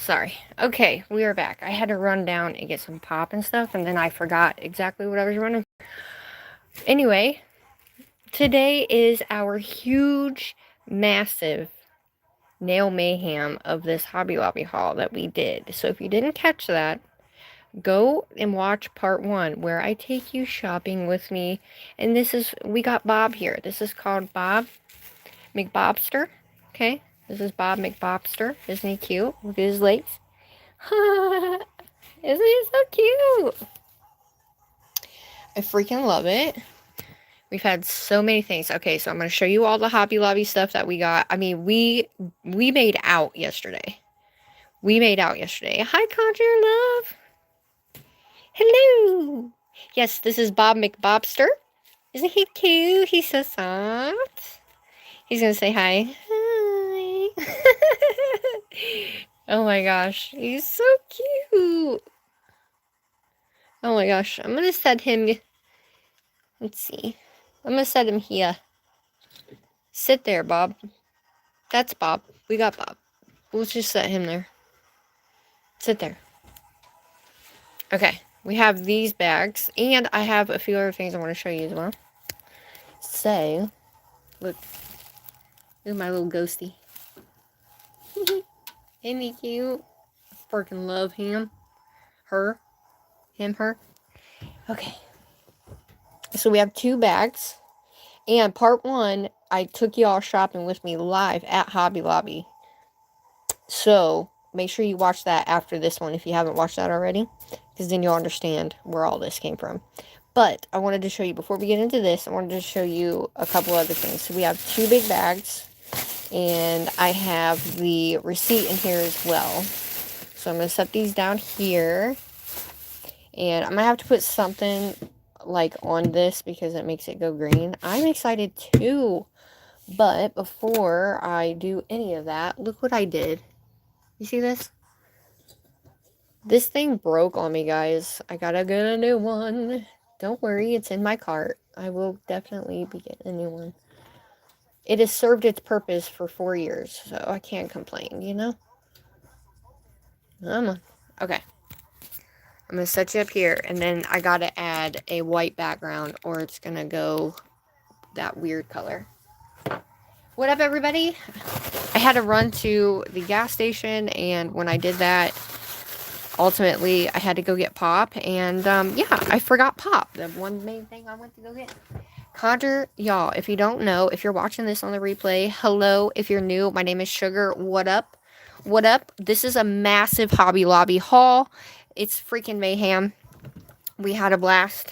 Sorry. Okay, we are back. I had to run down and get some pop and stuff, and then I forgot exactly what I was running. Anyway, today is our huge, massive nail mayhem of this Hobby Lobby haul that we did. So if you didn't catch that, go and watch part 1 where I take you shopping with me. And we got Bob here. This is called Bob McBobster. Okay, this is Bob McBobster. Isn't he cute? Look at his legs. Isn't he so cute? I freaking love it. We've had so many things. Okay, so I'm going to show you all the Hobby Lobby stuff that we got. I mean, we made out yesterday. Hi, Conjure Love. Hello. Yes, this is Bob McBobster. Isn't he cute? He's so soft. He's going to say hi. Hi. Oh my gosh, he's so cute. Oh my gosh, I'm going to set him... Let's see. I'm going to set him here. Sit there, Bob. That's Bob. We got Bob. We'll just set him there. Sit there. Okay, we have these bags, and I have a few other things I want to show you as well. So, look. Look at my little ghosty. Isn't he cute? I freaking love him. Her. Him, her. Okay. So we have 2 bags. And part 1, I took y'all shopping with me live at Hobby Lobby. So, make sure you watch that after this one if you haven't watched that already. Because then you'll understand where all this came from. But, I wanted to show you, before we get into this, I wanted to show you a couple other things. So, we have 2 big bags. And I have the receipt in here as well. So, I'm going to set these down here. And I'm going to have to put something like on this because it makes it go green. I'm excited too. But before I do any of that, look what I did. You see this? This thing broke on me, guys. I gotta get a new one. Don't worry, it's in my cart. I will definitely be getting a new one. It has served its purpose for 4 years, so I can't complain, you know? Come on. Okay. I'm going to set you up here, and then I got to add a white background, or it's going to go that weird color. What up, everybody? I had to run to the gas station, and when I did that, ultimately, I had to go get Pop, and, yeah, I forgot Pop, the one main thing I went to go get. Conjure, y'all, if you don't know, if you're watching this on the replay, hello, if you're new, my name is Sugar, what up? What up? This is a massive Hobby Lobby haul. It's freaking mayhem. We had a blast.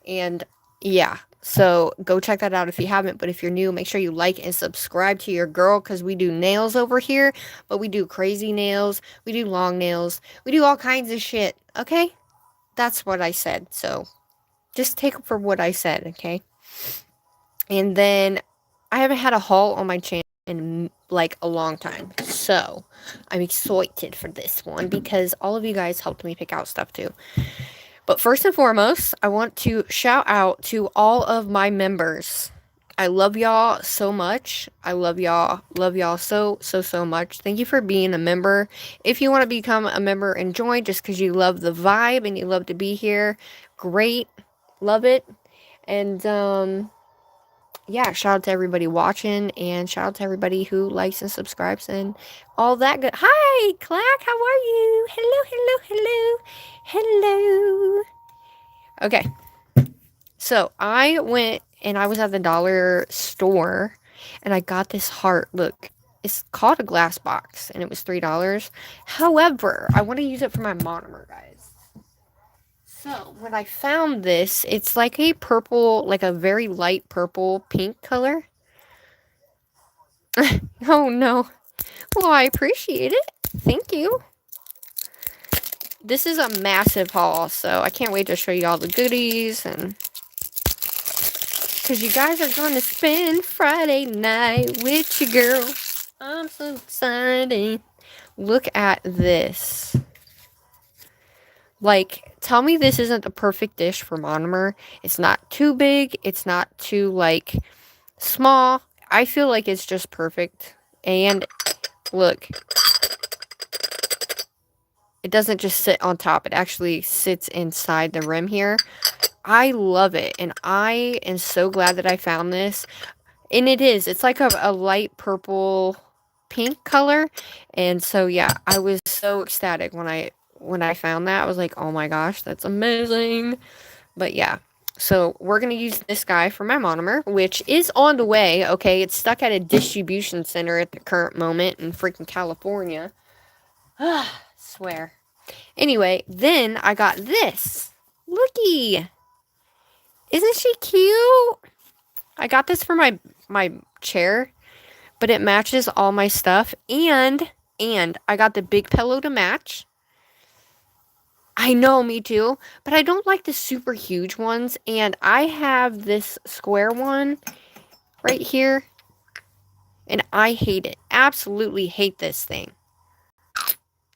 And yeah, so go check that out if you haven't. But if you're new, make sure you like and subscribe to your girl, because we do nails over here. But we do crazy nails. We do long nails. We do all kinds of shit. Okay? That's what I said. So just take it for what I said. Okay? And then I haven't had a haul on my channel in like a long time, so I'm excited for this one because all of you guys helped me pick out stuff too. But first and foremost, I want to shout out to all of my members. I love y'all so much. I love y'all so much. Thank you for being a member. If you want to become a member and join just because you love the vibe and you love to be here, great, love it. And yeah, shout out to everybody watching, and shout out to everybody who likes and subscribes and all that good. Hi, Clack, how are you? Hello. Okay, so I went and I was at the dollar store, and I got this heart. Look, it's called a glass box, and it was $3. However, I want to use it for my monomer, guys. So, when I found this, it's like a purple, like a very light purple pink color. Oh, no. Well, I appreciate it. Thank you. This is a massive haul, so I can't wait to show you all the goodies. And because you guys are going to spend Friday night with your girl. I'm so excited. Look at this. Like, tell me this isn't the perfect dish for monomer. It's not too big. It's not too, like, small. I feel like it's just perfect. And, look. It doesn't just sit on top. It actually sits inside the rim here. I love it. And I am so glad that I found this. And it is. It's like a light purple pink color. And so, yeah, I was so ecstatic when I found that. I was like, oh my gosh, that's amazing. But yeah. So we're going to use this guy for my monomer, which is on the way, okay? It's stuck at a distribution center at the current moment in freaking California. Swear. Anyway, then I got this. Looky. Isn't she cute? I got this for my chair, but it matches all my stuff. And I got the big pillow to match. I know, me too. But I don't like the super huge ones. And I have this square one right here. And I hate it. Absolutely hate this thing.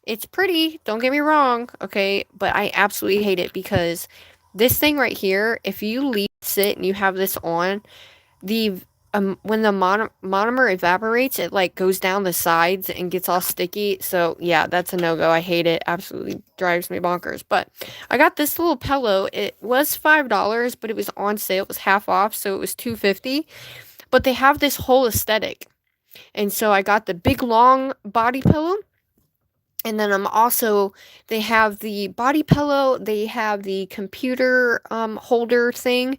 It's pretty, don't get me wrong, okay? But I absolutely hate it because this thing right here, if you leave it sit and you have this on, when the monomer evaporates, it like goes down the sides and gets all sticky. So yeah, that's a no-go. I hate it. Absolutely drives me bonkers. But I got this little pillow. It was $5, but it was on sale. It was half off, so it was $2.50. But they have this whole aesthetic. And so I got the big long body pillow. And then they have the body pillow, they have the computer holder thing,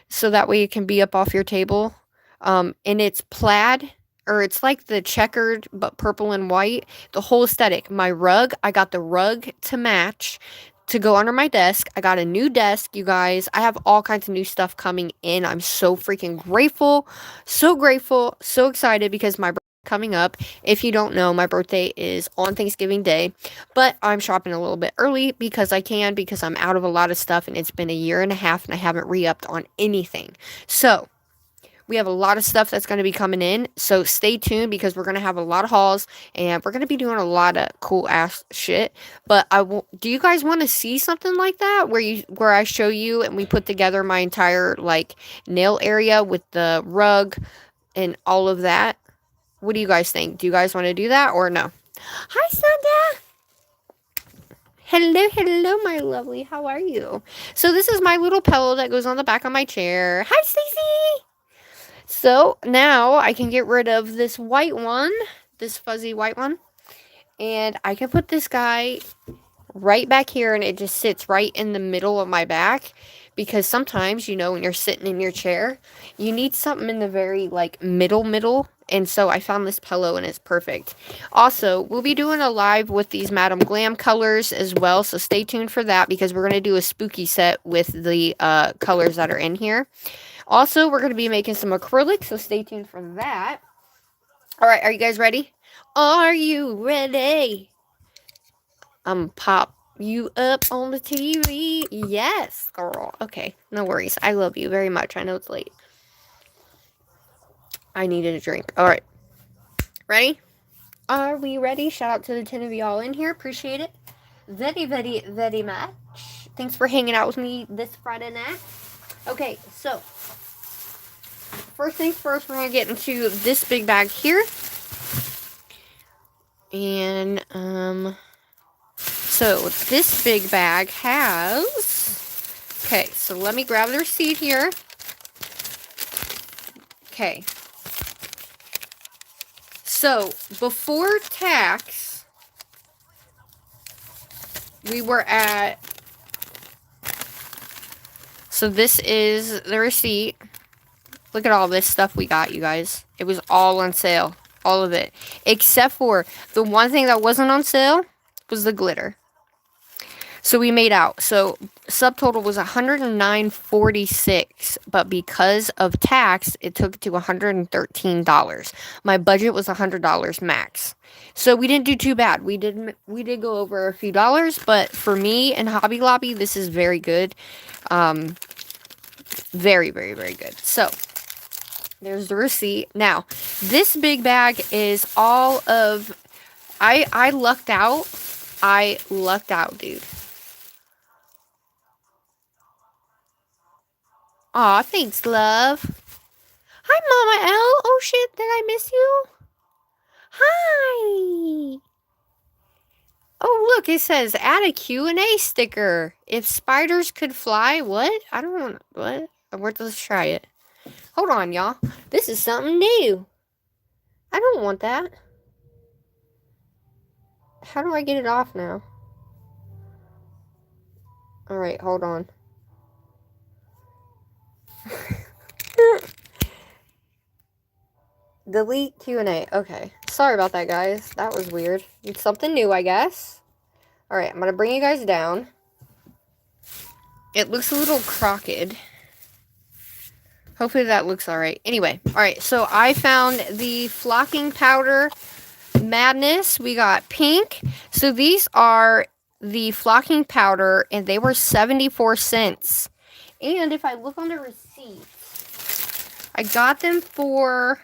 so that way it can be up off your table. And it's plaid, or it's like the checkered, but purple and white. The whole aesthetic. My rug, I got the rug to match to go under my desk. I got a new desk, you guys. I have all kinds of new stuff coming in. I'm so freaking grateful. So grateful. So excited because my coming up. If you don't know, my birthday is on Thanksgiving Day, but I'm shopping a little bit early because I'm out of a lot of stuff, and it's been a year and a half and I haven't re-upped on anything. So we have a lot of stuff that's going to be coming in, so stay tuned because we're going to have a lot of hauls and we're going to be doing a lot of cool ass shit. But do you guys want to see something like that where I show you and we put together my entire like nail area with the rug and all of that? What do you guys think? Do you guys want to do that or no? Hi, Sandra. Hello, my lovely. How are you? So this is my little pillow that goes on the back of my chair. Hi, Stacy. So now I can get rid of this white one, this fuzzy white one, and I can put this guy right back here, and it just sits right in the middle of my back. Because sometimes, when you're sitting in your chair, you need something in the very, like, middle. And so I found this pillow, and it's perfect. Also, we'll be doing a live with these Madame Glam colors as well. So stay tuned for that because we're going to do a spooky set with the colors that are in here. Also, we're going to be making some acrylics. So stay tuned for that. All right, are you guys ready? Are you ready? Pop you up on the TV. Yes, girl. Okay, no worries. I love you very much. I know it's late. I needed a drink. All right. Ready? Are we ready? Shout out to the 10 of y'all in here. Appreciate it. Very, very, very much. Thanks for hanging out with me this Friday night. Okay, so first things first, we're going to get into this big bag here. And, so this big bag has, okay, so let me grab the receipt here. Okay. So before tax, we were at, so this is the receipt. Look at all this stuff we got, you guys. It was all on sale. All of it. Except for the one thing that wasn't on sale was the glitter. So we made out. So subtotal was $109.46, but because of tax, it took it to $113. My budget was $100 max. So we didn't do too bad. We did go over a few dollars, but for me and Hobby Lobby, this is very good. Very, very, very good. So there's the receipt. Now, this big bag is all of, I lucked out. I lucked out, dude. Aw, thanks, love. Hi, Mama L. Oh, shit, did I miss you? Hi. Oh, look, it says add a Q&A sticker. If spiders could fly, what? I don't want, what? Let's try it. Hold on, y'all. This is something new. I don't want that. How do I get it off now? Alright, hold on. Delete Q&A. Okay. Sorry about that, guys. That was weird. It's something new, I guess. Alright, I'm gonna bring you guys down. It looks a little crooked. Hopefully that looks alright. Anyway, alright, so I found the flocking powder madness. We got pink. So these are the flocking powder, and they were 74 cents. And if I look on the receipt, I got them for,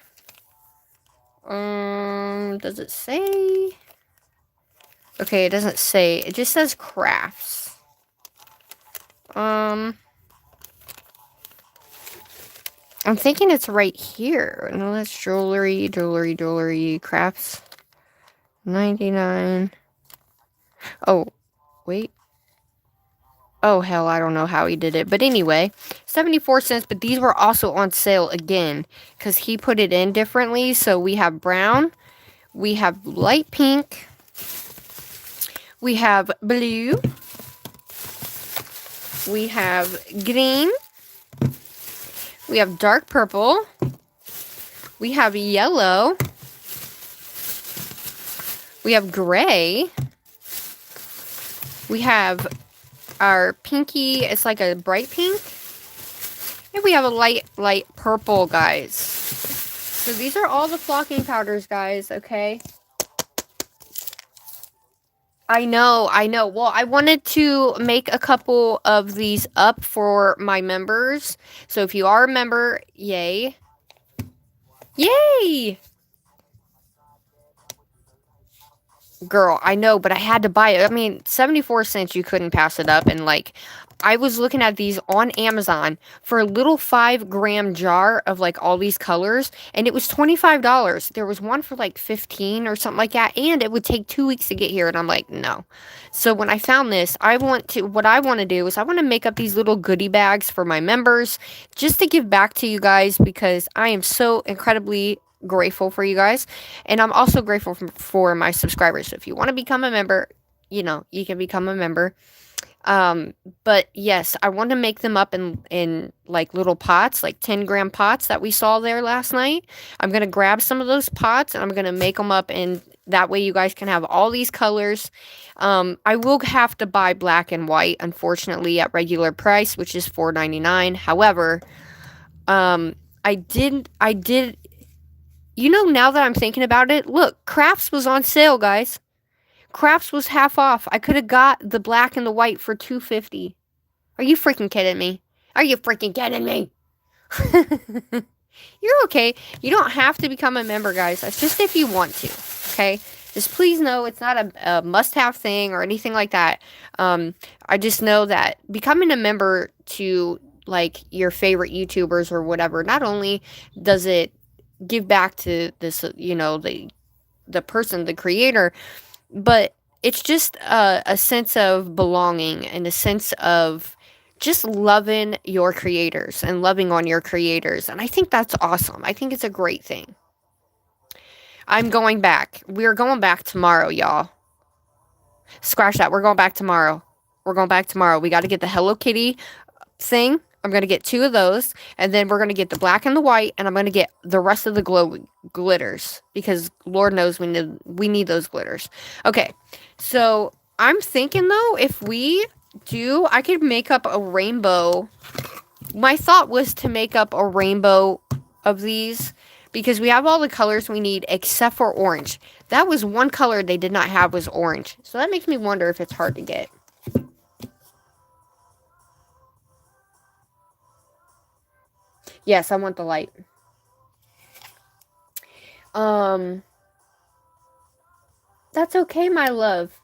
does it say? Okay, it doesn't say. It just says crafts. I'm thinking it's right here. No, that's jewelry, crafts. 99. Oh, wait. Oh, hell, I don't know how he did it. But anyway, 74 cents. But these were also on sale again, because he put it in differently. So we have brown. We have light pink. We have blue. We have green. We have dark purple. We have yellow. We have gray. We have our pinky. It's like a bright pink. And we have a light purple, guys. So these are all the flocking powders, guys, okay? I know. Well, I wanted to make a couple of these up for my members. So if you are a member, yay. Yay! Girl, I know, but I had to buy it. I mean, 74 cents, you couldn't pass it up. And, like, I was looking at these on Amazon for a little 5-gram jar of, like, all these colors. And it was $25. There was one for, like, 15 or something like that. And it would take 2 weeks to get here. And I'm like, no. So when I found this, what I want to do is I want to make up these little goodie bags for my members. Just to give back to you guys, because I am so incredibly grateful for you guys, and I'm also grateful for my subscribers. So if you want to become a member, you know, you can become a member. But yes, I want to make them up in like little pots, like 10-gram pots that we saw there last night. I'm gonna grab some of those pots and I'm gonna make them up, and that way you guys can have all these colors. I will have to buy black and white, unfortunately, at regular price, which is $4.99. However, I did. You know, now that I'm thinking about it, look, Crafts was on sale, guys. Crafts was half off. I could have got the black and the white for $2.50. Are you freaking kidding me? Are you freaking kidding me? You're okay. You don't have to become a member, guys. That's just if you want to, okay? Just please know it's not a must-have thing or anything like that. I just know that becoming a member to, like, your favorite YouTubers or whatever, not only does it give back to this, you know, the person, the creator, but it's just a sense of belonging and a sense of just loving your creators and loving on your creators. And I think that's awesome. I think it's a great thing. I'm going back. We're going back tomorrow, y'all. Scratch that. We're going back tomorrow. We got to get the Hello Kitty thing. I'm going to get 2 of those, and then we're going to get the black and the white, and I'm going to get the rest of the glitters, because Lord knows we need those glitters. Okay, so I'm thinking, though, if we do, I could make up a rainbow. My thought was to make up a rainbow of these, because we have all the colors we need except for orange. That was one color they did not have, was orange. So that makes me wonder if it's hard to get. Yes, I want the light. That's okay, my love.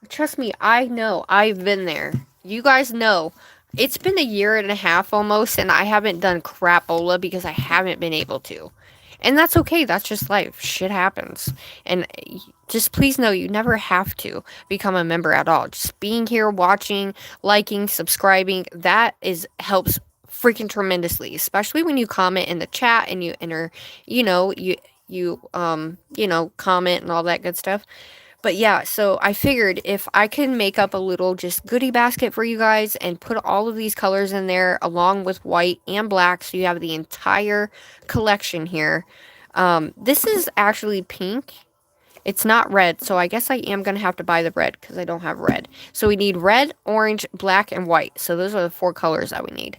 Trust me, I know. I've been there. You guys know. It's been a year and a half almost, and I haven't done crapola because I haven't been able to. And that's okay. That's just life. Shit happens. And just please know you never have to become a member at all. Just being here, watching, liking, subscribing, that helps freaking tremendously, especially when you comment in the chat and you enter, comment and all that good stuff. But yeah, so I figured if I can make up a little just goodie basket for you guys and put all of these colors in there along with white and black, so you have the entire collection here. This is actually pink. It's not red, so I guess I am going to have to buy the red because I don't have red. So we need red, orange, black, and white. So those are the 4 colors that we need.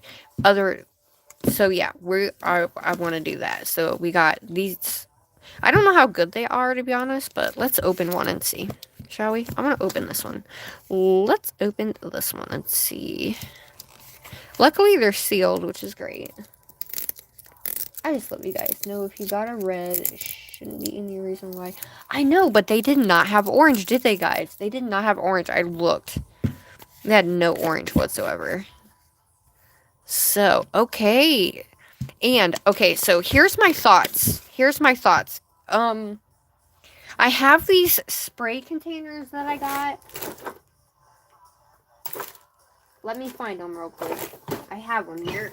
So yeah, I want to do that. So we got these. I don't know how good they are, to be honest, but let's open one and see. Shall we? I'm going to open this one. Let's open this one and see. Luckily, they're sealed, which is great. I just let you guys know if you got a red, it shouldn't be any reason why. I know, but they did not have orange, did they, guys? They did not have orange. I looked. They had no orange whatsoever. So, okay. And, okay, so here's my thoughts. I have these spray containers that I got. Let me find them real quick. I have them here.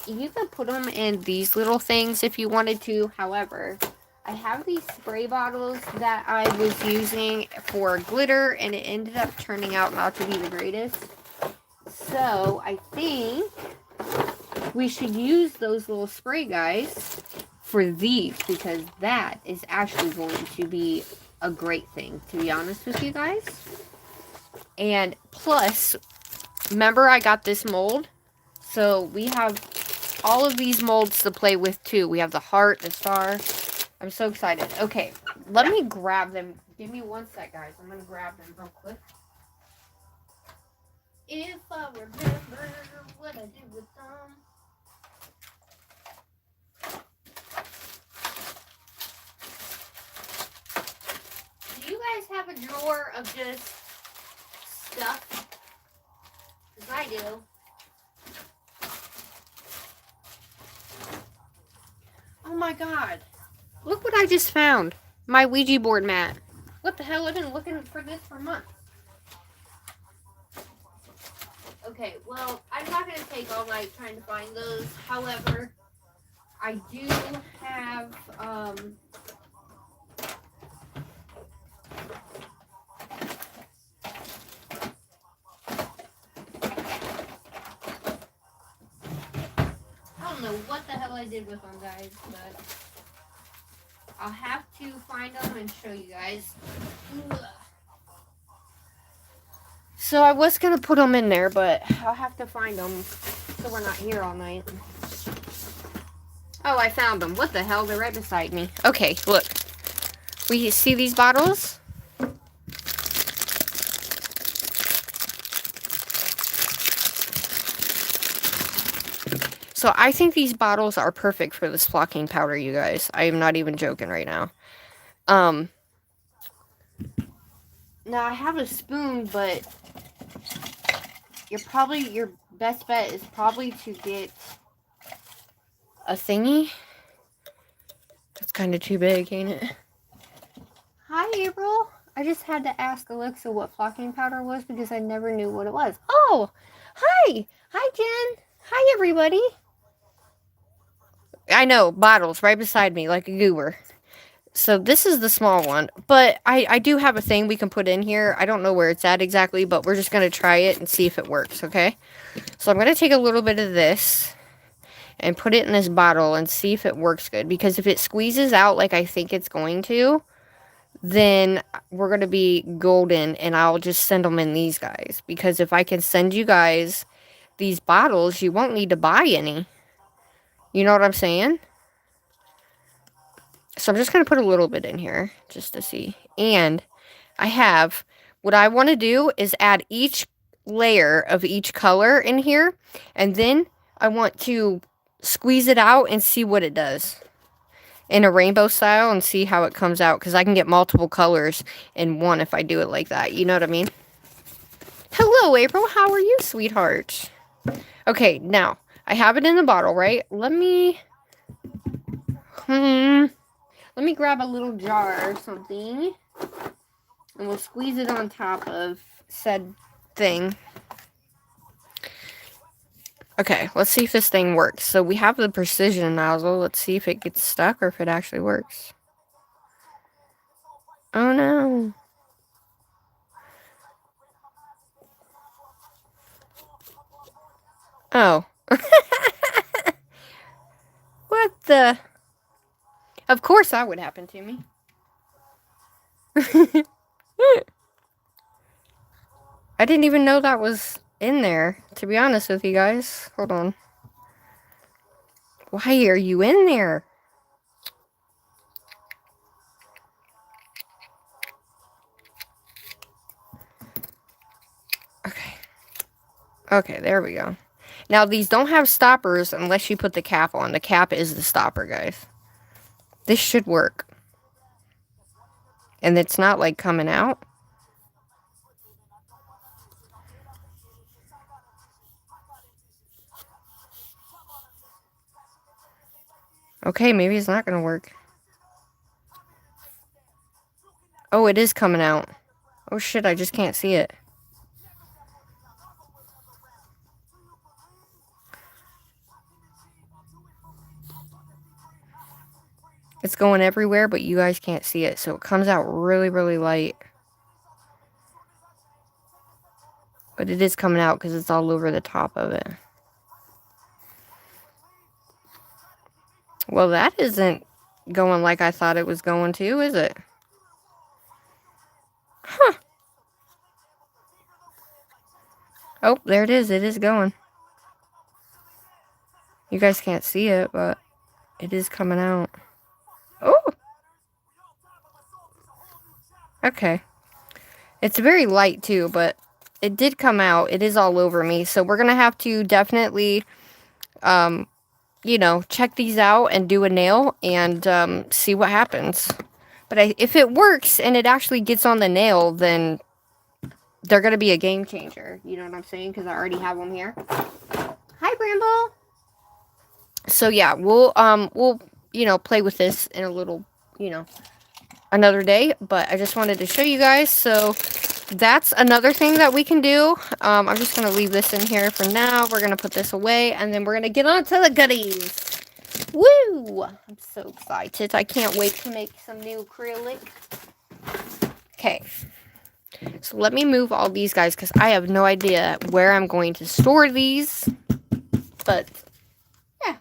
You could put them in these little things if you wanted to. However, I have these spray bottles that I was using for glitter, and it ended up turning out not to be the greatest. So, I think we should use those little spray guys for these, because that is actually going to be a great thing, to be honest with you guys. And plus, remember I got this mold? So we have all of these molds to play with too. We have the heart, the star. I'm so excited. Okay, let me grab them. Give me one sec, guys. I'm going to grab them real quick. If I remember what I did with them. Do you guys have a drawer of just stuff? Because I do. Oh my god. Look what I just found. My Ouija board mat. What the hell? I've been looking for this for months. Okay, well, I'm not going to take all night trying to find those. However, I do have, I don't know what the hell I did with them, guys, but I'll have to find them and show you guys. Ugh. So I was going to put them in there, but I'll have to find them so we're not here all night. Oh, I found them. What the hell? They're right beside me. Okay, look. We see these bottles? So I think these bottles are perfect for this flocking powder, you guys. I am not even joking right now. Now I have a spoon, but your best bet is probably to get a thingy. It's kind of too big, ain't it? Hi, April. I just had to ask Alexa what flocking powder was because I never knew what it was. Oh, hi. Hi, Jen. Hi, everybody. I know, bottles right beside me like a goober. So this is the small one, but I do have a thing we can put in here. I don't know where it's at exactly, but we're just going to try it and see if it works, okay? So I'm going to take a little bit of this and put it in this bottle and see if it works good. Because if it squeezes out like I think it's going to, then we're going to be golden, and I'll just send them in these guys. Because if I can send you guys these bottles, you won't need to buy any. You know what I'm saying? So I'm just going to put a little bit in here just to see. And what I want to do is add each layer of each color in here. And then I want to squeeze it out and see what it does in a rainbow style and see how it comes out. Because I can get multiple colors in one if I do it like that. You know what I mean? Hello, April. How are you, sweetheart? Okay, now I have it in the bottle, right? Let me Let me grab a little jar or something. And we'll squeeze it on top of said thing. Okay, let's see if this thing works. So we have the precision nozzle. Let's see if it gets stuck or if it actually works. Oh no. Oh. What the? Of course that would happen to me. I didn't even know that was in there, to be honest with you guys. Hold on. Why are you in there? Okay. Okay, there we go. Now, these don't have stoppers unless you put the cap on. The cap is the stopper, guys. This should work. And it's not, like, coming out. Okay, maybe it's not gonna work. Oh, it is coming out. Oh shit, I just can't see it. It's going everywhere, but you guys can't see it, so it comes out really, really light. But it is coming out because it's all over the top of it. Well, that isn't going like I thought it was going to, is it? Huh. Oh, there it is. It is going. You guys can't see it, but it is coming out. Oh! Okay. It's very light, too, but it did come out. It is all over me, so we're gonna have to definitely, you know, check these out and do a nail and see what happens. But if it works and it actually gets on the nail, then they're going to be a game changer. You know what I'm saying? Because I already have them here. Hi, Bramble. So, yeah, we'll, you know, play with this in a little, you know, another day. But I just wanted to show you guys. So, that's another thing that we can do. I'm just going to leave this in here for now. We're going to put this away. And then we're going to get on to the goodies. Woo! I'm so excited. I can't wait to make some new acrylic. Okay. So let me move all these guys because I have no idea where I'm going to store these. But, yeah.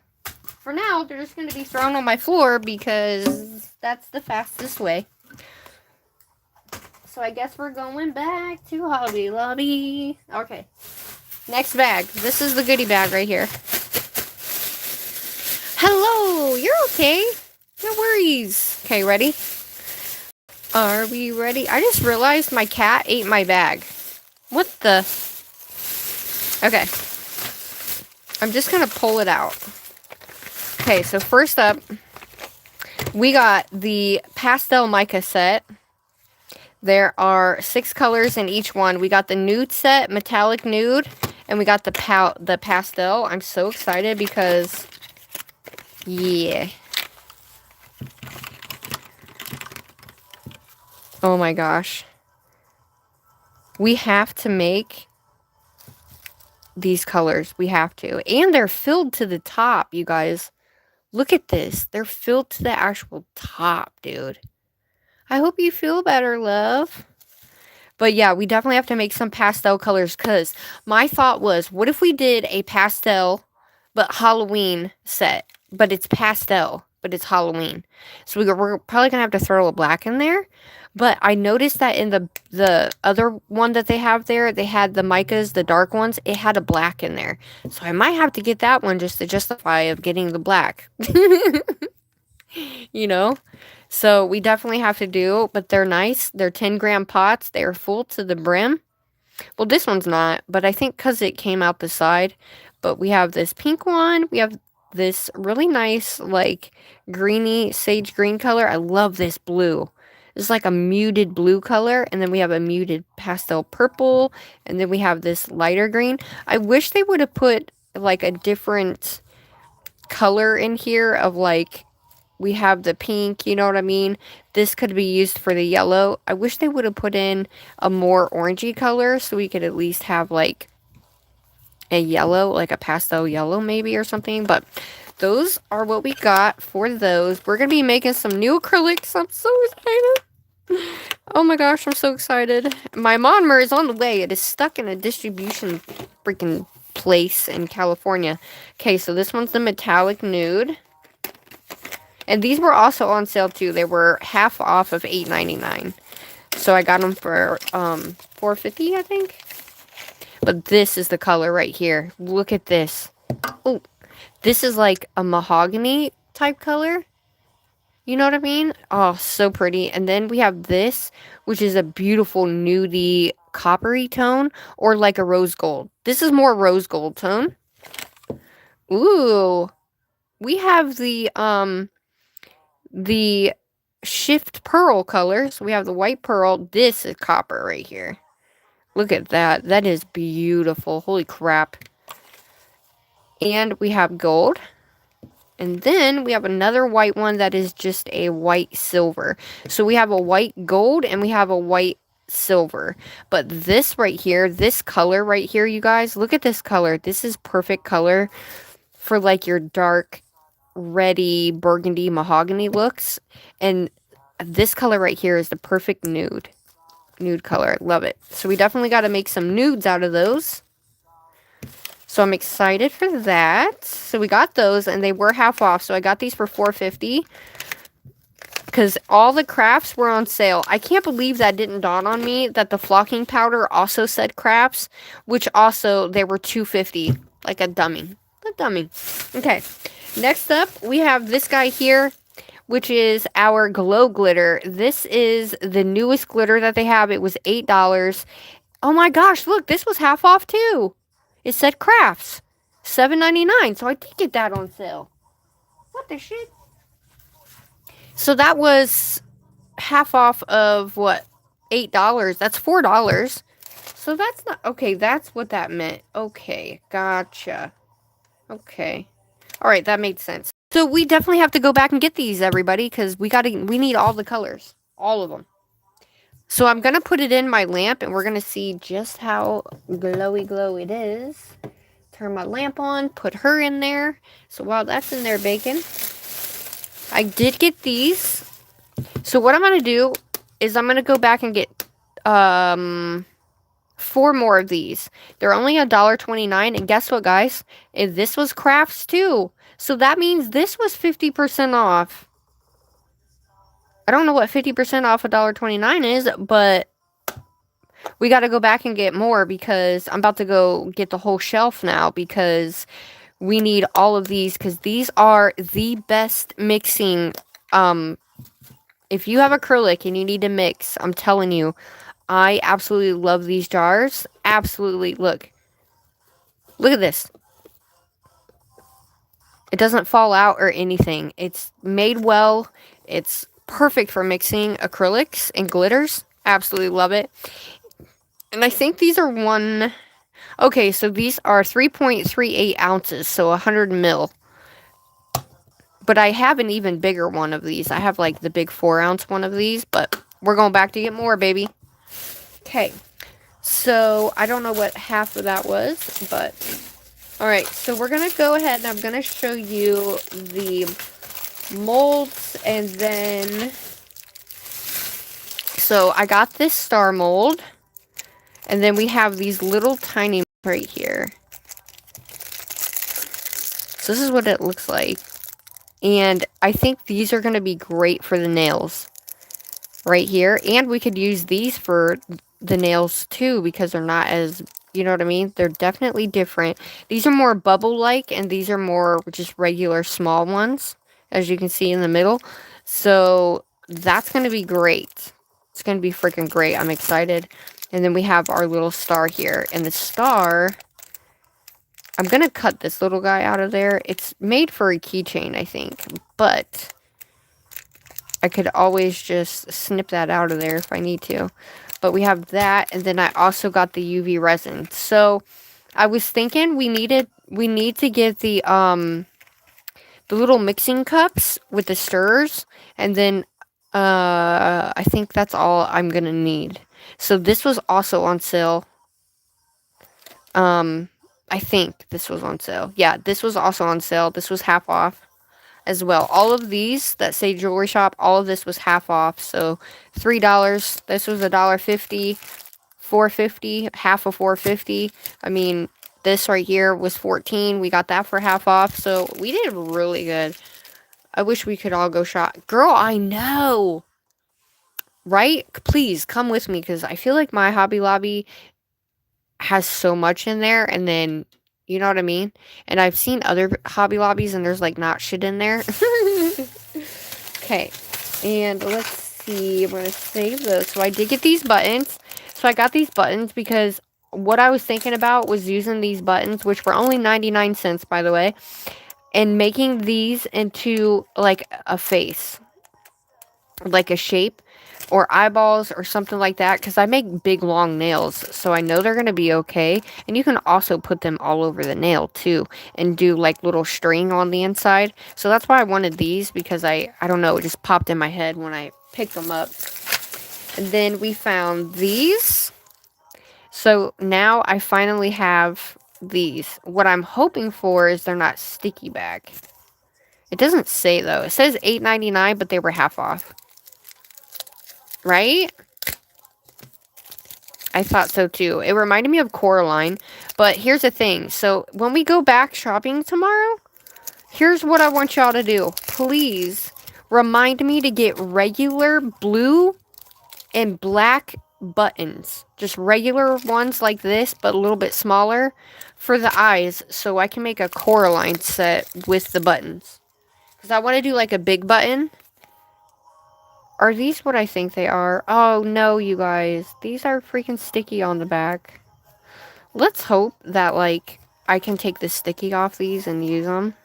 For now, they're just going to be thrown on my floor because that's the fastest way. So I guess we're going back to Hobby Lobby. Okay. Next bag. This is the goodie bag right here. Hello! You're okay. No worries. Okay, ready? Are we ready? I just realized my cat ate my bag. What the? Okay. I'm just going to pull it out. Okay, so first up, we got the pastel mica set. There are 6 colors in each one. We got the nude set, metallic nude, and we got the pastel. I'm so excited because, yeah. Oh my gosh. We have to make these colors. We have to. And they're filled to the top, you guys. Look at this. They're filled to the actual top, dude. I hope you feel better, love. But yeah, we definitely have to make some pastel colors because my thought was, what if we did a pastel but Halloween set? But it's pastel, but it's Halloween. So we're probably going to have to throw a black in there. But I noticed that in the other one that they have there, they had the micas, the dark ones. It had a black in there. So I might have to get that one just to justify of getting the black. You know? So we definitely have to do, but they're nice. They're 10-gram pots. They are full to the brim. Well, this one's not, but I think because it came out the side. But we have this pink one. We have this really nice, like, greeny sage green color. I love this blue. It's like a muted blue color. And then we have a muted pastel purple. And then we have this lighter green. I wish they would have put, like, a different color in here of like, we have the pink, you know what I mean? This could be used for the yellow. I wish they would have put in a more orangey color so we could at least have like a yellow, like a pastel yellow maybe or something. But those are what we got for those. We're going to be making some new acrylics. I'm so excited. Oh my gosh, I'm so excited. My monomer is on the way. It is stuck in a distribution freaking place in California. Okay, so this one's the metallic nude. And these were also on sale too. They were half off of $8.99. So I got them for $4.50, I think. But this is the color right here. Look at this. Oh, this is like a mahogany type color. You know what I mean? Oh, so pretty. And then we have this, which is a beautiful nudie coppery tone, or like a rose gold. This is more rose gold tone. Ooh. We have the shift pearl color. So we have the white pearl. This is copper right here. Look at that. That is beautiful. Holy crap. And we have gold. And then we have another white one that is just a white silver. So we have a white gold and we have a white silver. But this right here, this color right here, you guys, look at this color. This is perfect color for like your dark, reddy, burgundy, mahogany looks. And this color right here is the perfect nude color. I love it. So we definitely got to make some nudes out of those. So I'm excited for that. So we got those and they were half off. So I got these for $4.50 because all the crafts were on sale. I can't believe that didn't dawn on me that the flocking powder also said crafts, which also they were $2.50. Like a dummy. A dummy. Okay. Next up, we have this guy here, which is our glow glitter. This is the newest glitter that they have. It was $8. Oh my gosh, look, this was half off too. It said crafts. $7.99. So I did get that on sale. What the shit? So that was half off of what? $8. That's $4. So that's not okay, that's what that meant. Okay, gotcha. Okay. Alright, that made sense. So we definitely have to go back and get these, everybody, because we need all the colors. All of them. So I'm going to put it in my lamp, and we're going to see just how glowy glow it is. Turn my lamp on, put her in there. So while that's in there baking, I did get these. So what I'm going to do is I'm going to go back and get 4 more of these. They're only $1.29, and guess what, guys? This was crafts too. So that means this was 50% off. I don't know what 50% off $1.29 is, but we got to go back and get more because I'm about to go get the whole shelf now because we need all of these because these are the best mixing. If you have acrylic and you need to mix, I'm telling you, I absolutely love these jars. Absolutely. Look. Look at this. It doesn't fall out or anything. It's made well. It's perfect for mixing acrylics and glitters. Absolutely love it. And I think these are okay, so these are 3.38 ounces, so 100 mil. But I have an even bigger one of these. I have like the big 4-ounce one of these, but we're going back to get more, baby. Okay, so I don't know what half of that was, but alright, so we're going to go ahead and I'm going to show you the molds and then, so I got this star mold and then we have these little tiny right here. So this is what it looks like. And I think these are going to be great for the nails right here. And we could use these for the nails too because they're not as, you know what I mean? They're definitely different. These are more bubble-like and these are more just regular small ones, as you can see in the middle. So that's going to be great. It's going to be freaking great. I'm excited. And then we have our little star here. And the star, I'm going to cut this little guy out of there. It's made for a keychain, I think. But I could always just snip that out of there if I need to. But we have that. And then I also got the UV resin. So I was thinking we need to get the the little mixing cups with the stirrers, and then I think that's all I'm gonna need. So this was also on sale. I think this was on sale. Yeah, this was also on sale. This was half off as well. All of these that say jewelry shop, all of this was half off. So $3. This was $1.50, $4.50, half of $4.50. I mean, this right here was $14. We got that for half off. So we did really good. I wish we could all go shop. Girl, I know. Right? Please come with me because I feel like my Hobby Lobby has so much in there, and then you know what I mean? And I've seen other Hobby Lobbies and there's like not shit in there. Okay. And let's see. I'm going to save those. So I did get these buttons. So I got these buttons because what I was thinking about was using these buttons, which were only 99 cents, by the way, and making these into like a face, like a shape or eyeballs or something like that, because I make big long nails, so I know they're going to be okay. And you can also put them all over the nail too and do like little string on the inside. So that's why I wanted these, because I don't know, it just popped in my head when I picked them up. And then we found these. So now I finally have these. What I'm hoping for is they're not sticky back. It doesn't say though. It says $8.99, but they were half off. Right? I thought so too. It reminded me of Coraline. But here's the thing. So when we go back shopping tomorrow, here's what I want y'all to do. Please remind me to get regular blue and black buttons. Just regular ones like this, but a little bit smaller for the eyes, so I can make a Coraline set with the buttons. Because I want to do like a big button. Are these what I think they are? Oh, no, you guys. These are freaking sticky on the back. Let's hope that, like, I can take the sticky off these and use them.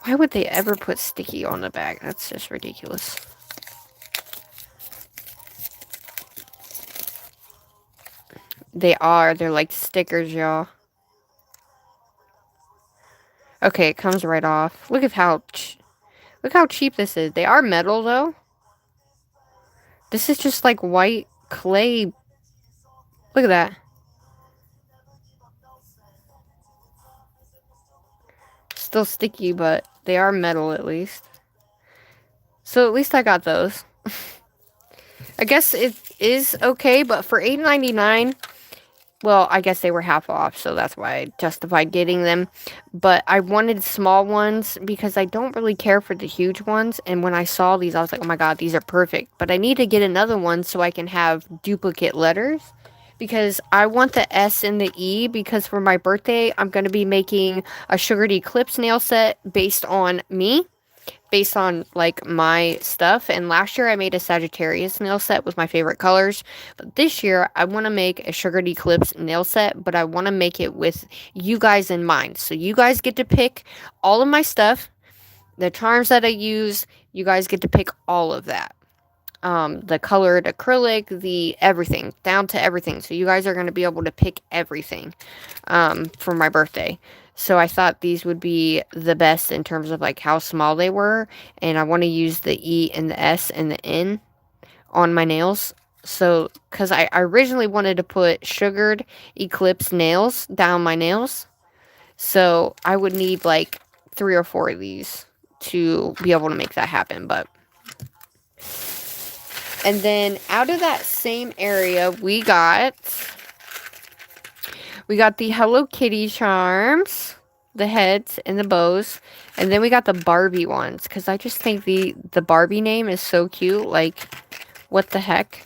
Why would they ever put sticky on the back? That's just ridiculous. They are. They're like stickers, y'all. Okay, it comes right off. Look how cheap this is. They are metal, though. This is just like white clay. Look at that. Still sticky, but they are metal at least. So at least I got those. I guess it is okay, but for $8.99, well, I guess they were half off, so that's why I justified getting them. But I wanted small ones because I don't really care for the huge ones. And when I saw these, I was like, oh my god, these are perfect. But I need to get another one so I can have duplicate letters. Because I want the S and the E, because for my birthday, I'm going to be making a Sugared Eclipse nail set based on me. Based on, like, my stuff. And last year I made a Sagittarius nail set with my favorite colors. But this year I want to make a Sugared Eclipse nail set, but I want to make it with you guys in mind. So you guys get to pick all of my stuff, the charms that I use. You guys get to pick all of that. The colored acrylic, the everything, down to everything. So you guys are going to be able to pick everything for my birthday. So I thought these would be the best in terms of like how small they were. And I want to use the E and the S and the N on my nails. So, because I originally wanted to put Sugared Eclipse nails down my nails. So I would need like 3 or 4 of these to be able to make that happen. But and then out of that same area, we got the Hello Kitty charms, the heads and the bows, and then we got the Barbie ones, because I just think the Barbie name is so cute. Like, what the heck?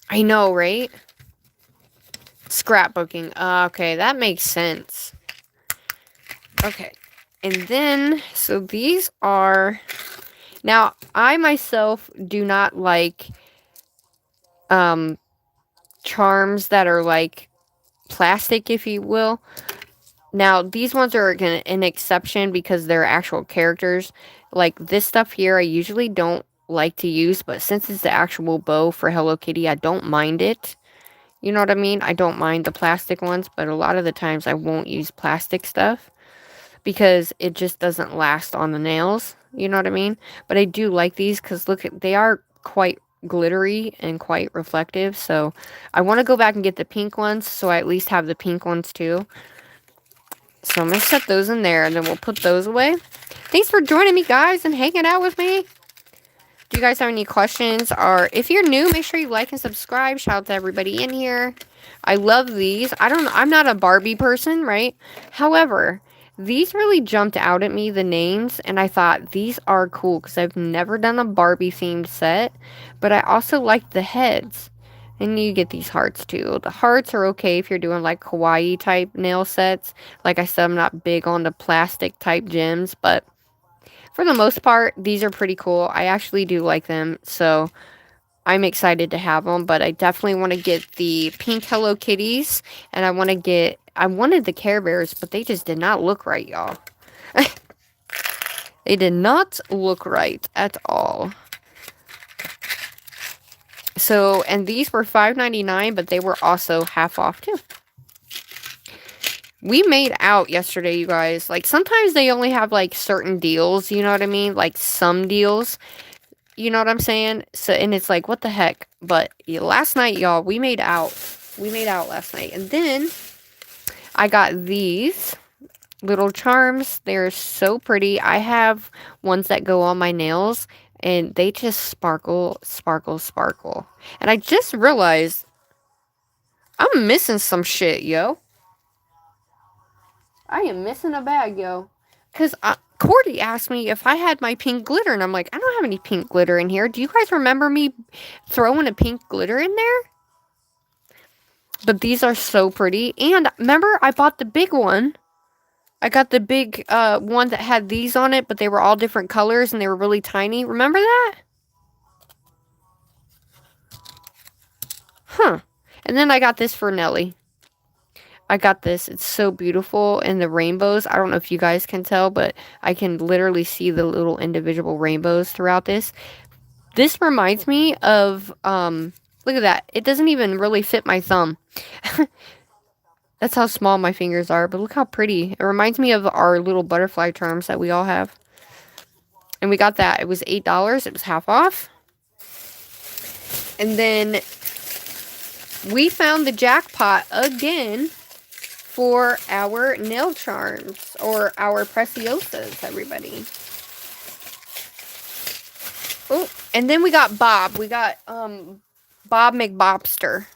I know, right? Scrapbooking. Okay, that makes sense. Okay, and then, so these are... Now, I myself do not like charms that are like plastic, if you will. Now, these ones are an exception because they're actual characters. Like this stuff here, I usually don't like to use, but since it's the actual bow for Hello Kitty, I don't mind it. You know what I mean? I don't mind the plastic ones, but a lot of the times I won't use plastic stuff. because it just doesn't last on the nails. You know what I mean? But I do like these because look, they are quite glittery and quite reflective. So I want to go back and get the pink ones, so I at least have the pink ones too. So I'm going to set those in there, and then we'll put those away. Thanks for joining me, guys, and hanging out with me. Do you guys have any questions? Or if you're new, make sure you like and subscribe. Shout out to everybody in here. I love these. I'm not a Barbie person, right? However, these really jumped out at me, the names, and I thought these are cool because I've never done a Barbie themed set, but I also like the heads. And you get these hearts too. The hearts are okay if you're doing like kawaii type nail sets. Like I said, I'm not big on the plastic type gems, but for the most part, these are pretty cool. I actually do like them, so I'm excited to have them, but I definitely want to get the pink Hello Kitties, and I wanted the Care Bears, but they just did not look right, y'all. They did not look right at all. So, and these were $5.99, but they were also half off too. We made out yesterday, you guys. Like, sometimes they only have, like, certain deals, you know what I mean? Like, some deals. You know what I'm saying? So, and it's like, what the heck? But yeah, last night, y'all, we made out. We made out last night. And then I got these little charms. They're so pretty. I have ones that go on my nails, and they just sparkle, sparkle, sparkle. And I just realized I'm missing some shit, yo. I am missing a bag, yo. Because Cordy asked me if I had my pink glitter, and I'm like, I don't have any pink glitter in here. Do you guys remember me throwing a pink glitter in there? But these are so pretty. And remember, I bought the big one. I got the big one that had these on it, but they were all different colors, and they were really tiny. Remember that? Huh. And then I got this for Nelly. I got this. It's so beautiful. And the rainbows, I don't know if you guys can tell, but I can literally see the little individual rainbows throughout this. This reminds me of, look at that. It doesn't even really fit my thumb. That's how small my fingers are, but look how pretty. It reminds me of our little butterfly charms that we all have. And we got that. It was $8. It was half off. And then we found the jackpot again for our nail charms, or our preciosas, everybody. Oh, and then we got Bob. We got Bob McBobster.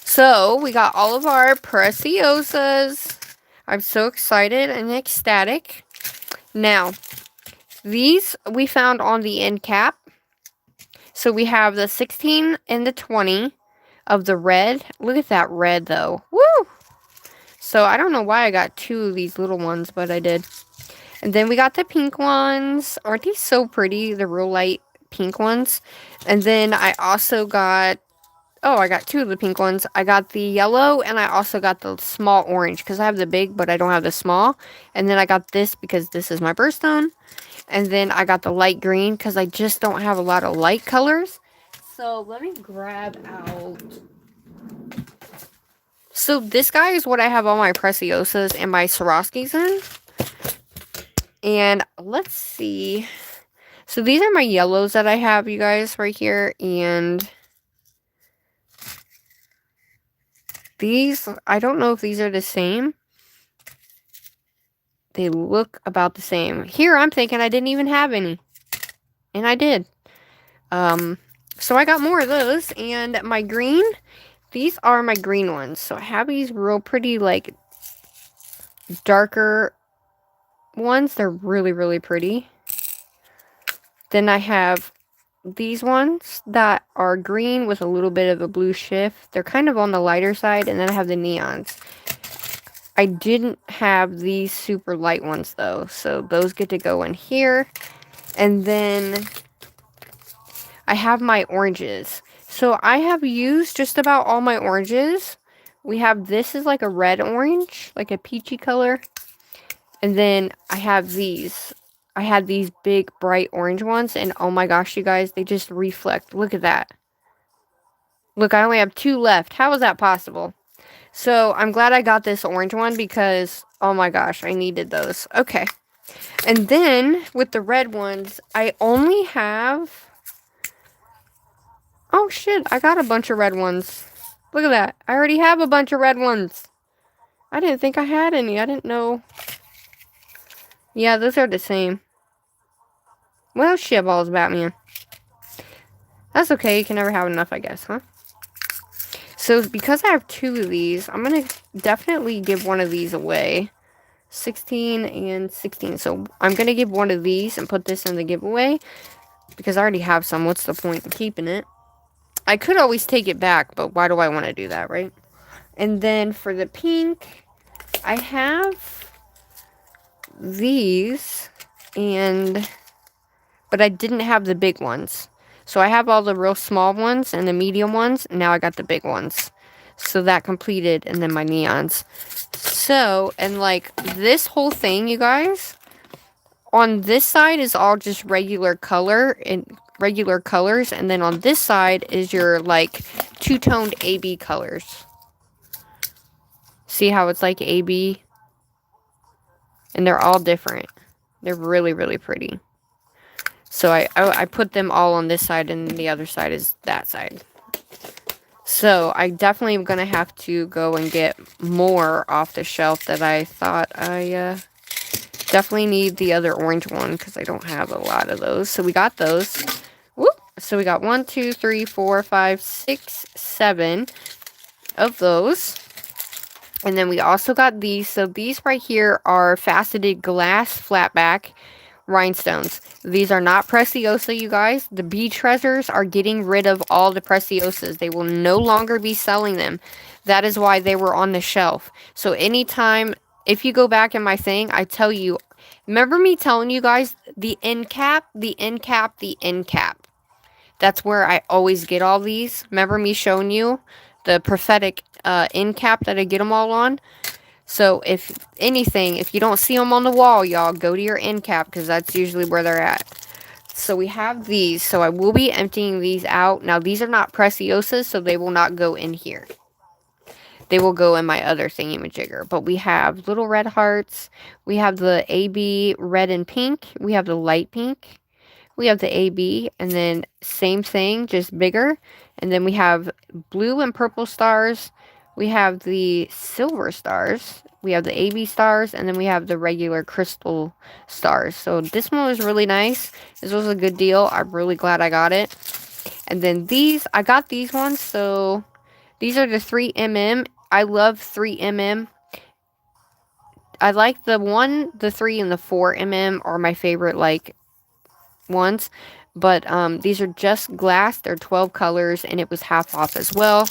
So we got all of our preciosas. I'm so excited and ecstatic. Now, these we found on the end cap. So we have the 16 and the 20 of the red. Look at that red, though. Woo! So I don't know why I got two of these little ones, but I did. And then we got the pink ones. Aren't these so pretty? The real light pink ones. And then I also got... Oh, I got two of the pink ones. I got the yellow, and I also got the small orange, because I have the big, but I don't have the small. And then I got this, because this is my birthstone. And then I got the light green, because I just don't have a lot of light colors. So, let me grab out... So, this guy is what I have all my Preciosas and my Swarovskis in. And, let's see. So, these are my yellows that I have, you guys, right here. And... these, I don't know if these are the same. They look about the same. Here, I'm thinking I didn't even have any. And I did. So I got more of those. And my green, these are my green ones. So I have these real pretty, like, darker ones. They're really, really pretty. Then I have these ones that are green with a little bit of a blue shift. They're kind of on the lighter side. And then I have the neons. I didn't have these super light ones, though. So those get to go in here. And then I have my oranges. So I have used just about all my oranges. We have, this is like a red orange, like a peachy color. And then I have these. I had these big bright orange ones, and oh my gosh, you guys, they just reflect. Look at that. Look, I only have two left. How is that possible? So I'm glad I got this orange one because, oh my gosh, I needed those. Okay. And then with the red ones, I only have... Oh shit, I got a bunch of red ones. Look at that. I already have a bunch of red ones. I didn't think I had any. I didn't know. Yeah, those are the same. Well, shit balls, Batman. That's okay. You can never have enough, I guess, huh? So, because I have 2 of these, I'm going to definitely give one of these away. 16 and 16. So, I'm going to give one of these and put this in the giveaway. Because I already have some. What's the point in keeping it? I could always take it back, but why do I want to do that, right? And then for the pink, I have these, but I didn't have the big ones. So I have all the real small ones and the medium ones, and now I got the big ones. So that completed, and then my neons. So, and like this whole thing, you guys, on this side is all just regular color and regular colors, and then on this side is your like two-toned AB colors. See how it's like AB? And they're all different. They're really, really pretty. So I put them all on this side, and the other side is that side. So I definitely am going to have to go and get more off the shelf that I thought I definitely need the other orange one because I don't have a lot of those. So we got those. Whoop. So we got 1, 2, 3, 4, 5, 6, 7 of those. And then we also got these. So these right here are faceted glass flatback rhinestones. These are not Preciosa, you guys. The Bee Treasures are getting rid of all the Preciosas. They will no longer be selling them. That is why they were on the shelf. So anytime, if you go back in my thing, I tell you, remember me telling you guys, the end cap, the end cap, the end cap. That's where I always get all these. Remember me showing you the prophetic end cap that I get them all on? So, if anything, if you don't see them on the wall, y'all, go to your end cap, because that's usually where they're at. So, we have these. So, I will be emptying these out. Now, these are not Preciosas, so they will not go in here. They will go in my other thingy-majigger. But we have little red hearts. We have the AB red and pink. We have the light pink. We have the AB, and then same thing, just bigger. And then we have blue and purple stars. We have the silver stars. We have the AB stars, and then we have the regular crystal stars. So this one was really nice. This was a good deal. I'm really glad I got it. And then these, I got these ones. So these are the 3mm. I love 3mm. I like the 1, the 3, and the 4mm are my favorite, like, ones, but these are just glass. They're 12 colors, and it was half off as well.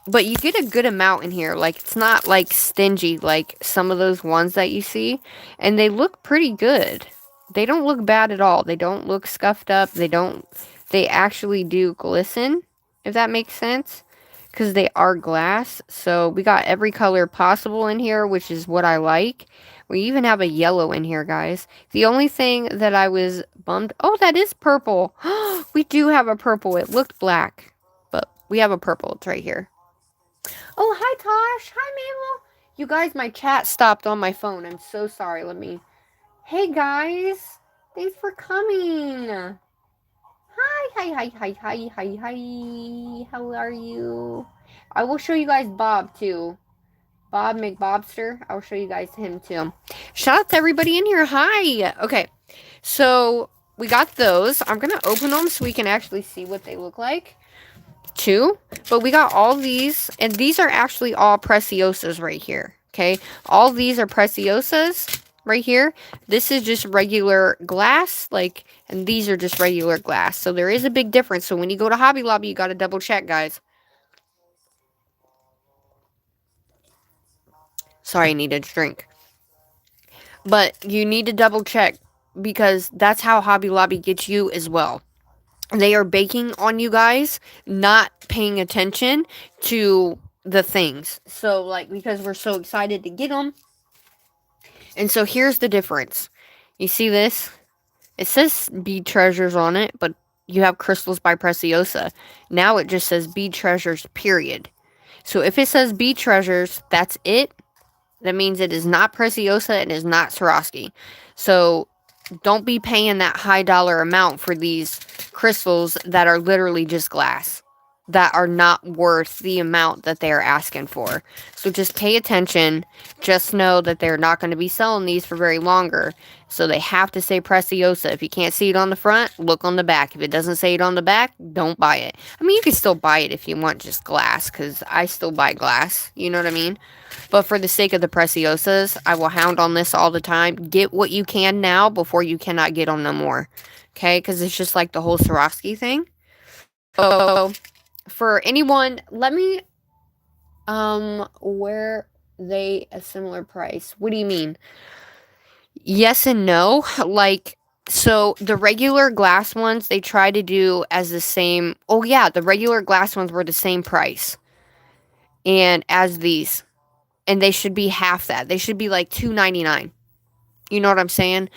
But you get a good amount in here. Like, it's not like stingy like some of those ones that you see, and they look pretty good. They don't look bad at all. They don't look scuffed up. They actually do glisten, if that makes sense, because they are glass. So we got every color possible in here, which is what I like. We even have a yellow in here, guys. The only thing that I was bummed... Oh, that is purple. We do have a purple. It looked black, but we have a purple. It's right here. Oh, hi, Tosh. Hi, Mabel. You guys, my chat stopped on my phone. I'm so sorry. Let me... Hey, guys. Thanks for coming. Hi. How are you? I will show you guys Bob, too. Bob McBobster. I'll show you guys him too. Shout out to everybody in here. Hi. Okay. So we got those. I'm going to open them so we can actually see what they look like too. But we got all these, and these are actually all Preciosas right here. Okay. All these are Preciosas right here. This is just regular glass, like, and these are just regular glass. So there is a big difference. So when you go to Hobby Lobby, you got to double check, guys. Sorry, I needed a drink. But you need to double check, because that's how Hobby Lobby gets you as well. They are baking on you guys, not paying attention to the things. So, like, because we're so excited to get them. And so here's the difference. You see this? It says Bead Treasures on it, but you have Crystals by Preciosa. Now it just says Bead Treasures, period. So if it says Bee Treasures, that's it. That means it is not Preciosa and is not Swarovski. So don't be paying that high dollar amount for these crystals that are literally just glass, that are not worth the amount that they're asking for. So just pay attention. Just know that they're not going to be selling these for very longer. So they have to say Preciosa. If you can't see it on the front, look on the back. If it doesn't say it on the back, don't buy it. I mean, you can still buy it if you want just glass, because I still buy glass. You know what I mean? But for the sake of the Preciosas, I will hound on this all the time. Get what you can now before you cannot get on no more. Okay? Because it's just like the whole Swarovski thing. So, for anyone, let me, where they a similar price? What do you mean? Yes and no. Like, so the regular glass ones, they try to do as the same. Oh, yeah, the regular glass ones were the same price. And as these. And they should be half that. They should be like $2.99. You know what I'm saying?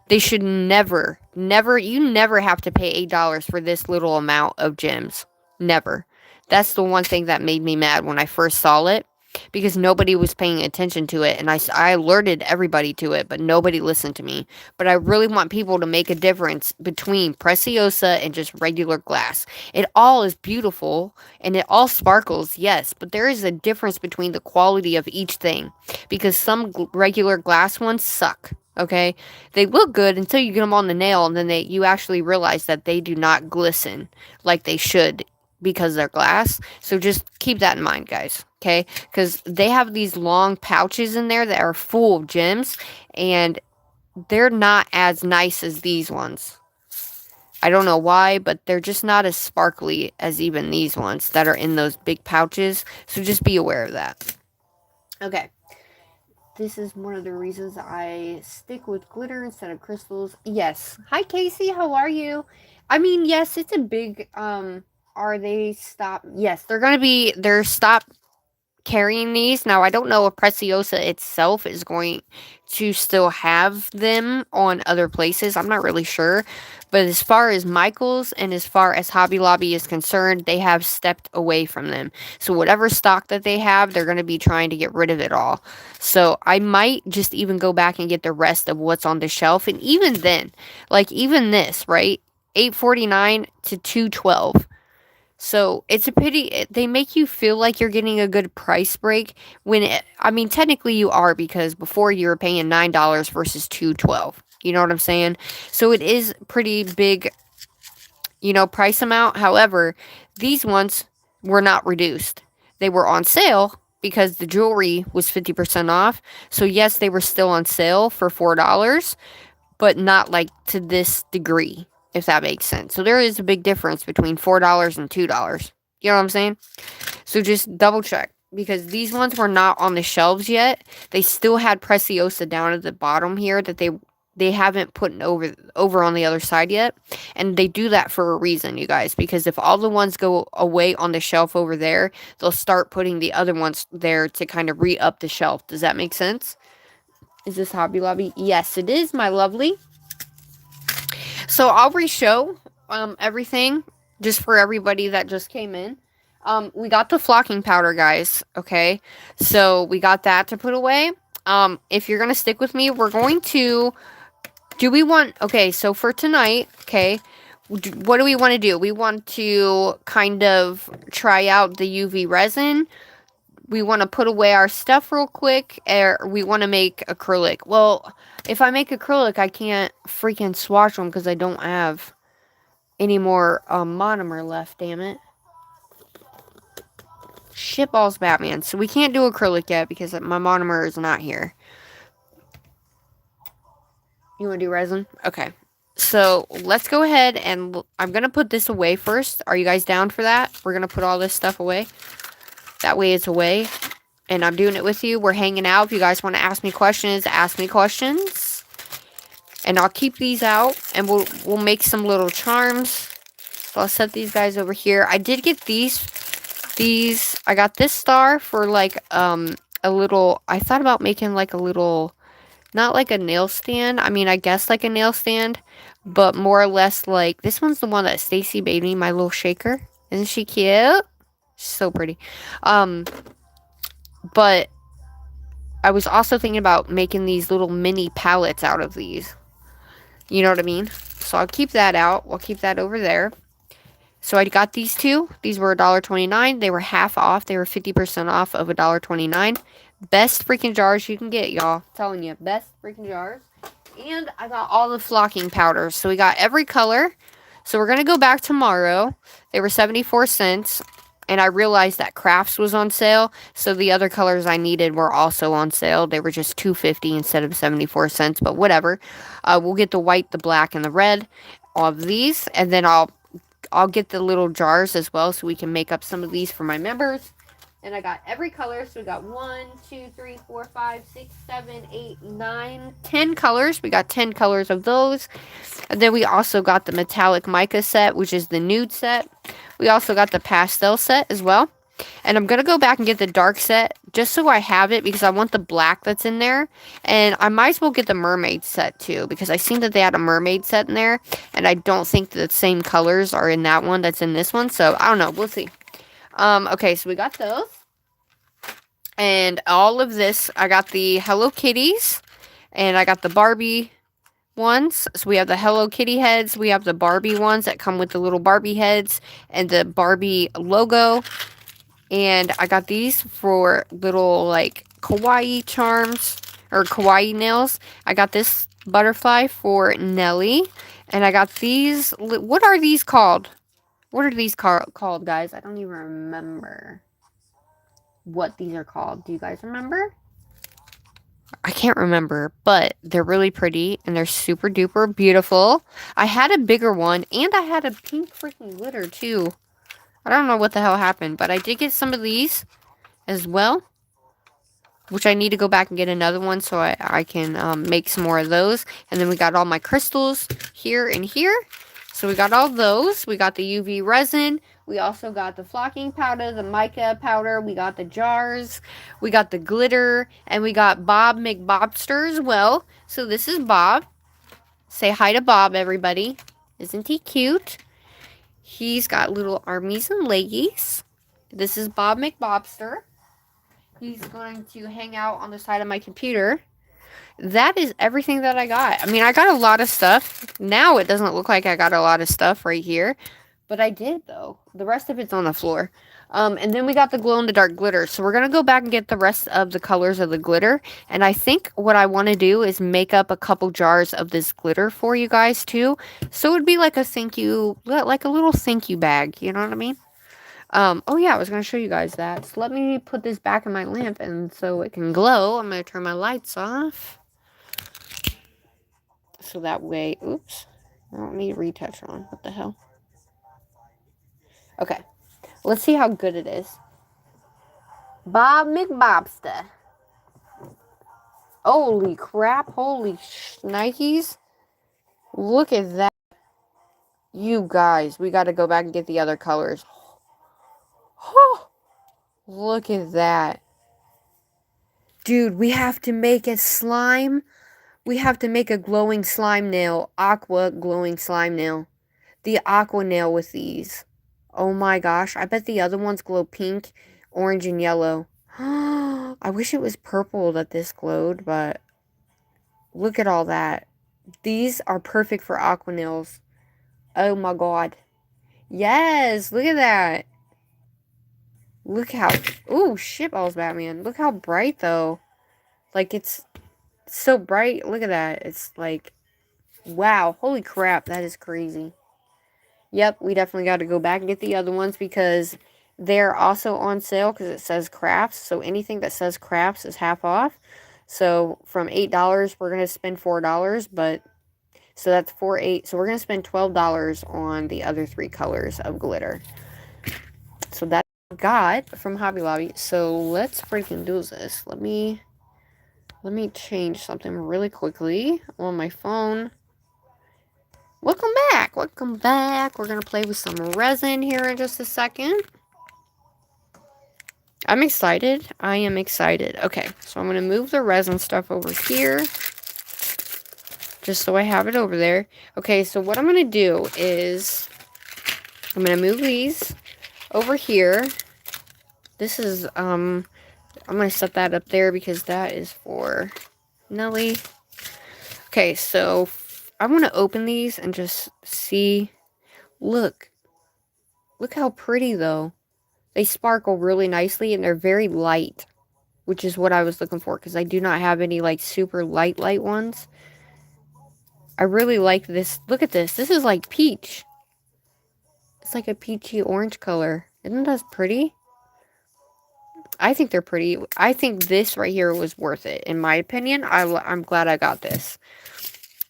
They should never, you never have to pay $8 for this little amount of gems. Never. That's the one thing that made me mad when I first saw it, because nobody was paying attention to it, and I alerted everybody to it, but nobody listened to me. But I really want people to make a difference between Preciosa and just regular glass. It all is beautiful, and it all sparkles, yes, but there is a difference between the quality of each thing, because some regular glass ones suck. Okay, they look good until you get them on the nail, and then you actually realize that they do not glisten like they should because they're glass. So just keep that in mind, guys. Okay, because they have these long pouches in there that are full of gems, and they're not as nice as these ones. I don't know why, but they're just not as sparkly as even these ones that are in those big pouches. So just be aware of that. Okay. This is one of the reasons I stick with glitter instead of crystals. Yes. Hi, Casey. How are you? I mean, yes, it's a big, are they stopped? Yes, they're stopped carrying these. Now, I don't know if Preciosa itself is going to still have them on other places. I'm not really sure. But as far as Michael's and as far as Hobby Lobby is concerned, they have stepped away from them. So whatever stock that they have, they're going to be trying to get rid of it all. So I might just even go back and get the rest of what's on the shelf. And even then, like even this, right? $8.49 to $2.12. So it's a pity. They make you feel like you're getting a good price break when I mean, technically you are, because before you were paying $9 versus $2.12. You know what I'm saying? So it is pretty big, price amount. However, these ones were not reduced. They were on sale because the jewelry was 50% off. So yes, they were still on sale for $4, but not like to this degree, if that makes sense. So there is a big difference between $4 and $2. You know what I'm saying? So just double check, because these ones were not on the shelves yet. They still had Preciosa down at the bottom here that they haven't put over on the other side yet. And they do that for a reason, you guys, because if all the ones go away on the shelf over there, they'll start putting the other ones there to kind of re-up the shelf. Does that make sense? Is this Hobby Lobby? Yes, it is, my lovely. So I'll re-show everything just for everybody that just came in. We got the flocking powder, guys, okay? So we got that to put away. If you're going to stick with me, we're going to... Okay, so for tonight, okay, what do we want to do? We want to kind of try out the UV resin. We want to put away our stuff real quick, or we want to make acrylic. Well, if I make acrylic, I can't freaking swatch them because I don't have any more monomer left, damn it. Shitballs, Batman. So we can't do acrylic yet because my monomer is not here. You want to do resin? Okay. So let's go ahead and I'm going to put this away first. Are you guys down for that? We're going to put all this stuff away. That way it's away. And I'm doing it with you. We're hanging out. If you guys want to ask me questions, ask me questions. And I'll keep these out. And we'll make some little charms. So I'll set these guys over here. I did get these. I got this star for like a little... I thought about making like a little... Not like a nail stand. I mean, I guess like a nail stand. But more or less like... This one's the one that Stacy made me, my little shaker. Isn't she cute? So pretty. But I was also thinking about making these little mini palettes out of these. You know what I mean? So I'll keep that out. We'll keep that over there. So I got these two. These were $1.29. They were half off. They were 50% off of $1.29. Best freaking jars you can get, y'all. I'm telling you, best freaking jars. And I got all the flocking powders. So we got every color. So we're going to go back tomorrow. They were 74 cents. And I realized that crafts was on sale. So the other colors I needed were also on sale. They were just $2.50 instead of 74 cents. But whatever. We'll get the white, the black, and the red of these. And then I'll get the little jars as well so we can make up some of these for my members. And I got every color. So we got 1, 2, 3, 4, 5, 6, 7, 8, 9, 10 colors. We got 10 colors of those. And then we also got the metallic mica set, which is the nude set. We also got the pastel set as well. And I'm going to go back and get the dark set just so I have it because I want the black that's in there. And I might as well get the mermaid set too because I seen that they had a mermaid set in there. And I don't think the same colors are in that one that's in this one. So I don't know. We'll see. Okay, so we got those. And all of this, I got the Hello Kitties. And I got the Barbie ones. So we have the Hello Kitty heads. We have the Barbie ones that come with the little Barbie heads and the Barbie logo. And I got these for little, like, kawaii charms, or kawaii nails. I got this butterfly for Nelly. And I got these, what are these called? What are these called, guys? I don't even remember what these are called. Do you guys remember? I can't remember, but they're really pretty, and they're super duper beautiful. I had a bigger one, and I had a pink freaking glitter, too. I don't know what the hell happened, but I did get some of these as well, which I need to go back and get another one so I can make some more of those. And then we got all my crystals here and here. So we got all those. We got the UV resin. We also got the flocking powder, the mica powder. We got the jars. We got the glitter. And we got Bob McBobster as well. So this is Bob. Say hi to Bob, everybody. Isn't he cute? He's got little armies and leggies. This is Bob McBobster. He's going to hang out on the side of my computer. That is everything that I got. I mean, I got a lot of stuff. Now it doesn't look like I got a lot of stuff right here. But I did, though. The rest of it's on the floor. And then we got the glow-in-the-dark glitter. So we're going to go back and get the rest of the colors of the glitter. And I think what I want to do is make up a couple jars of this glitter for you guys, too. So it would be like a thank you, like a little thank you bag. You know what I mean? Oh yeah, I was going to show you guys that. So let me put this back in my lamp and so it can glow. I'm going to turn my lights off. So that way, oops, I don't need retouch on. What the hell? Okay, let's see how good it is. Bob McBobster. Holy crap, holy shnikes. Look at that. You guys, we got to go back and get the other colors. Oh, look at that. Dude, we have to make a slime. We have to make a glowing slime nail. Aqua glowing slime nail. The aqua nail with these. Oh my gosh. I bet the other ones glow pink, orange, and yellow. I wish it was purple that this glowed, but look at all that. These are perfect for aqua nails. Oh my god. Yes, look at that. Look how... Ooh, shitballs, Batman. Look how bright, though. Like, it's so bright. Look at that. It's like... Wow. Holy crap. That is crazy. Yep, we definitely got to go back and get the other ones because they're also on sale because it says crafts. So anything that says crafts is half off. So from $8, we're going to spend $4. But so that's $8. So we're going to spend $12 on the other 3 colors of glitter. So that's what I got from Hobby Lobby. So let's freaking do this. Let me change something really quickly on my phone. Welcome back. Welcome back. We're going to play with some resin here in just a second. I'm excited. I am excited. Okay, so I'm going to move the resin stuff over here. Just so I have it over there. Okay, so what I'm going to do is I'm going to move these over here. This is, I'm going to set that up there because that is for Nelly. Okay, so I want to open these and just see. Look how pretty though. They sparkle really nicely and they're very light, which is what I was looking for because I do not have any like super light ones. I really like this. Look at this. This is like peach. It's like a peachy orange color. Isn't that pretty? I think they're pretty. I think this right here was worth it. In my opinion, I'm glad I got this.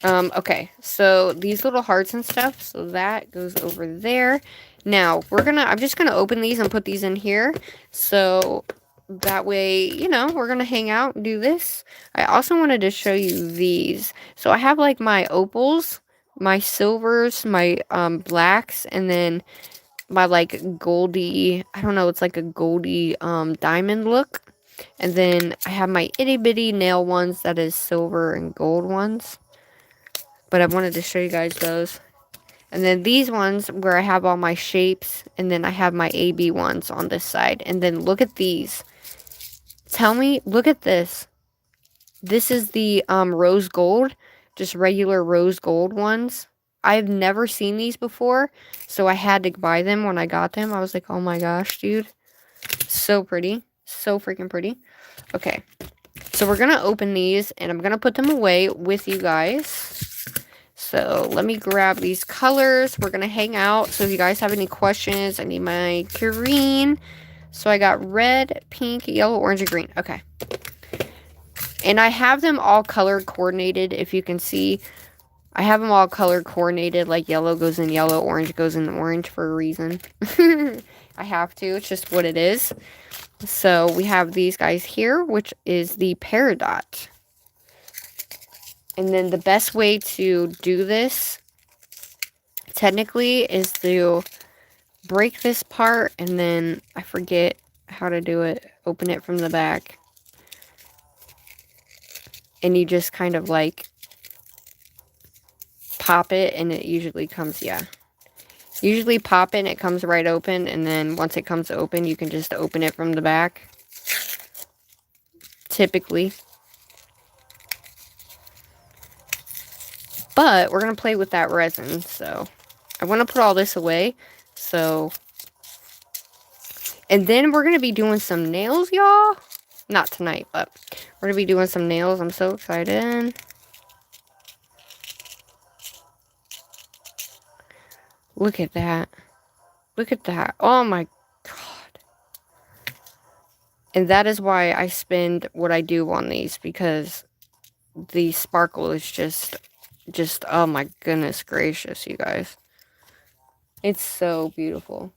Okay, so these little hearts and stuff, so that goes over there. Now, I'm just gonna open these and put these in here, so that way, you know, we're gonna hang out and do this. I also wanted to show you these. So I have, like, my opals, my silvers, my, blacks, and then my, like, goldy, I don't know, it's like a goldy, diamond look. And then I have my itty-bitty nail ones, that is silver and gold ones. But I wanted to show you guys those. And then these ones where I have all my shapes. And then I have my AB ones on this side. And then look at these. Tell me, look at this. This is the rose gold. Just regular rose gold ones. I've never seen these before. So I had to buy them when I got them. I was like, oh my gosh, dude. So pretty. So freaking pretty. Okay. So we're going to open these. And I'm going to put them away with you guys. So let me grab these colors. We're going to hang out. So if you guys have any questions, I need my green. So I got red, pink, yellow, orange, and green. Okay. And I have them all color coordinated. If you can see, I have them all color coordinated. Like yellow goes in yellow, orange goes in orange for a reason. I have to. It's just what it is. So we have these guys here, which is the Peridot. And then the best way to do this, technically, is to break this part, and then I forget how to do it. Open it from the back. And you just kind of like pop it, and it usually comes, yeah. Usually pop it, and it comes right open, and then once it comes open, you can just open it from the back. Typically. But we're going to play with that resin, so I want to put all this away, so, and then we're going to be doing some nails, y'all. Not tonight, but we're going to be doing some nails. I'm so excited. Look at that. Look at that. Oh my God. And that is why I spend what I do on these, because the sparkle is just, oh my goodness gracious, you guys. It's so beautiful.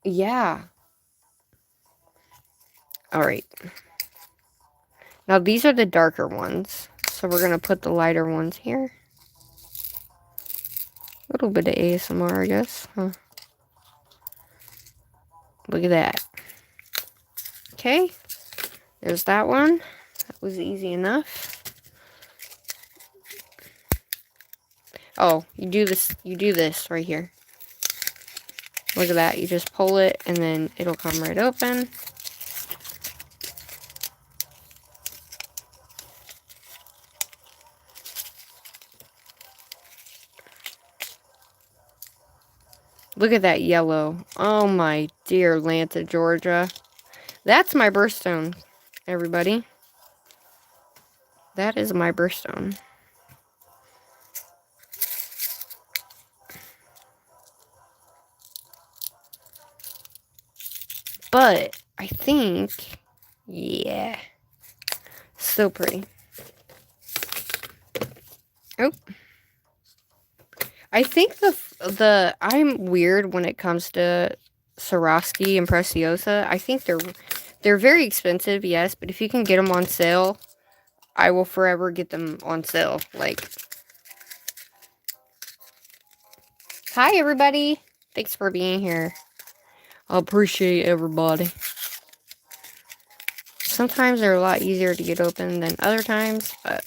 Yeah. Alright. Now these are the darker ones. So we're going to put the lighter ones here. A little bit of ASMR, I guess. Huh. Look at that. Okay. There's that one. That was easy enough. Oh, you do this right here. Look at that. You just pull it and then it'll come right open. Look at that yellow. Oh my dear Atlanta, Georgia. That's my birthstone, everybody. That is my birthstone. But I think, yeah, so pretty. Oh, I think I'm weird when it comes to Swarovski and Preciosa. I think they're very expensive, yes, but if you can get them on sale, I will forever get them on sale. Like, hi everybody, thanks for being here. I appreciate everybody. Sometimes they're a lot easier to get open than other times, but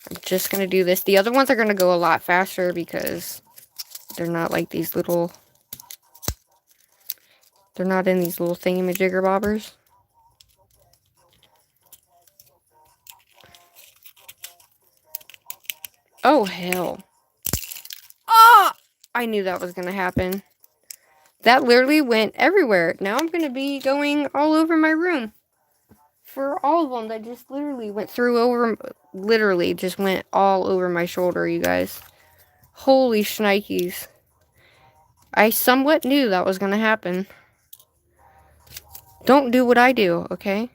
I'm just going to do this. The other ones are going to go a lot faster because they're not like these little They're not in these little thingamajigger bobbers. Oh, hell. Ah! I knew that was going to happen. That literally went everywhere. Now I'm going to be going all over my room. For all of them, that just literally went through over... Literally just went all over my shoulder, you guys. Holy shnikes. I somewhat knew that was going to happen. Don't do what I do, okay?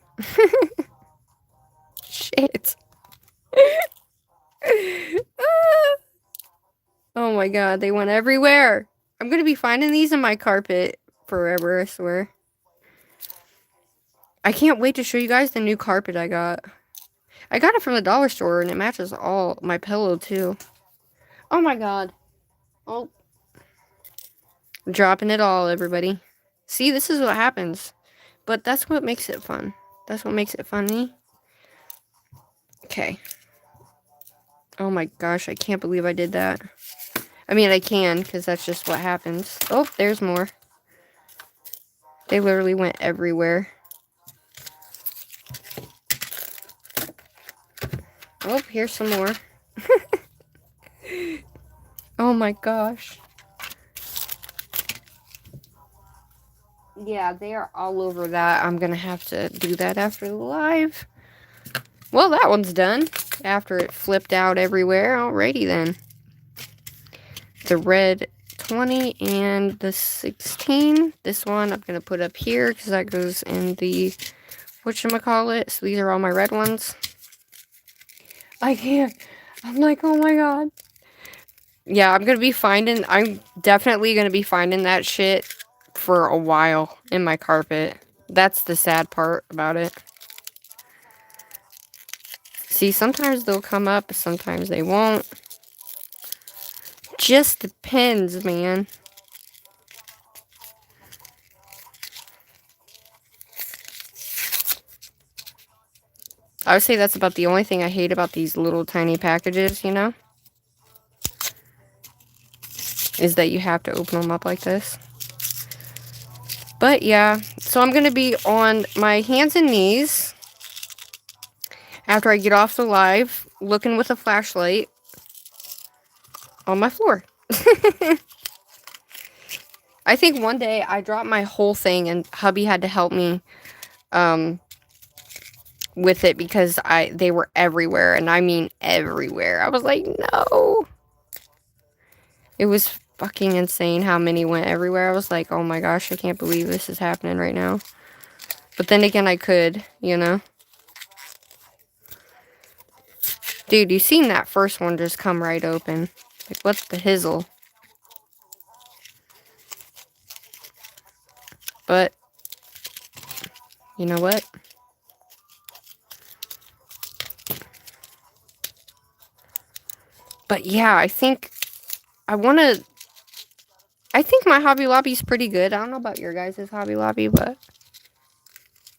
Shit. Oh my god, they went everywhere. I'm gonna be finding these in my carpet forever, I swear. I can't wait to show you guys the new carpet I got. I got it from the dollar store, and it matches all my pillow, too. Oh my god. Oh. Dropping it all, everybody. See, this is what happens. But that's what makes it fun. That's what makes it funny. Okay. Oh my gosh, I can't believe I did that. I mean, I can, because that's just what happens. Oh, there's more. They literally went everywhere. Oh, here's some more. Oh my gosh. Yeah, they are all over that. I'm gonna have to do that after the live. Well, that one's done. After it flipped out everywhere. Alrighty then. The red 20 and the 16. This one I'm going to put up here because that goes in the whatchamacallit. So these are all my red ones. I can't. I'm like, oh my god. Yeah, I'm definitely going to be finding that shit for a while in my carpet. That's the sad part about it. See, sometimes they'll come up, sometimes they won't. Just depends, man. I would say that's about the only thing I hate about these little tiny packages, you know? Is that you have to open them up like this. But yeah, so I'm going to be on my hands and knees after I get off the live, looking with a flashlight on my floor. I think one day I dropped my whole thing and hubby had to help me with it because they were everywhere, and I mean everywhere. I was like, no. It was fucking insane how many went everywhere. I was like, oh my gosh, I can't believe this is happening right now. But then again, I could, you know. Dude, you seen that first one just come right open. Like, what's the hizzle? But, you know what? But yeah, I think my Hobby Lobby's pretty good. I don't know about your guys' Hobby Lobby, but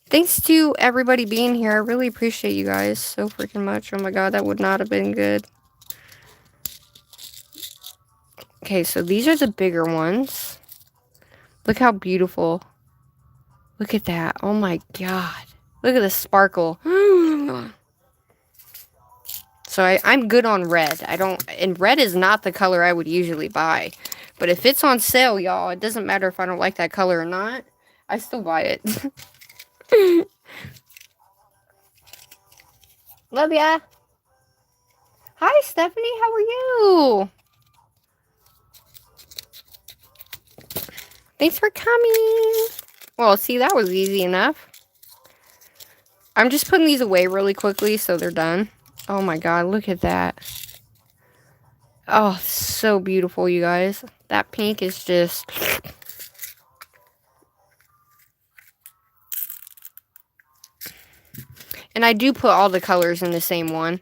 thanks to everybody being here. I really appreciate you guys so freaking much. Oh my god, that would not have been good. Okay, so these are the bigger ones. Look how beautiful. Look at that. Oh my god. Look at the sparkle. So I'm good on red. And red is not the color I would usually buy. But if it's on sale, y'all, it doesn't matter if I don't like that color or not. I still buy it. Love ya. Hi, Stephanie. How are you? Thanks for coming. Well, see, that was easy enough. I'm just putting these away really quickly so they're done. Oh my god, look at that. Oh, so beautiful, you guys. That pink is just... And I do put all the colors in the same one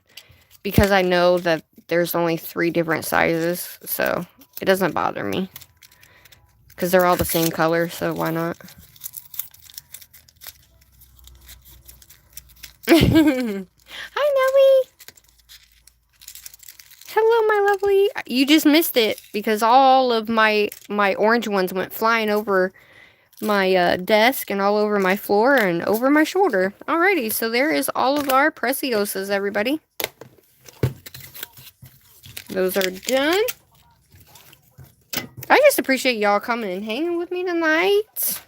because I know that there's only 3 different sizes, so it doesn't bother me. Because they're all the same color, so why not? Hi, Nelly! Hello, my lovely. You just missed it because all of my orange ones went flying over my desk and all over my floor and over my shoulder. Alrighty, so there is all of our Preciosas, everybody. Those are done. I just appreciate y'all coming and hanging with me tonight.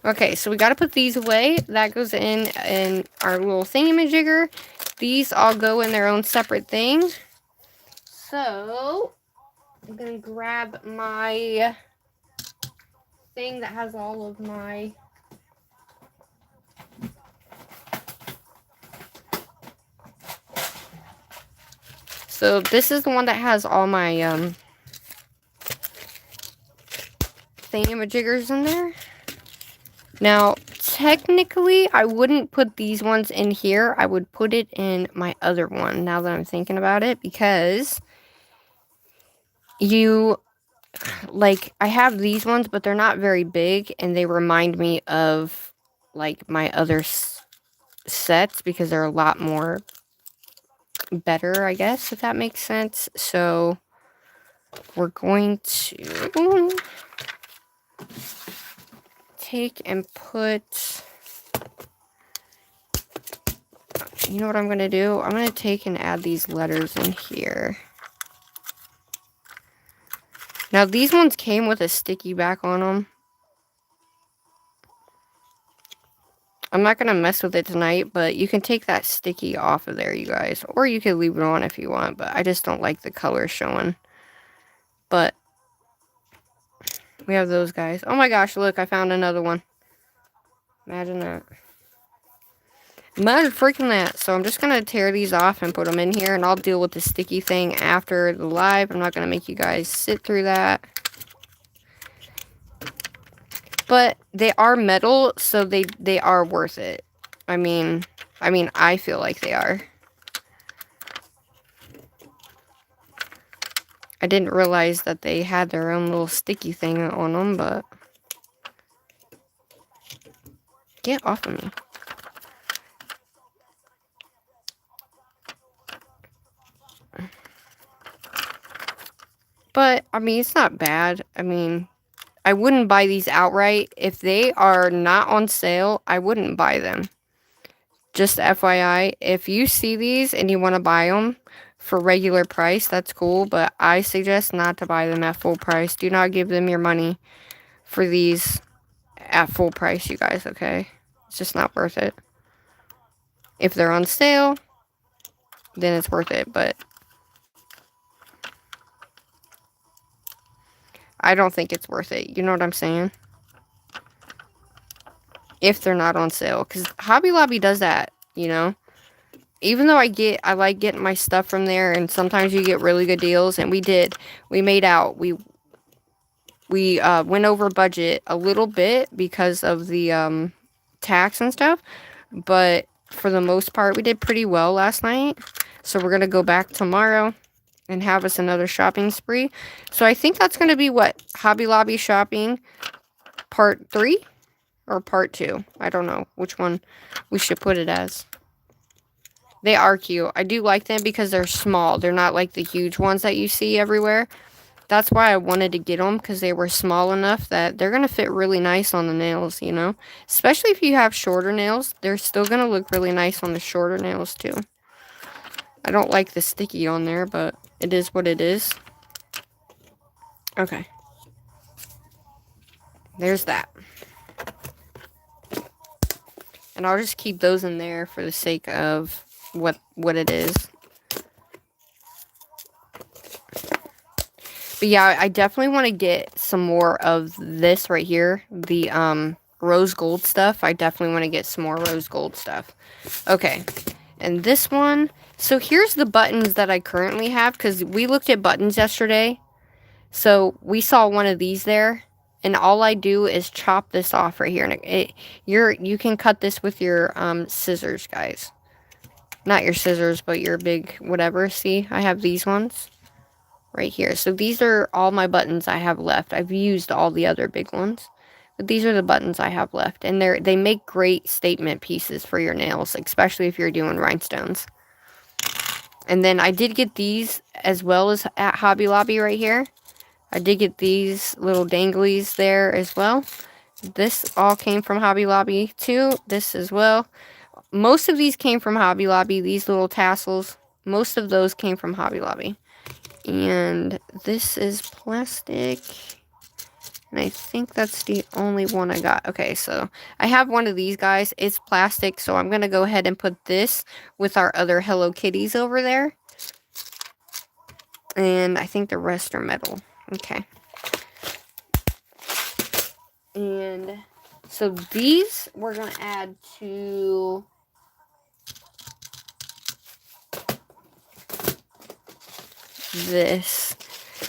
Okay, so we got to put these away. That goes in our little thingamajigger. These all go in their own separate thing. So, I'm going to grab my thing that has all of my... So, this is the one that has all my thingamajiggers in there. Now, technically, I wouldn't put these ones in here. I would put it in my other one, now that I'm thinking about it, because I have these ones, but they're not very big, and they remind me of, like, my other sets, because they're a lot more better, I guess, if that makes sense. So, we're going to take and put... You know what I'm going to do? I'm going to take and add these letters in here. Now, these ones came with a sticky back on them. I'm not going to mess with it tonight, but you can take that sticky off of there, you guys. Or you can leave it on if you want, but I just don't like the color showing. But we have those guys. Oh my gosh, look, I found another one. Imagine that. Imagine freaking that. So I'm just going to tear these off and put them in here, and I'll deal with the sticky thing after the live. I'm not going to make you guys sit through that. But they are metal, so they are worth it. I mean, I feel like they are. I didn't realize that they had their own little sticky thing on them, but... Get off of me. But, I mean, it's not bad. I mean, I wouldn't buy these outright. If they are not on sale, I wouldn't buy them. Just FYI, if you see these and you want to buy them for regular price, that's cool. But I suggest not to buy them at full price. Do not give them your money for these at full price, you guys, okay? It's just not worth it. If they're on sale, then it's worth it, but I don't think it's worth it. You know what I'm saying? If they're not on sale. Because Hobby Lobby does that, you know? Even though I like getting my stuff from there, and sometimes you get really good deals, and we made out. We went over budget a little bit because of the tax and stuff, but for the most part, we did pretty well last night. So we're going to go back tomorrow and have us another shopping spree. So I think that's going to be what? Hobby Lobby shopping part 3 or part 2. I don't know which one we should put it as. They are cute. I do like them because they're small. They're not like the huge ones that you see everywhere. That's why I wanted to get them, because they were small enough that they're going to fit really nice on the nails, you know? Especially if you have shorter nails, they're still going to look really nice on the shorter nails too. I don't like the sticky on there, but it is what it is. Okay. There's that. And I'll just keep those in there for the sake of what it is. But yeah, I definitely want to get some more of this right here. The rose gold stuff. I definitely want to get some more rose gold stuff. Okay. And this one. So here's the buttons that I currently have, because we looked at buttons yesterday. So we saw one of these there. And all I do is chop this off right here. And you can cut this with your scissors, guys. Not your scissors, but your big whatever. See, I have these ones right here. So these are all my buttons I have left. I've used all the other big ones, but these are the buttons I have left, and they make great statement pieces for your nails, especially if you're doing rhinestones. And then I did get these as well as at Hobby Lobby right here. I did get these little danglies there as well. This all came from Hobby Lobby too. This as well. Most of these came from Hobby Lobby. These little tassels. Most of those came from Hobby Lobby. And this is plastic. And I think that's the only one I got. Okay, so I have one of these guys. It's plastic, so I'm going to go ahead and put this with our other Hello Kitties over there. And I think the rest are metal. Okay. And so these we're going to add to this.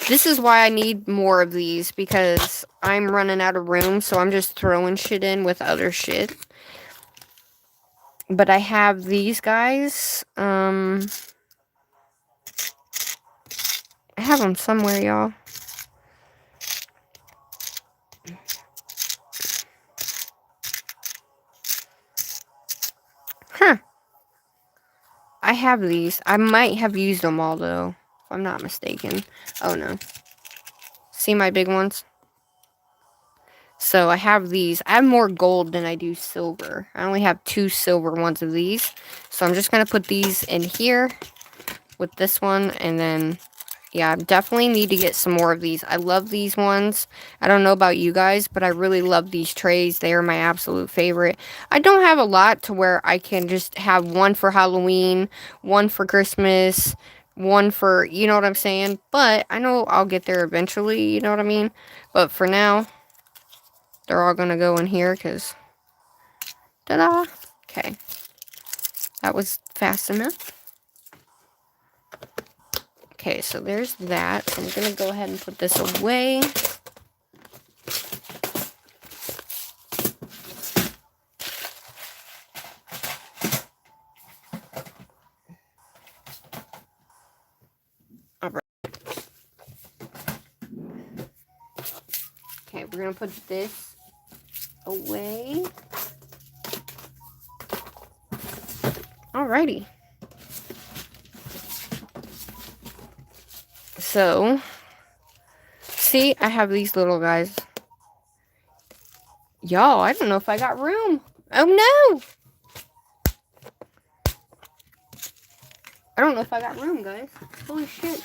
This is why I need more of these, because I'm running out of room, so I'm just throwing shit in with other shit. But I have these guys. I have them somewhere, y'all. Huh. I have these. I might have used them all, though, if I'm not mistaken. Oh, no. See my big ones? So I have these. I have more gold than I do silver. I only have 2 silver ones of these. So I'm just going to put these in here with this one. And then, yeah, I definitely need to get some more of these. I love these ones. I don't know about you guys, but I really love these trays. They are my absolute favorite. I don't have a lot to where I can just have one for Halloween, one for Christmas, one for, you know what I'm saying? But I know I'll get there eventually, you know what I mean? But for now, they're all going to go in here because, ta-da! Okay. That was fast enough. Okay, so there's that. I'm going to go ahead and put this away. All right. Okay, we're going to put this away. Alrighty. So, see, I have these little guys. Y'all, I don't know if I got room. Oh, no! I don't know if I got room, guys. Holy shit.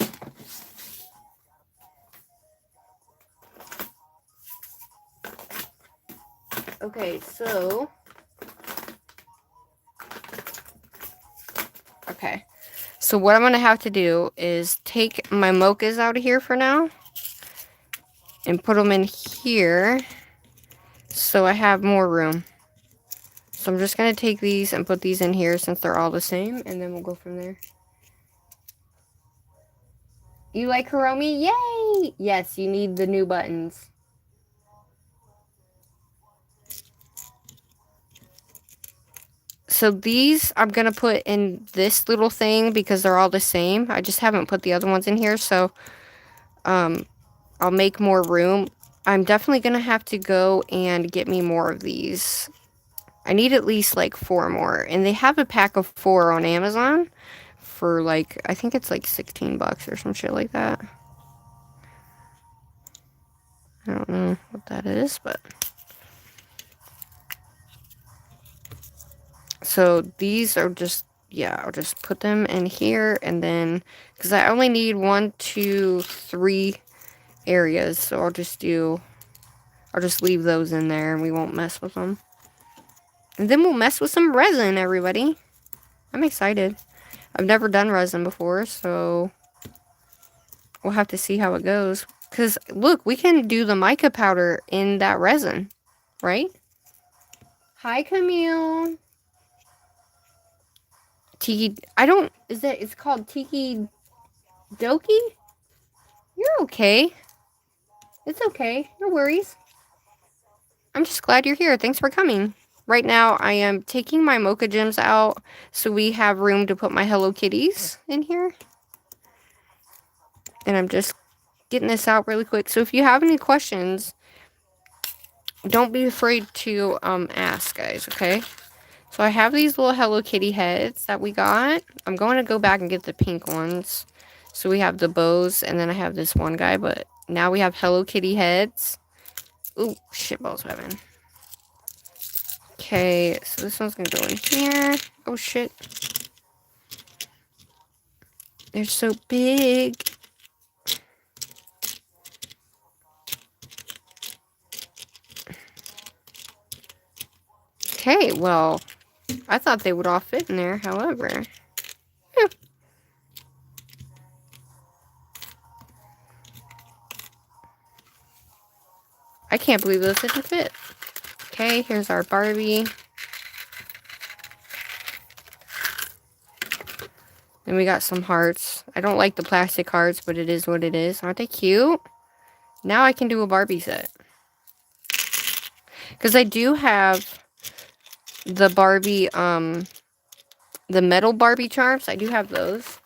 Okay, so... Okay. So what I'm going to have to do is take my mochas out of here for now. And put them in here. So I have more room. So I'm just going to take these and put these in here since they're all the same. And then we'll go from there. You like Hiromi? Yay! Yes, you need the new buttons. So these I'm going to put in this little thing because they're all the same. I just haven't put the other ones in here. So I'll make more room. I'm definitely going to have to go and get me more of these. I need at least like 4 more. And they have a pack of 4 on Amazon for like, I think it's like 16 bucks or some shit like that. I don't know what that is, but. So these are just, yeah, I'll just put them in here and then, because I only need 1, 2, 3 areas. So I'll just leave those in there and we won't mess with them. And then we'll mess with some resin, everybody. I'm excited. I've never done resin before, so we'll have to see how it goes. Because, look, we can do the mica powder in that resin, right? Hi, Camille. Tiki, it's called Tiki Doki? You're okay. It's okay. No worries. I'm just glad you're here. Thanks for coming. Right now, I am taking my mocha gems out so we have room to put my Hello Kitties in here. And I'm just getting this out really quick. So if you have any questions, don't be afraid to ask, guys, okay? So I have these little Hello Kitty heads that we got. I'm going to go back and get the pink ones. So we have the bows, and then I have this one guy, but now we have Hello Kitty heads. Ooh, shit balls, Evan. Okay, so this one's gonna go in here. Oh shit. They're so big. Okay, well, I thought they would all fit in there, however. Yeah. I can't believe those didn't fit. Okay, here's our Barbie. Then we got some hearts. I don't like the plastic hearts, but it is what it is. Aren't they cute? Now I can do a Barbie set. Because I do have the Barbie, the metal Barbie charms. I do have those.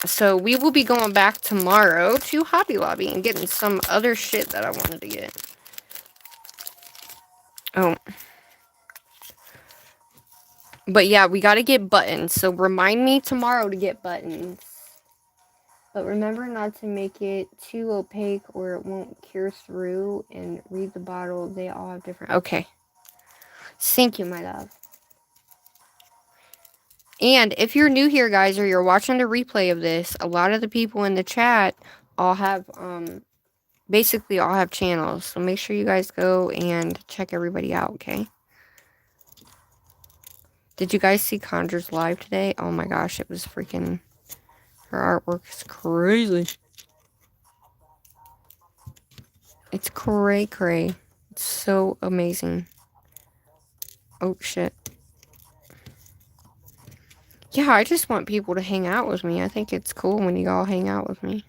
So we will be going back tomorrow to Hobby Lobby and getting some other shit that I wanted to get. Oh. But yeah, we got to get buttons. So remind me tomorrow to get buttons. But remember not to make it too opaque or it won't cure through. And read the bottle. They all have different... Okay. Thank you, my love. And if you're new here, guys, or you're watching the replay of this, a lot of the people in the chat all have, basically all have channels. So make sure you guys go and check everybody out, okay? Did you guys see Conjur's live today? Oh my gosh, it was freaking... Her artwork is crazy. It's cray-cray. It's so amazing. Oh, shit. Yeah, I just want people to hang out with me. I think it's cool when you all hang out with me.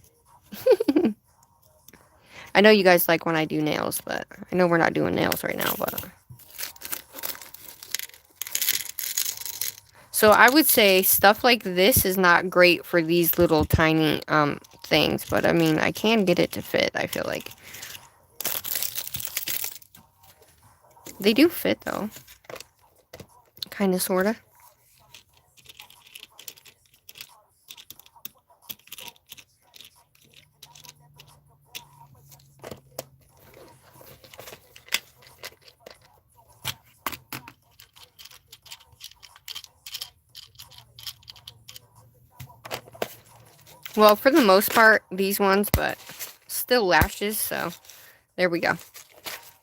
I know you guys like when I do nails, but I know we're not doing nails right now, but... So I would say stuff like this is not great for these little tiny things, but I mean, I can get it to fit, I feel like. They do fit though. Kind of, sort of. Well, for the most part, these ones, but still lashes, so there we go.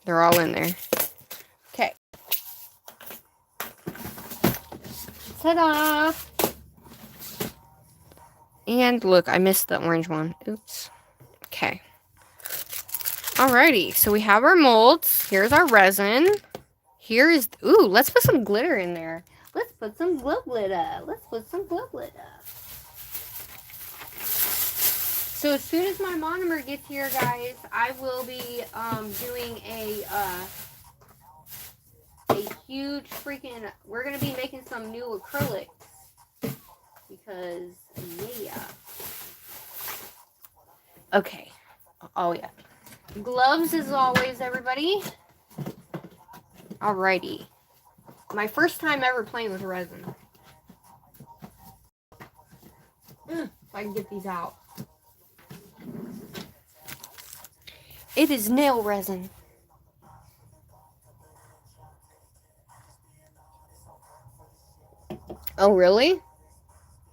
They're all in there. Okay. Ta-da! And look, I missed the orange one. Oops. Okay. Alrighty, so we have our molds. Here's our resin. Here is... Ooh, let's put some glitter in there. Let's put some glitter. Let's put some glitter. So as soon as my monomer gets here, guys, I will be doing a huge freaking... We're going to be making some new acrylics. Because, yeah. Okay. Oh, yeah. Gloves as always, everybody. Alrighty. My first time ever playing with resin. If I can get these out. It is nail resin. Oh, really?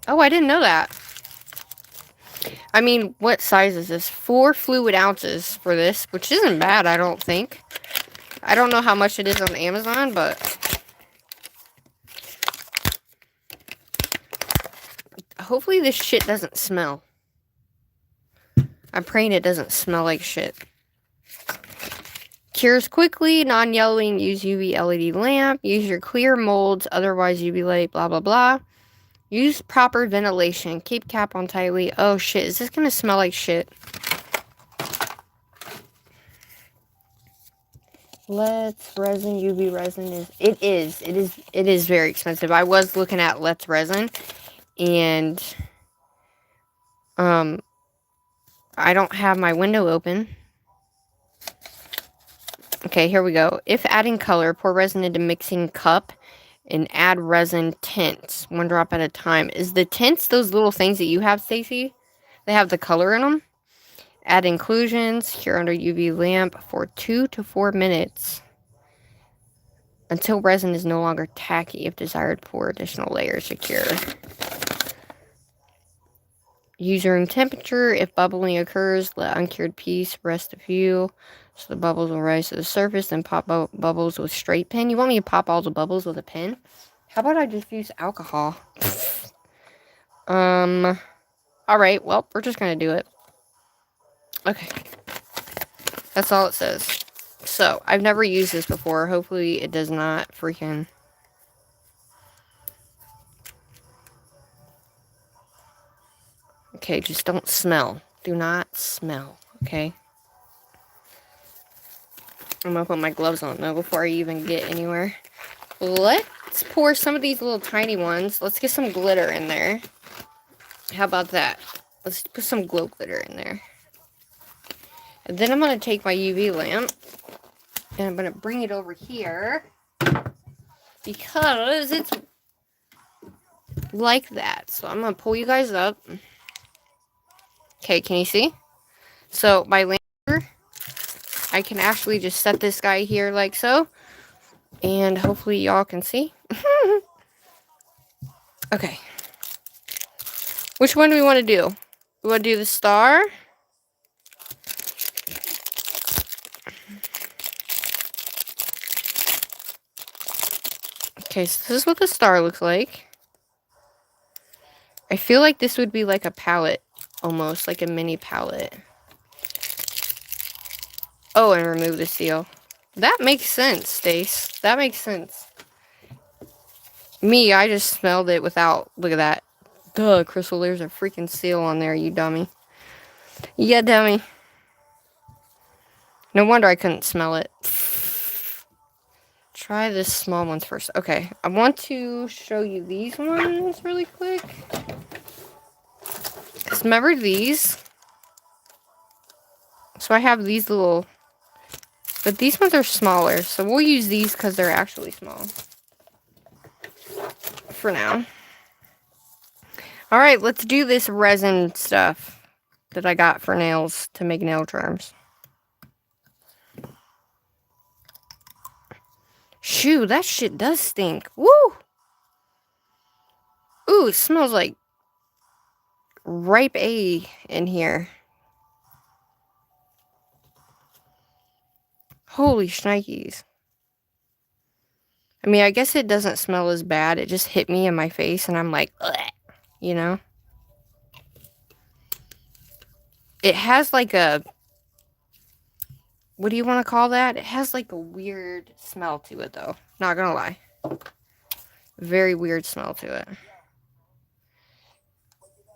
Oh, I didn't know that. I mean, what size is this? 4 fluid ounces for this, which isn't bad, I don't think. I don't know how much it is on Amazon, but... Hopefully this shit doesn't smell. I'm praying it doesn't smell like shit. Cures quickly, non-yellowing, use UV LED lamp, use your clear molds, otherwise UV light, blah, blah, blah. Use proper ventilation, keep cap on tightly. Oh shit, is this gonna smell like shit? Let's Resin, UV resin it is very expensive. I was looking at Let's Resin, and I don't have my window open. Okay, here we go. If adding color, pour resin into mixing cup and add resin tints, 1 drop at a time. Is the tints those little things that you have, Stacy? They have the color in them? Add inclusions. Cure under UV lamp for 2 to 4 minutes. Until resin is no longer tacky. If desired, pour additional layers to cure. Use room temperature. If bubbling occurs, let uncured piece rest a few. So the bubbles will rise to the surface, then pop out bubbles with straight pen. You want me to pop all the bubbles with a pen? How about I just use alcohol? Alright, well, we're just gonna do it. Okay. That's all it says. So, I've never used this before. Hopefully it does not freaking... Okay, just don't smell. Do not smell, okay? I'm gonna put my gloves on, though, before I even get anywhere. Let's pour some of these little tiny ones. Let's get some glitter in there. How about that? Let's put some glow glitter in there. And then I'm gonna take my UV lamp, and I'm gonna bring it over here, because it's like that. So I'm gonna pull you guys up. Okay, can you see? So my lamp, I can actually just set this guy here like so. And hopefully y'all can see. Okay. Which one do we want to do? We want to do the star. Okay, so this is what the star looks like. I feel like this would be like a palette. Almost like a mini palette. Oh, and remove the seal. That makes sense, Stace. That makes sense. Me, I just smelled it without... Look at that. Duh, Crystal, there's a freaking seal on there, you dummy. Yeah, dummy. No wonder I couldn't smell it. Try this small ones first. Okay, I want to show you these ones really quick. Remember these? So I have these little... But these ones are smaller, so we'll use these because they're actually small. For now. Alright, let's do this resin stuff that I got for nails to make nail charms. Shoo, that shit does stink. Woo! Ooh, it smells like ripe A in here. Holy shnikes. I mean, I guess it doesn't smell as bad. It just hit me in my face and I'm like, ugh, you know? It has like a... What do you want to call that? It has like a weird smell to it, though. Not gonna lie. Very weird smell to it.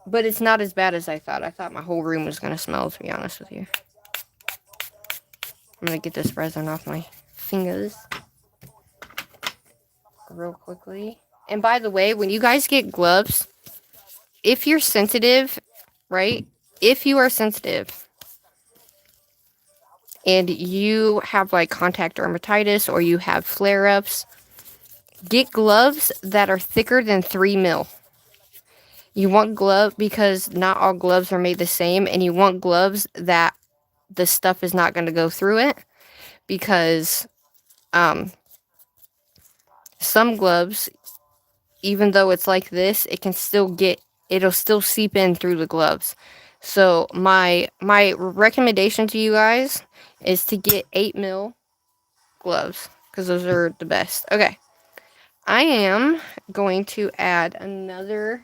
But it's not as bad as I thought. I thought my whole room was gonna smell, to be honest with you. I'm gonna get this resin off my fingers. Real quickly. And by the way, when you guys get gloves, if you're sensitive, right? If you are sensitive... and you have like contact dermatitis or you have flare-ups, get gloves that are thicker than 3 mil. You want gloves because not all gloves are made the same, and you want gloves that the stuff is not going to go through it, because some gloves, even though it's like this, it can still get, it'll still seep in through the gloves. So my recommendation to you guys is to get 8 mil gloves, because those are the best. Okay, I am going to add another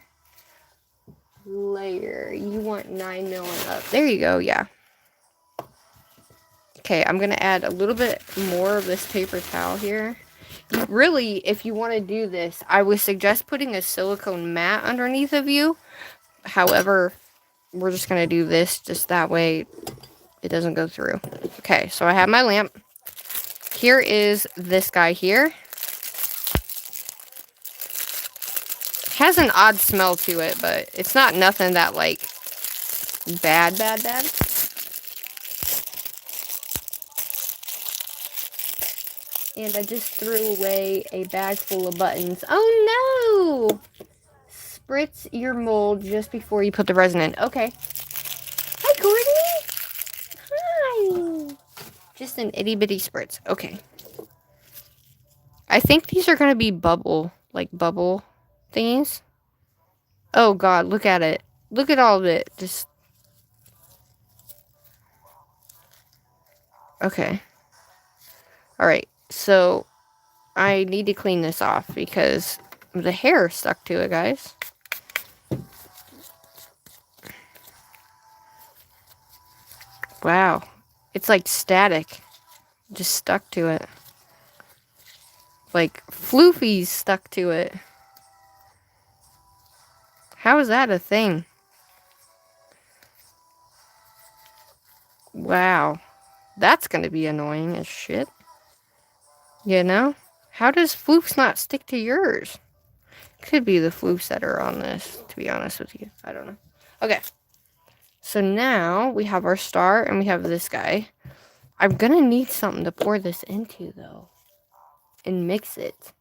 layer. You want 9 mil and up. There you go, yeah. Okay, I'm going to add a little bit more of this paper towel here. Really, if you want to do this, I would suggest putting a silicone mat underneath of you. However, we're just going to do this just that way it doesn't go through. Okay, so I have my lamp. Here is this guy here. Has an odd smell to it, but it's not nothing that, like, bad. And I just threw away a bag full of buttons. Oh, no! Spritz your mold just before you put the resin in. Okay. Hi, Courtney! just an itty bitty spritz. Okay. I think these are gonna be bubble thingies. Oh god, look at it. Look at all of it. Just... Okay. Alright, so I need to clean this off because the hair stuck to it, guys. Wow. It's like static. Just stuck to it. Like floofies stuck to it. How is that a thing? Wow. That's gonna be annoying as shit. You know? How does floofs not stick to yours? Could be the floofs that are on this, to be honest with you. I don't know. Okay. So now we have our star and we have this guy. I'm gonna need something to pour this into, though. And mix it.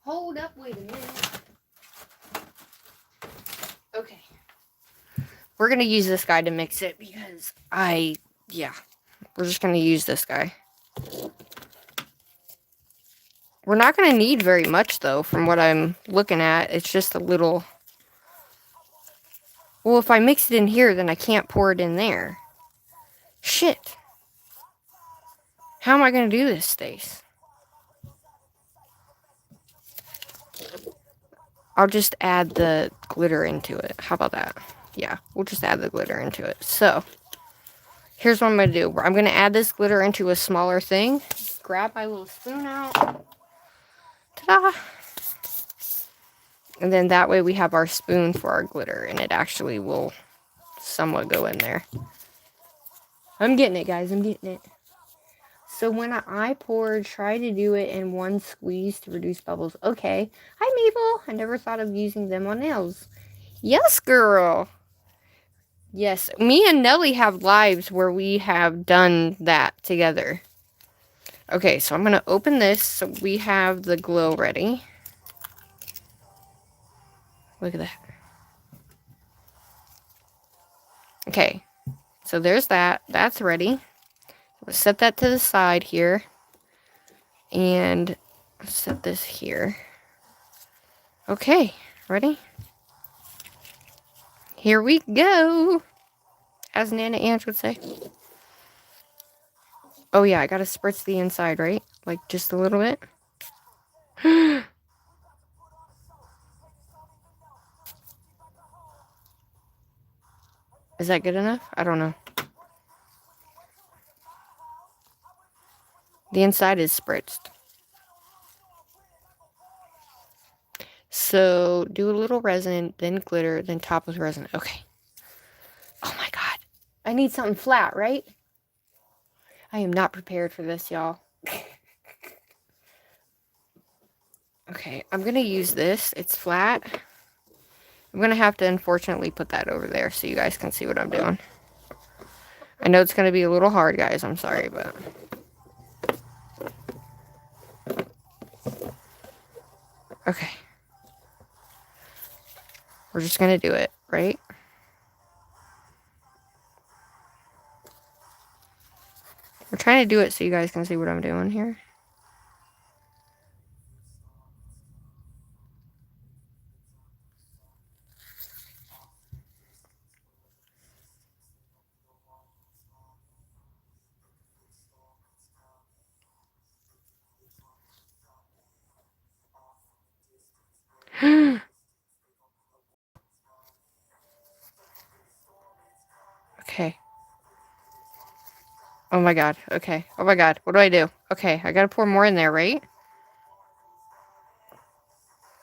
Hold up, wait a minute. Okay. We're gonna use this guy to mix it because yeah. We're just gonna use this guy. We're not gonna need very much, though, from what I'm looking at. It's just a little... Well, if I mix it in here, then I can't pour it in there. Shit. How am I gonna do this, Stace? I'll just add the glitter into it. How about that? Yeah, we'll just add the glitter into it. So, here's what I'm going to do. I'm going to add this glitter into a smaller thing. Grab my little spoon out. Ta-da! And then that way we have our spoon for our glitter. And it actually will somewhat go in there. I'm getting it, guys. I'm getting it. So when I poured, try to do it in one squeeze to reduce bubbles. Okay. Hi, Mabel. I never thought of using them on nails. Yes, girl. Yes. Me and Nelly have lives where we have done that together. Okay, so I'm going to open this so we have the glow ready. Look at that. Okay. So there's that. That's ready. We'll set that to the side here. And set this here. Okay, ready? Here we go, as Nana Ange would say. Oh yeah, I gotta spritz the inside, right? Like just a little bit. Is that good enough? I don't know. The inside is spritzed. So do a little resin, then glitter, then top with resin. Okay. Oh my god. I need something flat, right? I am not prepared for this, y'all. Okay, I'm going to use this. It's flat. I'm going to have to, unfortunately, put that over there so you guys can see what I'm doing. I know it's going to be a little hard, guys. I'm sorry, but... Okay. We're just going to do it, right? We're trying to do it so you guys can see what I'm doing here. Okay. Oh my god. Okay. Oh my god. What do I do? Okay, I gotta pour more in there, right?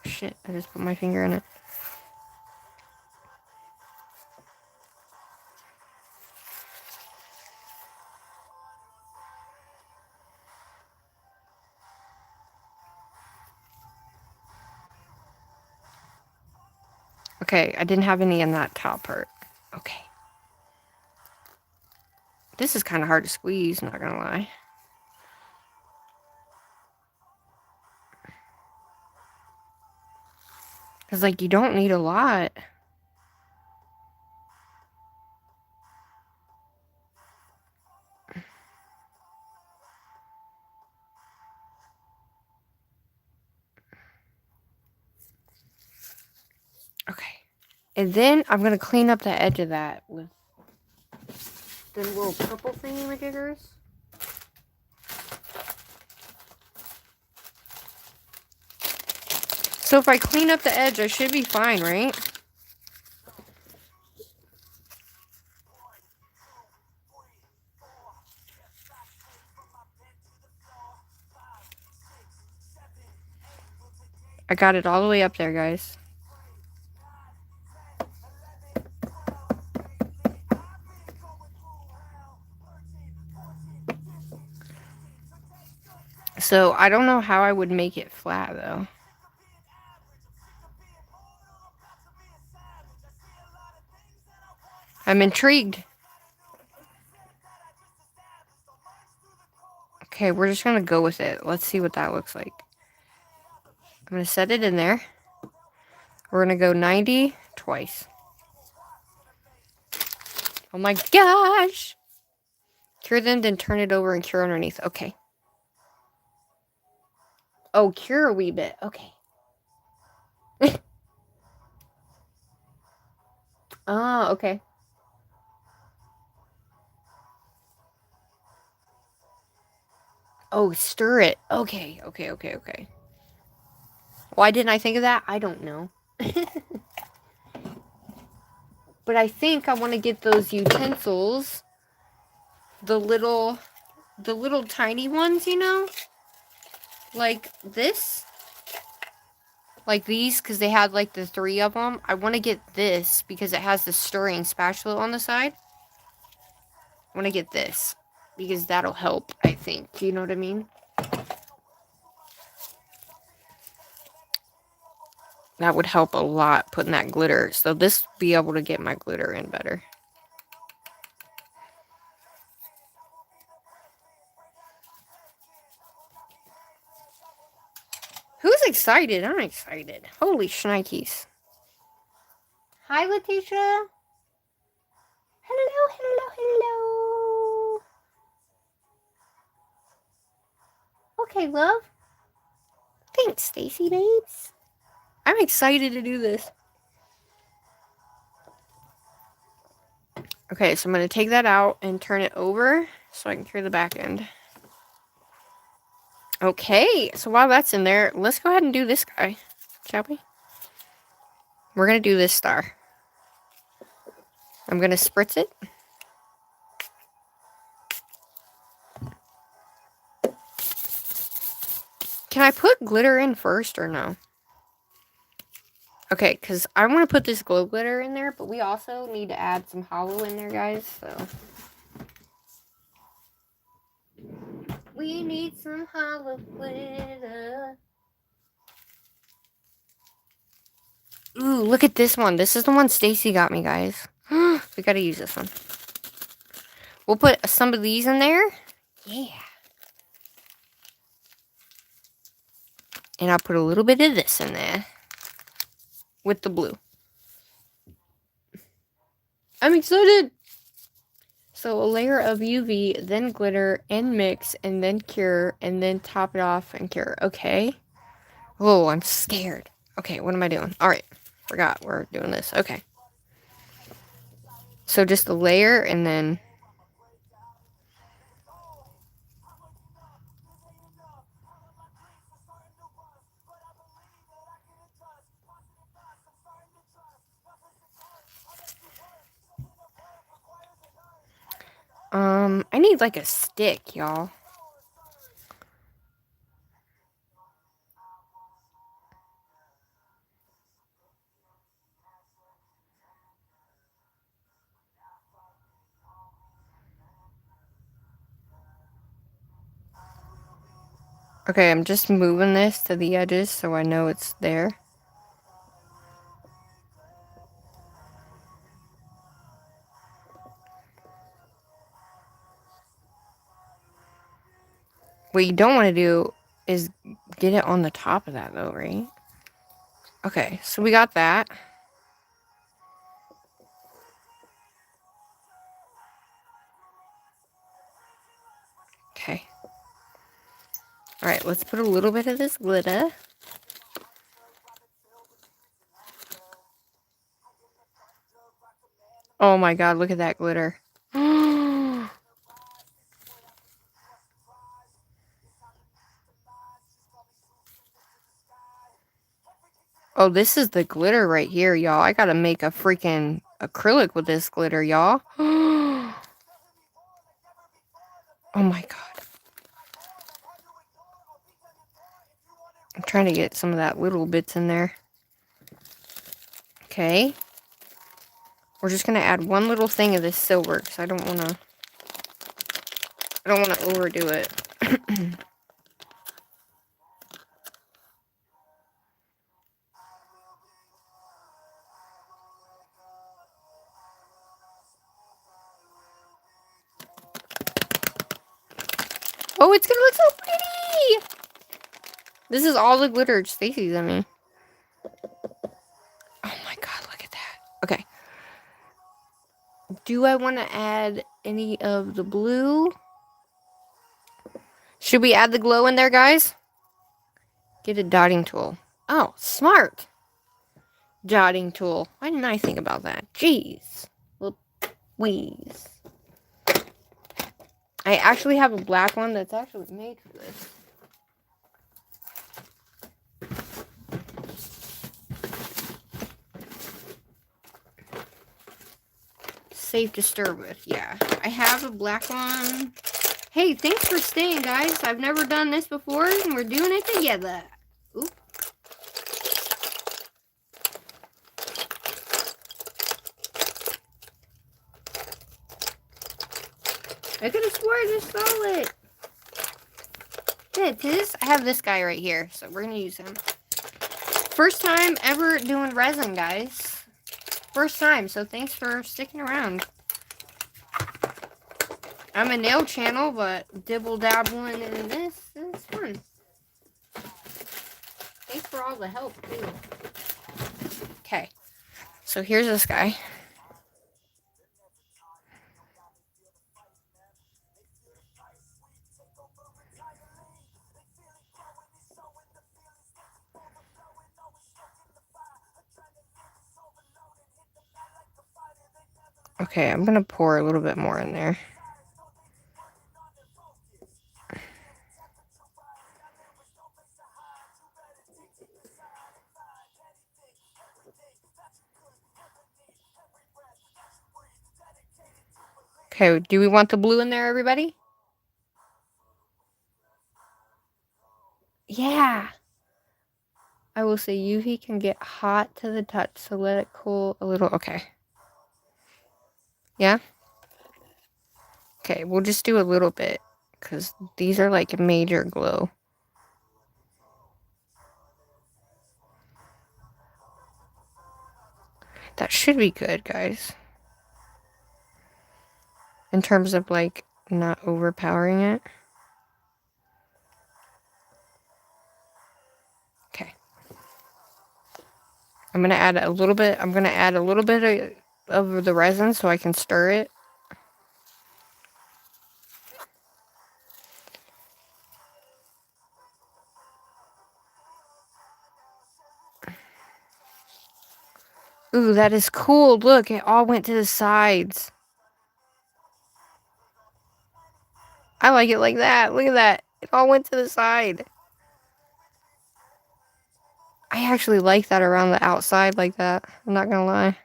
Shit, I just put my finger in it. Okay, I didn't have any in that top part. Okay. This is kind of hard to squeeze, not gonna lie. Because, like, you don't need a lot. And then I'm going to clean up the edge of that with the little purple thingy-majiggers. So if I clean up the edge, I should be fine, right? I got it all the way up there, guys. So I don't know how I would make it flat, though. I'm intrigued. Okay, we're just gonna go with it. Let's see what that looks like. I'm gonna set it in there. We're gonna go 90 twice. Oh my gosh! Cure them, then turn it over and cure underneath. Okay. Oh, cure a wee bit. Okay. Oh, okay. Oh, stir it. Okay, okay, okay, okay. Why didn't I think of that? I don't know. But I think I want to get those utensils. The little tiny ones, you know? Like this. Like these, because they had like the 3 of them. I want to get this because it has the stirring spatula on the side. I want to get this because that'll help, I think. Do you know what I mean? That would help a lot, putting that glitter. So this will be able to get my glitter in better. Who's excited? I'm excited. Holy shnikes. Hi, Letitia. Hello, hello, hello. Okay, love. Thanks, Stacy babes. I'm excited to do this. Okay, so I'm going to take that out and turn it over so I can cure the back end. Okay, so while that's in there, let's go ahead and do this guy, shall we? We're going to do this star. I'm going to spritz it. Can I put glitter in first or no? Okay, because I want to put this glow glitter in there, but we also need to add some hollow in there, guys, so. We need some hollow glitter. Ooh, look at this one. This is the one Stacy got me, guys. We gotta use this one. We'll put some of these in there. Yeah. And I'll put a little bit of this in there. With the blue. I'm excited! So a layer of UV, then glitter, and mix, and then cure, and then top it off and cure. Okay. Oh, I'm scared. Okay, what am I doing? Alright. Forgot we're doing this. Okay. So just a layer, and then... I need like a stick, y'all. Okay, I'm just moving this to the edges so I know it's there. What you don't want to do is get it on the top of that though, right? Okay, so we got that. Okay. Alright, let's put a little bit of this glitter. Oh my god, look at that glitter. Oh, this is the glitter right here, y'all. I gotta make a freaking acrylic with this glitter, y'all. Oh my god. I'm trying to get some of that little bits in there. Okay. We're just gonna add one little thing of this silver because I don't wanna overdo it. Oh, it's gonna look so pretty! This is all the glitter Stacy's in me. Oh my god, look at that. Okay. Do I want to add any of the blue? Should we add the glow in there, guys? Get a dotting tool. Oh, smart. Dotting tool. Why didn't I think about that? Jeez. Louise. I actually have a black one that's actually made for this. Safe to stir with, yeah. I have a black one. Hey, thanks for staying, guys. I've never done this before, and we're doing it together. Oop. I could have swore I just saw it. Yeah, I have this guy right here, so we're gonna use him. First time ever doing resin, guys. First time, so thanks for sticking around. I'm a nail channel, but dibble-dabbling in this is fun. Thanks for all the help, too. Okay, so here's this guy. Okay, I'm gonna pour a little bit more in there. Okay, do we want the blue in there, everybody? Yeah. I will say UV can get hot to the touch, so let it cool a little. Okay. Yeah? Okay, we'll just do a little bit, because these are like a major glow. That should be good, guys. In terms of, like, not overpowering it. Okay. I'm gonna add a little bit of the resin so I can stir it. Ooh, that is cool. Look, it all went to the sides. I like it like that. Look at that. It all went to the side. I actually like that around the outside like that. I'm not gonna lie.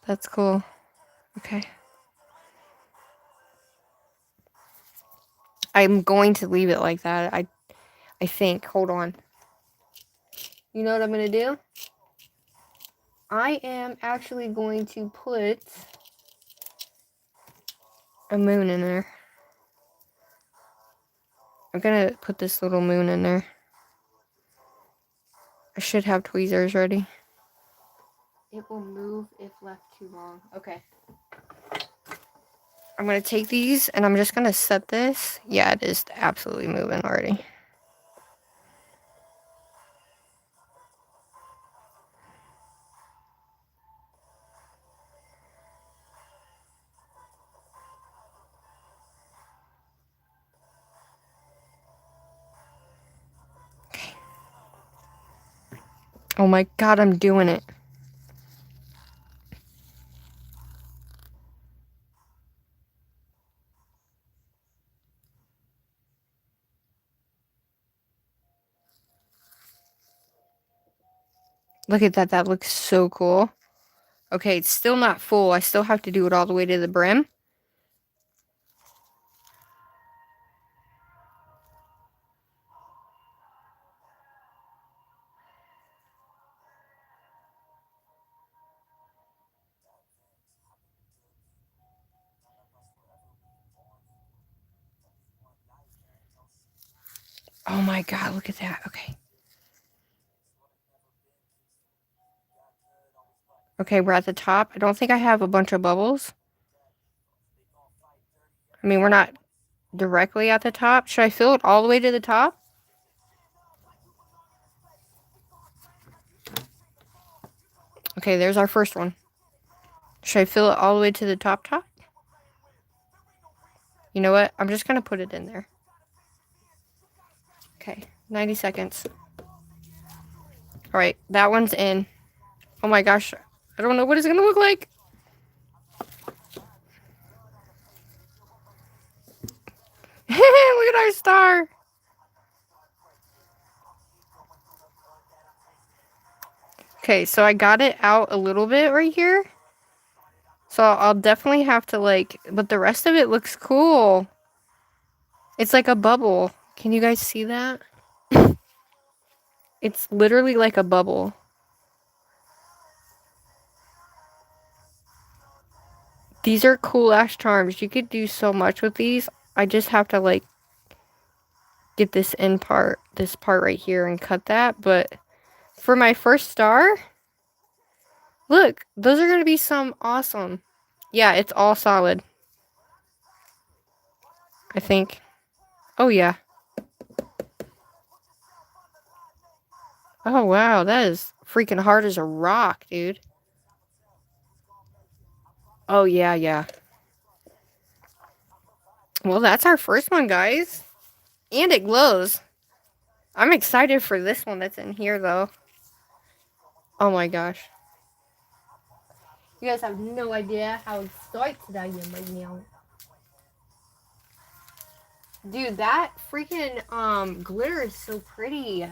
That's cool. Okay. I'm going to leave it like that. I think. Hold on. You know what I'm gonna do? I am actually going to put a moon in there. I'm gonna put this little moon in there. I should have tweezers ready. It will move if left too long. Okay. I'm gonna take these and I'm just gonna set this. Yeah, it is absolutely moving already. Okay. Oh my god, I'm doing it. Look at that. That looks so cool. Okay, it's still not full. I still have to do it all the way to the brim. Oh my god, look at that. Okay. Okay, we're at the top. I don't think I have a bunch of bubbles. I mean, we're not directly at the top. Should I fill it all the way to the top? Okay, there's our first one. Should I fill it all the way to the top? You know what? I'm just going to put it in there. Okay, 90 seconds. Alright, that one's in. Oh my gosh. I don't know what it's going to look like. Look at our star. Okay, so I got it out a little bit right here. So I'll definitely have to like, but the rest of it looks cool. It's like a bubble. Can you guys see that? It's literally like a bubble. These are cool ass charms. You could do so much with these. I just have to like get this part right here and cut that. But for my first star, look, those are going to be some awesome. Yeah, it's all solid. I think. Oh, yeah. Oh, wow. That is freaking hard as a rock, dude. Oh, yeah, yeah. Well, that's our first one, guys. And it glows. I'm excited for this one that's in here, though. Oh, my gosh. You guys have no idea how excited I am right now. Dude, that freaking glitter is so pretty.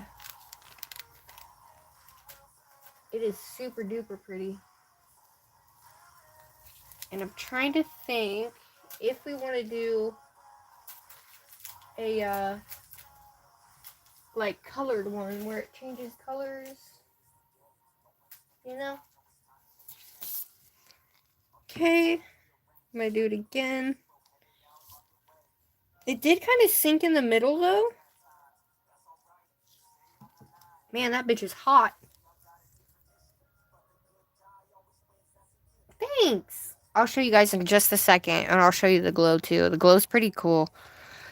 It is super duper pretty. And I'm trying to think if we want to do a like colored one where it changes colors. You know? Okay. I'm gonna do it again. It did kind of sink in the middle though. Man, that bitch is hot. Thanks. I'll show you guys in just a second, and I'll show you the glow too. The glow's pretty cool.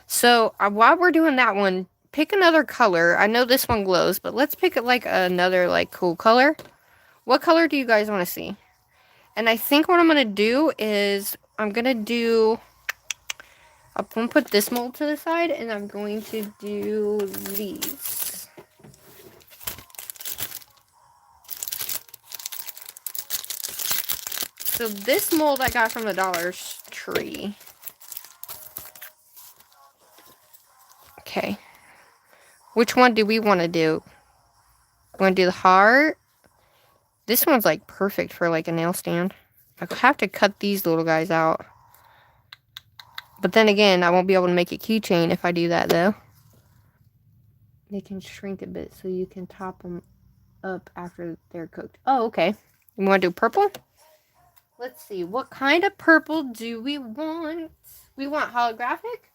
So while we're doing that one, pick another color. I know this one glows, but let's pick like another like cool color. What color do you guys want to see? And I think what I'm going to do is I'm going to put this mold to the side, and I'm going to do these. So this mold I got from the Dollar Tree. Okay. Which one do we want to do? Want to do the heart? This one's like perfect for like a nail stand. I have to cut these little guys out. But then again, I won't be able to make a keychain if I do that though. They can shrink a bit so you can top them up after they're cooked. Oh, okay. You want to do purple? Let's see. What kind of purple do we want? We want holographic?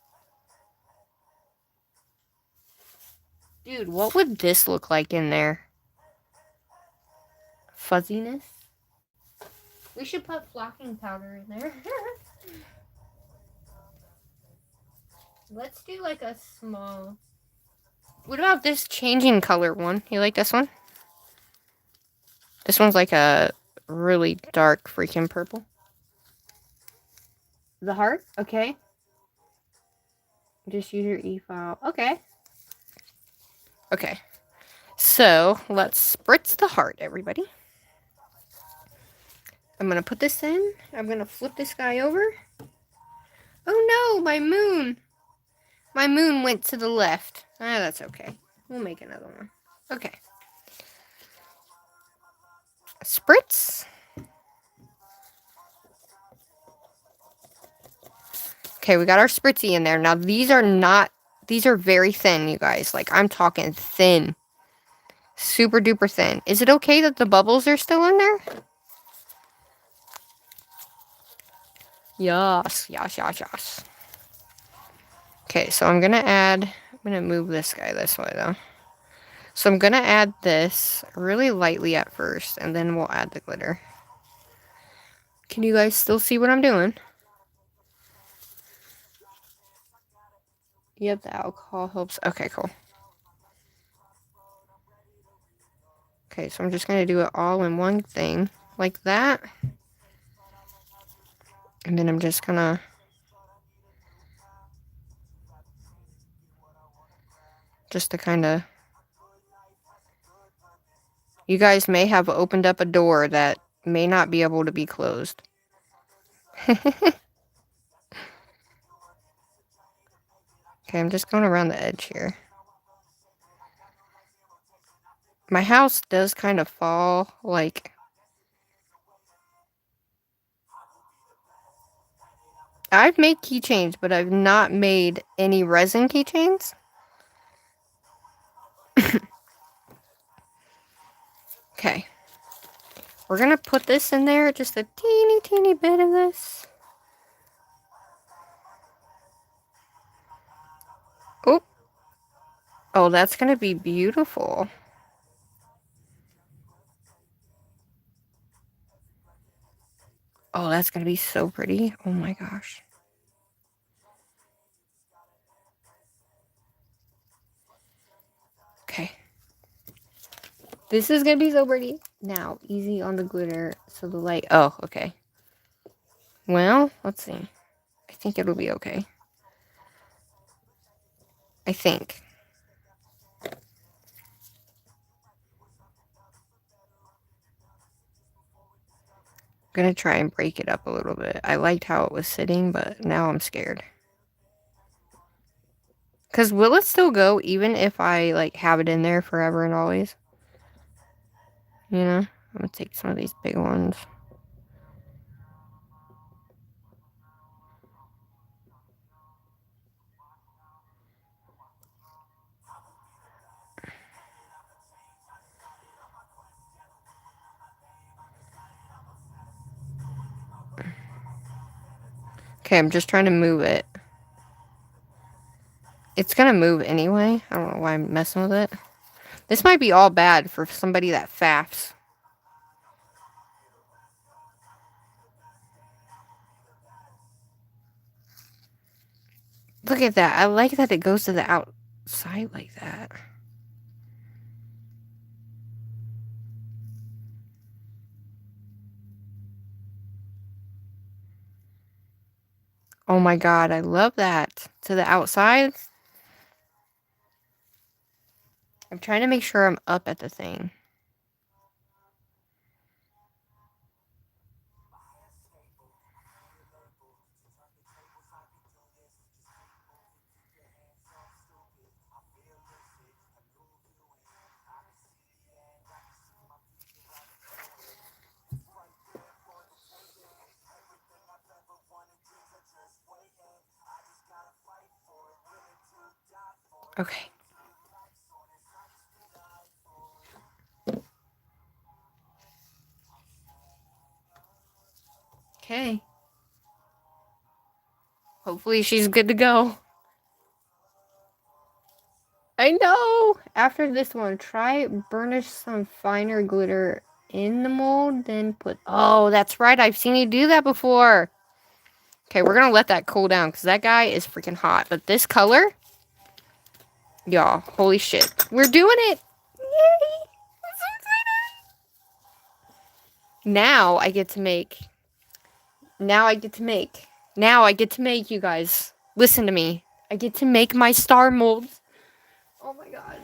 Dude, what would this look like in there? Fuzziness? We should put flocking powder in there. Let's do like a small... What about this changing color one? You like this one? This one's like a really dark freaking purple. The heart? Okay. Just use your e-file. Okay. Okay. So, let's spritz the heart, everybody. I'm going to put this in. I'm going to flip this guy over. Oh no, my moon. My moon went to the left. Ah, that's okay. We'll make another one. Okay. Spritz. Okay, we got our spritzy in there. Now, these are very thin, you guys. Like, I'm talking thin. Super duper thin. Is it okay that the bubbles are still in there? Yes, yes, yes, yes. Okay, so I'm gonna move this guy this way, though. So I'm gonna add this really lightly at first, and then we'll add the glitter. Can you guys still see what I'm doing? Yep, the alcohol helps. Okay, cool. Okay, so I'm just gonna do it all in one thing, like that. And then I'm just gonna... just to kind of... You guys may have opened up a door that may not be able to be closed. Okay, I'm just going around the edge here. My house does kind of fall, like... I've made keychains, but I've not made any resin keychains. Okay. We're gonna put this in there, just a teeny, teeny bit of this. Oh. Oh, that's gonna be beautiful. Oh, that's gonna be so pretty. Oh my gosh. Okay. This is gonna be so pretty. Now, easy on the glitter, so the light... Oh, okay. Well, let's see. I think it'll be okay. I think. I'm gonna try and break it up a little bit. I liked how it was sitting, but now I'm scared. Because will it still go even if I, like, have it in there forever and always? You know? I'm gonna take some of these big ones. Okay, I'm just trying to move it. It's gonna move anyway. I don't know why I'm messing with it. This might be all bad for somebody that faffs. Look at that. I like that it goes to the outside like that. Oh my god, I love that. To the outside. I'm trying to make sure I'm up at the thing. Okay. Okay. Hopefully she's good to go. I know! After this one, try burnish some finer glitter in the mold, then put... Oh, that's right. I've seen you do that before. Okay, we're gonna let that cool down, because that guy is freaking hot. But this color... Y'all, holy shit. We're doing it! Yay! I'm so excited! Now I get to make... Now I get to make, you guys. Listen to me. I get to make my star molds. Oh my god.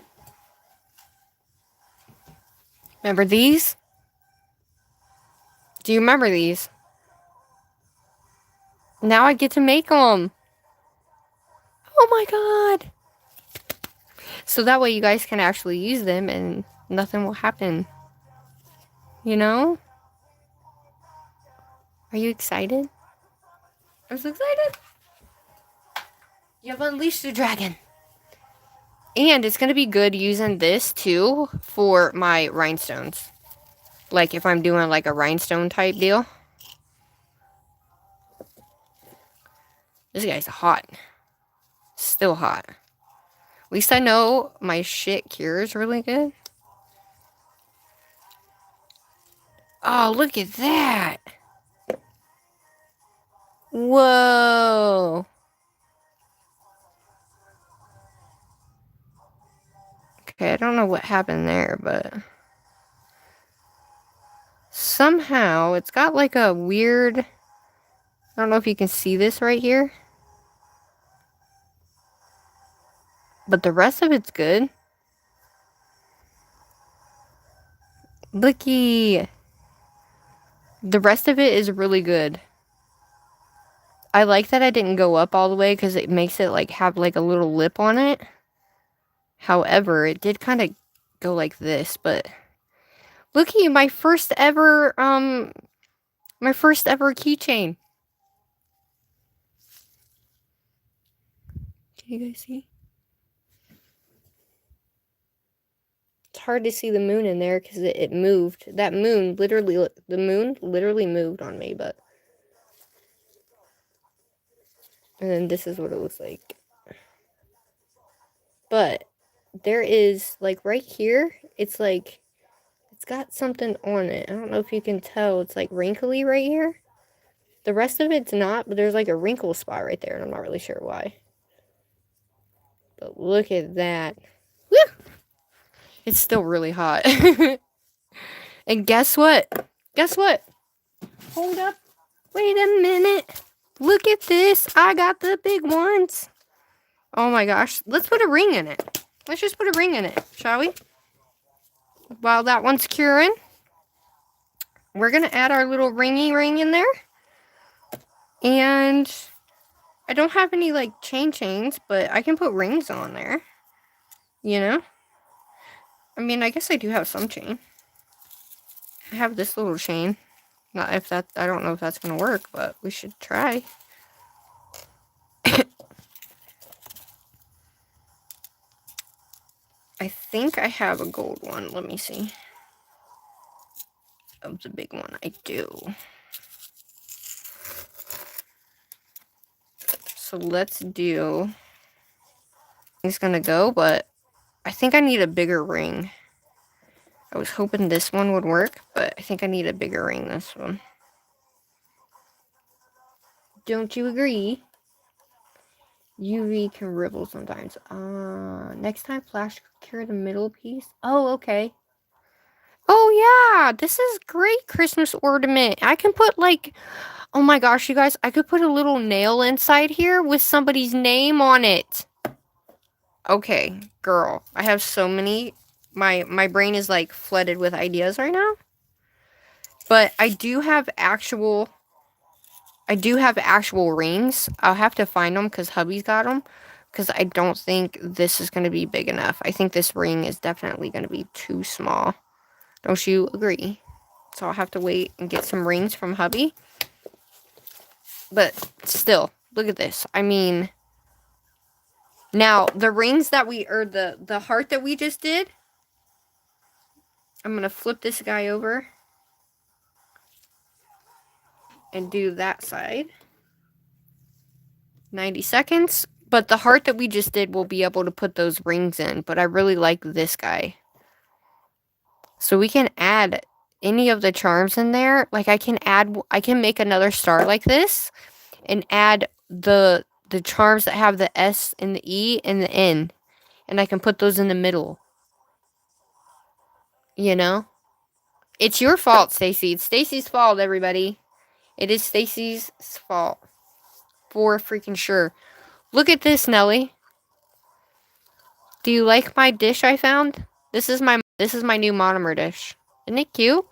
Remember these? Do you remember these? Now I get to make them. Oh my god. So that way you guys can actually use them and nothing will happen. You know? Are you excited? I'm so excited. You have unleashed the dragon. And it's going to be good using this, too, for my rhinestones. Like, if I'm doing, like, a rhinestone type deal. This guy's hot. Still hot. At least I know my shit cures really good. Oh, look at that. Whoa. Okay, I don't know what happened there, but somehow it's got like a weird, I don't know if you can see this right here, but the rest of it's good. Looky. The rest of it is really good. I like that I didn't go up all the way because it makes it like have like a little lip on it. However, it did kind of go like this, but looky, my first ever keychain. Can you guys see? It's hard to see the moon in there because it moved. That moon literally, the moon literally moved on me, but. And then this is what it looks like. But there is, like, right here, it's like, it's got something on it. I don't know if you can tell. It's, like, wrinkly right here. The rest of it's not, but there's, like, a wrinkle spot right there, and I'm not really sure why. But look at that. Woo! It's still really hot. And guess what? Guess what? Hold up. Wait a minute. Look at this. I got the big ones. Oh my gosh. Let's put a ring in it. Let's just put a ring in it, shall we? While that one's curing, we're going to add our little ringy ring in there. And I don't have any, like, chains, but I can put rings on there. You know? I mean, I guess I do have some chain. I have this little chain. Not if that, I don't know if that's going to work, but we should try. I think I have a gold one. Let me see. Of the big one, I do. So let's do. It's gonna go, but I think I need a bigger ring. I was hoping this one would work, but I think I need a bigger ring this one. Don't you agree? UV can ripple sometimes. Next time flash cure the middle piece. Oh, okay. Oh yeah, this is great Christmas ornament. I can put like, oh my gosh, you guys, I could put a little nail inside here with somebody's name on it. Okay, girl, I have so many. My brain is like flooded with ideas right now. But I do have actual rings. I'll have to find them because hubby's got them. Because I don't think this is going to be big enough. I think this ring is definitely going to be too small. Don't you agree? So I'll have to wait and get some rings from hubby. But still, look at this. I mean, now the rings that the heart that we just did, I'm going to flip this guy over and do that side. 90 seconds. But the heart that we just did, we'll be able to put those rings in. But I really like this guy. So we can add any of the charms in there. Like I can make another star like this. And add the charms that have the S and the E and the N. And I can put those in the middle. You know? It's your fault, Stacy. It's Stacy's fault, everybody. It is Stacy's fault. For freaking sure. Look at this, Nelly. Do you like my dish I found? This is my new monomer dish. Isn't it cute?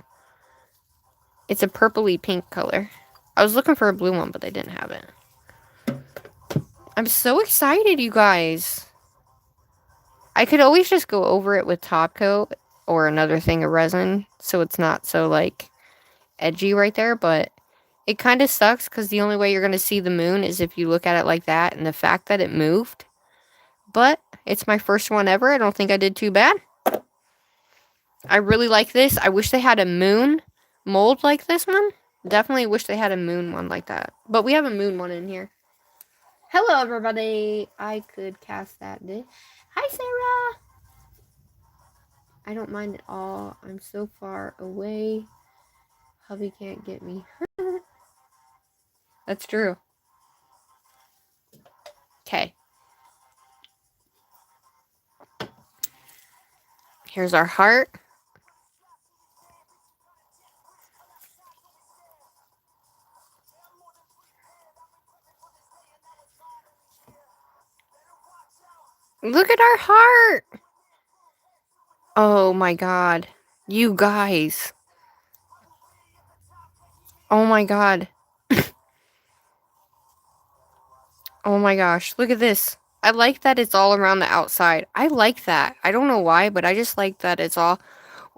It's a purpley pink color. I was looking for a blue one, but they didn't have it. I'm so excited, you guys. I could always just go over it with top coat or another thing of resin so it's not so, like, edgy right there, but it kind of sucks because the only way you're going to see the moon is if you look at it like that, and the fact that it moved. But it's my first one ever. I don't think I did too bad. I really like this. I wish they had a moon mold like this one. Definitely wish they had a moon one like that. But we have a moon one in here. Hello, everybody. I could cast that dish. Hi, Sarah. I don't mind at all. I'm so far away. Hubby can't get me. That's true. Okay. Here's our heart. Look at our heart. Oh my god. You guys. Oh my god. Oh my gosh. Look at this. I like that it's all around the outside. I like that. I don't know why, but I just like that it's all...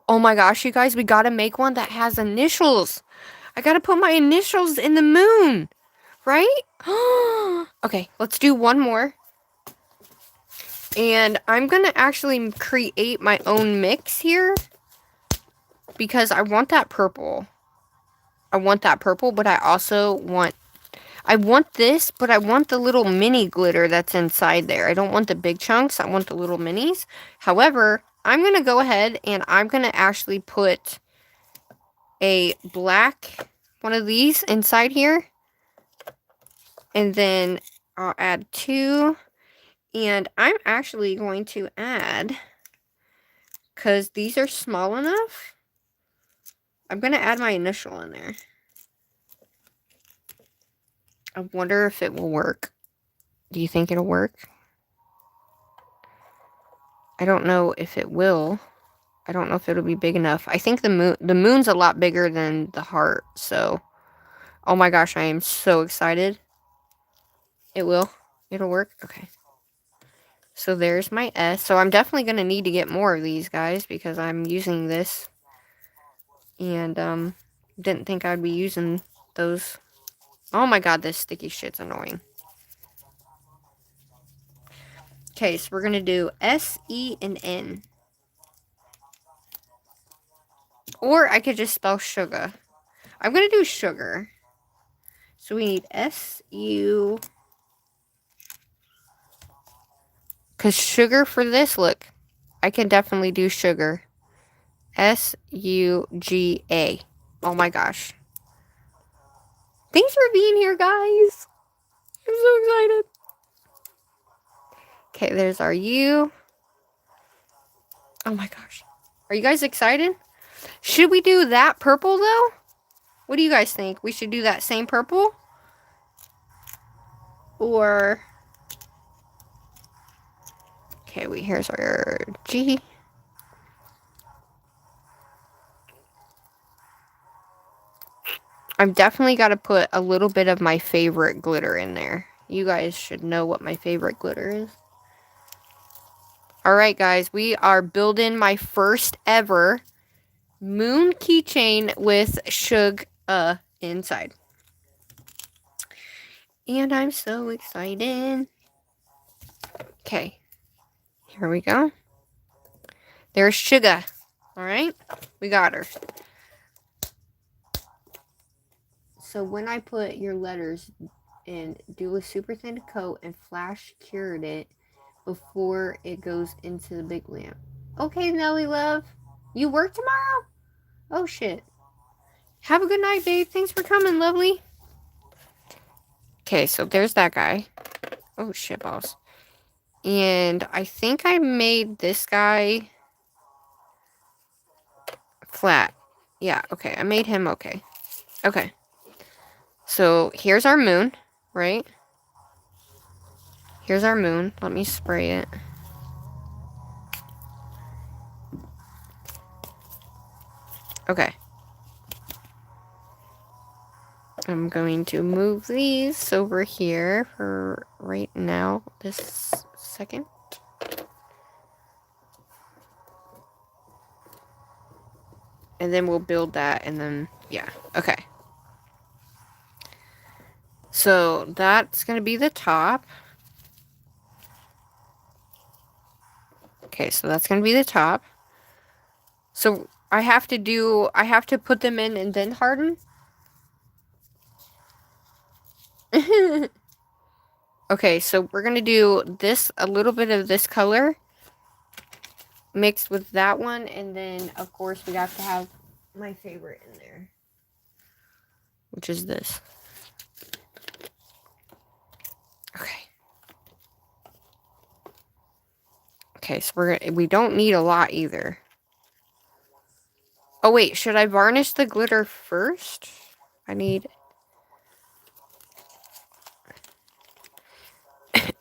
Oh my gosh, you guys, we gotta make one that has initials. I gotta put my initials in the moon. Right? Okay, let's do one more. And I'm gonna actually create my own mix here. Because I want that purple. I want that purple, but I also want... I want this, but I want the little mini glitter that's inside there. I don't want the big chunks. I want the little minis. However, I'm going to go ahead and I'm going to actually put a black one of these inside here. And then I'll add 2. And I'm actually going to add, because these are small enough, I'm going to add my initial in there. I wonder if it will work. Do you think it'll work? I don't know if it will. I don't know if it'll be big enough. I think the moon's a lot bigger than the heart, so... Oh my gosh, I am so excited. It will. It'll work? Okay. So there's my S. So I'm definitely going to need to get more of these, guys, because I'm using this. And, didn't think I'd be using those. Oh my god, this sticky shit's annoying. Okay, so we're going to do S, E, and N. Or I could just spell sugar. I'm going to do sugar. So we need S-U. Because sugar for this, look. I can definitely do sugar. S-U-G-A. Oh my gosh. Thanks for being here, guys. I'm so excited. Okay, there's our U. Oh my gosh. Are you guys excited? Should we do that purple, though? What do you guys think? We should do that same purple? Or... Okay, here's our G. I've definitely got to put a little bit of my favorite glitter in there. You guys should know what my favorite glitter is. Alright, guys. We are building my first ever moon keychain with Shug inside. And I'm so excited. Okay. Here we go. There's Sugar. Alright? We got her. So when I put your letters in, do a super thin coat and flash cured it before it goes into the big lamp. Okay, Nelly love. You work tomorrow? Oh shit. Have a good night, babe. Thanks for coming, lovely. Okay, so there's that guy. Oh shit balls. And I think I made this guy flat. Yeah, okay. I made him okay. Okay. So here's our moon, right? Here's our moon. Let me spray it. Okay. I'm going to move these over here for right now, this second. And then we'll build that, and then, yeah. Okay. So, that's going to be the top. Okay, so that's going to be the top. So, I have to put them in and then harden? Okay, so we're going to do this, a little bit of this color mixed with that one, and then, of course, we have to have my favorite in there, which is this. Okay. Okay, so we don't need a lot either. Oh wait, should I varnish the glitter first? I need...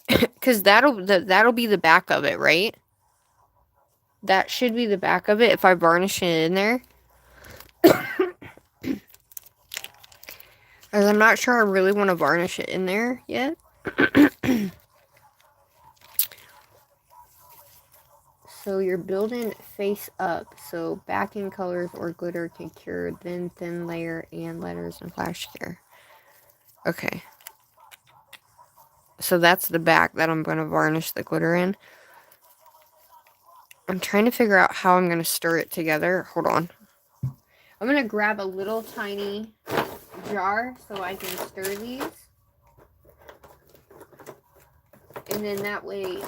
Because that'll be the back of it, right? That should be the back of it if I varnish it in there. As I'm not sure I really want to varnish it in there yet. So you're building face up. So backing colors or glitter can cure, then thin layer and letters and flash here. Okay. So that's the back that I'm going to varnish the glitter in. I'm trying to figure out how I'm going to stir it together. Hold on. I'm going to grab a little tiny jar so I can stir these. And then that way...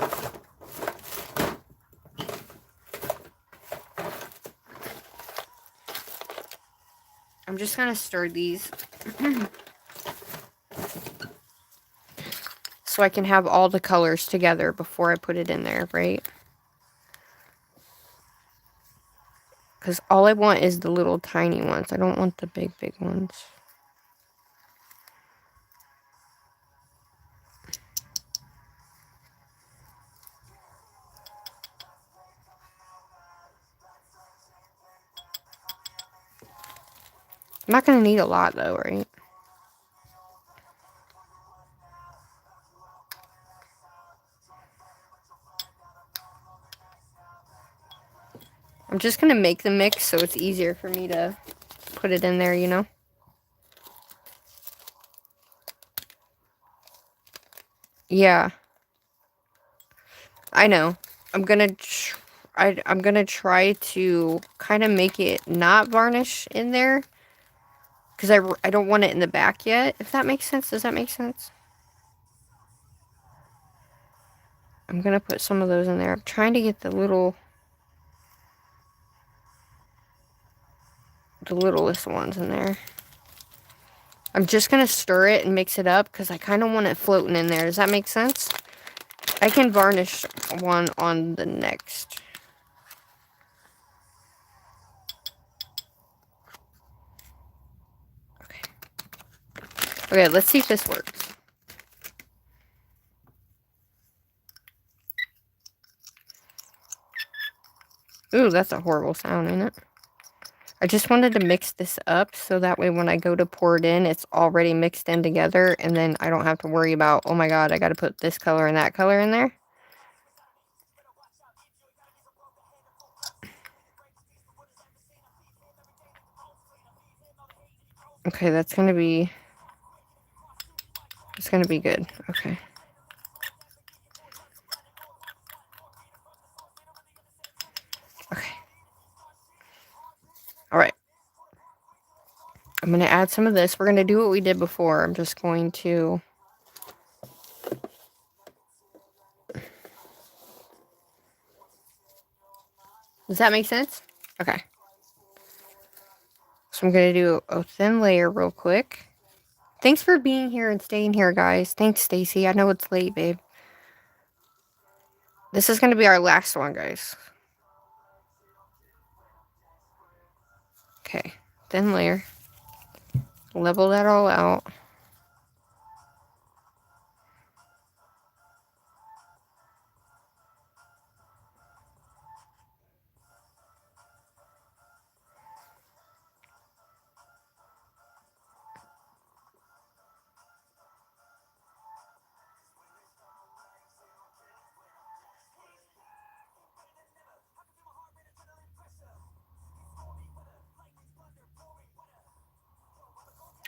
I'm just going to stir these. So I can have all the colors together before I put it in there, right? Because all I want is the little tiny ones. I don't want the big ones. I'm not going to need a lot though, right? I'm just going to make the mix so it's easier for me to put it in there, you know? Yeah. I know. I'm going to try to kind of make it not varnish in there. Because I don't want it in the back yet, if that makes sense. Does that make sense? I'm going to put some of those in there. I'm trying to get the littlest ones in there. I'm just going to stir it and mix it up because I kind of want it floating in there. Does that make sense? I can varnish one on the next. Okay. Okay, let's see if this works. Ooh, that's a horrible sound, ain't it? I just wanted to mix this up so that way when I go to pour it in, it's already mixed in together, and then I don't have to worry about, oh my god, I gotta put this color and that color in there. Okay, it's gonna be good. Okay. Okay. Alright. I'm going to add some of this. We're going to do what we did before. I'm just going to... Does that make sense? Okay. So I'm going to do a thin layer real quick. Thanks for being here and staying here, guys. Thanks, Stacy. I know it's late, babe. This is going to be our last one, guys. Okay. Thin layer. Level that all out.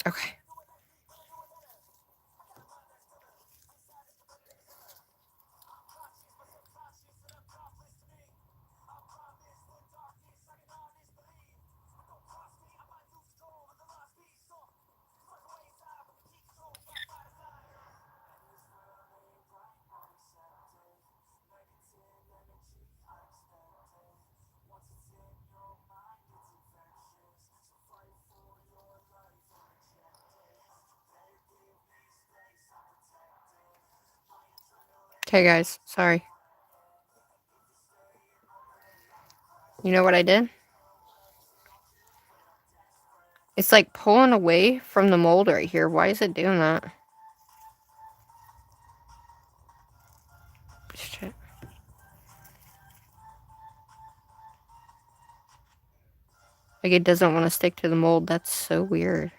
Okay. Okay, guys. Sorry. You know what I did? It's like pulling away from the mold right here. Why is it doing that? Shit. Like it doesn't want to stick to the mold. That's so weird.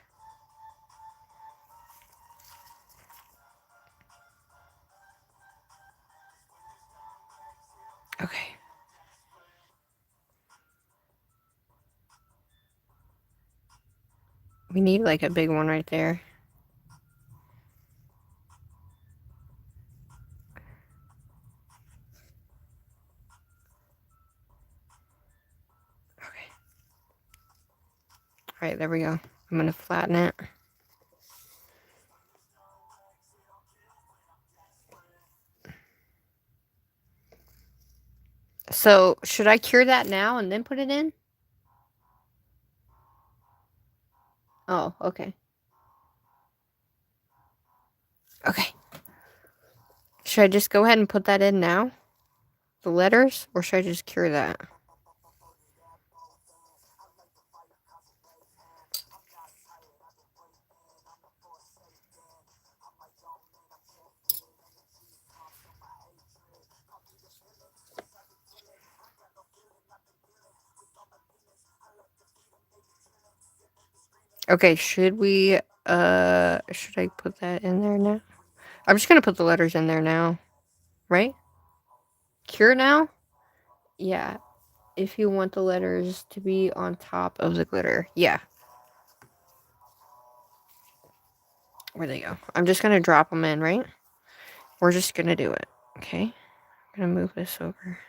Okay. We need like a big one right there. Okay. Alright, there we go. I'm gonna flatten it. So, should I cure that now and then put it in? Oh, okay. Okay. Should I just go ahead and put that in now? The letters? Or should I just cure that? Okay, should I put that in there now? I'm just gonna put the letters in there now. Right? Cure now? Yeah. If you want the letters to be on top of the glitter. Yeah. Where they go. I'm just gonna drop them in, right? We're just gonna do it. Okay. I'm gonna move this over.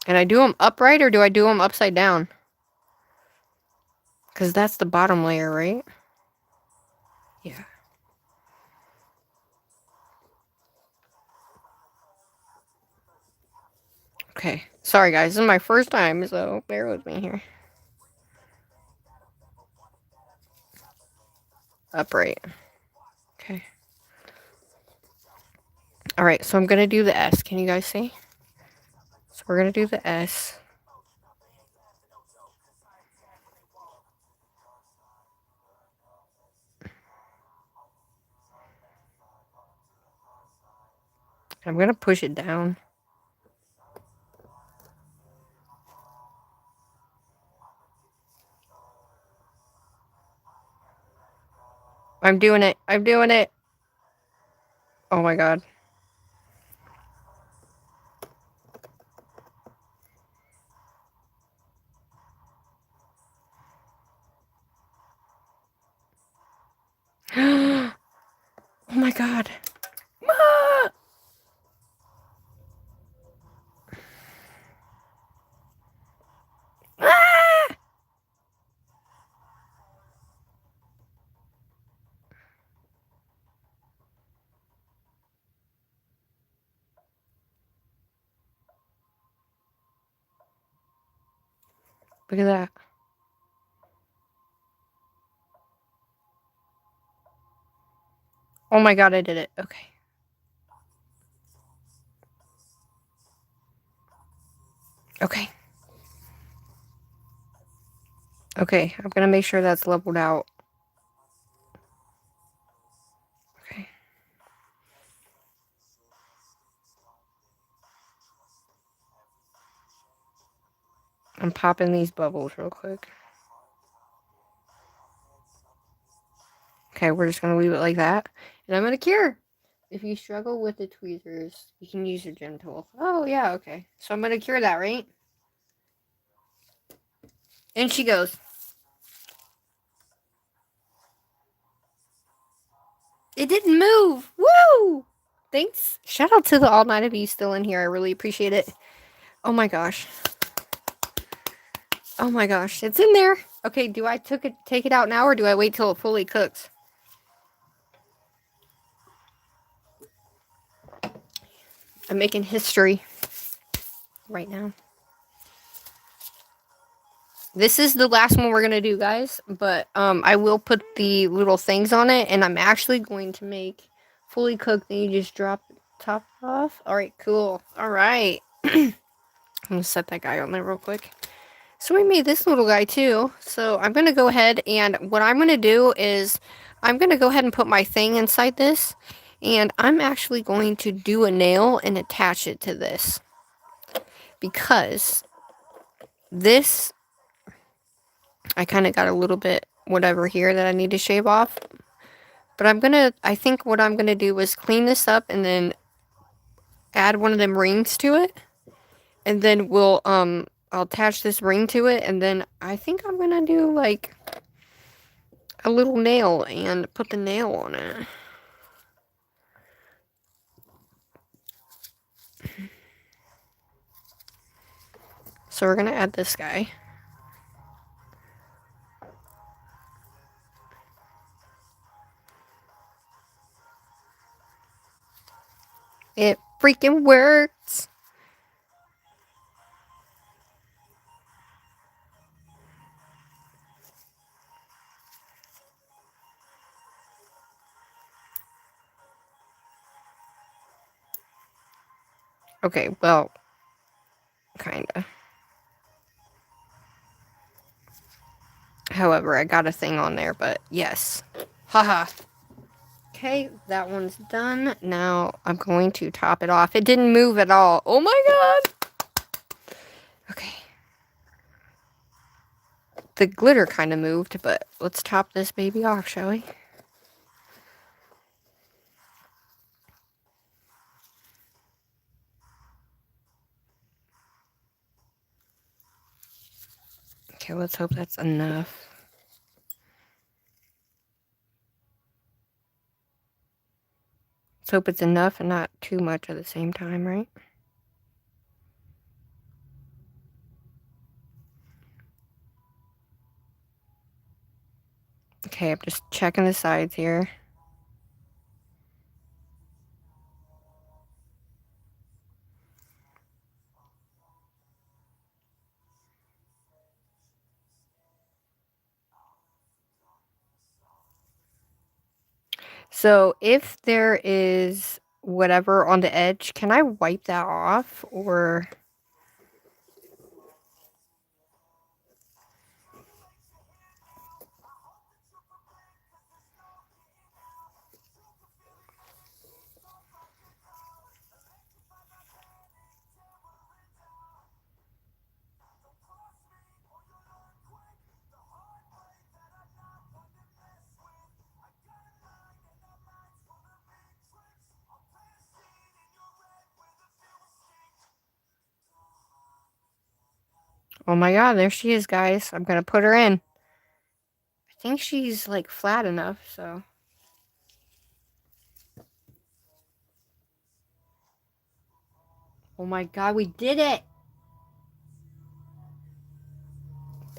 And I do them upright or do I do them upside down? Because that's the bottom layer, right? Yeah. Okay. Sorry, guys. This is my first time, so bear with me here. Upright. Okay. Alright, so I'm going to do the S. Can you guys see? So we're going to do the S. I'm going to push it down. I'm doing it. I'm doing it. Oh my god. Oh my god. Ah! Ah! Look at that. Oh my god, I did it. Okay. Okay. Okay, I'm gonna make sure that's leveled out. Okay. I'm popping these bubbles real quick. Okay, we're just going to leave it like that. And I'm going to cure. If you struggle with the tweezers, you can use your gem tool. Oh, yeah, okay. So I'm going to cure that, right? And she goes. It didn't move. Woo! Thanks. Shout out to the All Night of You still in here. I really appreciate it. Oh my gosh. Oh my gosh. It's in there. Okay, do I take it out now or do I wait till it fully cooks? I'm making history right now. This is the last one we're going to do, guys. But I will put the little things on it. And I'm actually going to make fully cooked. Then you just drop the top off. Alright, cool. Alright. I'm going to set that guy on there real quick. So we made this little guy too. So I'm going to go ahead and what I'm going to do is I'm going to go ahead and put my thing inside this. And I'm actually going to do a nail and attach it to this. Because this, I kind of got a little bit whatever here that I need to shave off. But I think what I'm going to do is clean this up and then add one of them rings to it. And then I'll attach this ring to it. And then I think I'm going to do like a little nail and put the nail on it. So we're going to add this guy. It freaking works. Okay, well, kinda. However, I got a thing on there, but yes. Haha. Okay, that one's done. Now I'm going to top it off. It didn't move at all. Oh my god! Okay. The glitter kind of moved, but let's top this baby off, shall we? Okay, let's hope that's enough. Let's hope it's enough and not too much at the same time, right? Okay, I'm just checking the sides here. So if there is whatever on the edge, can I wipe that off or... Oh my god, there she is, guys. I'm gonna put her in. I think she's, like, flat enough, so... Oh my god, we did it!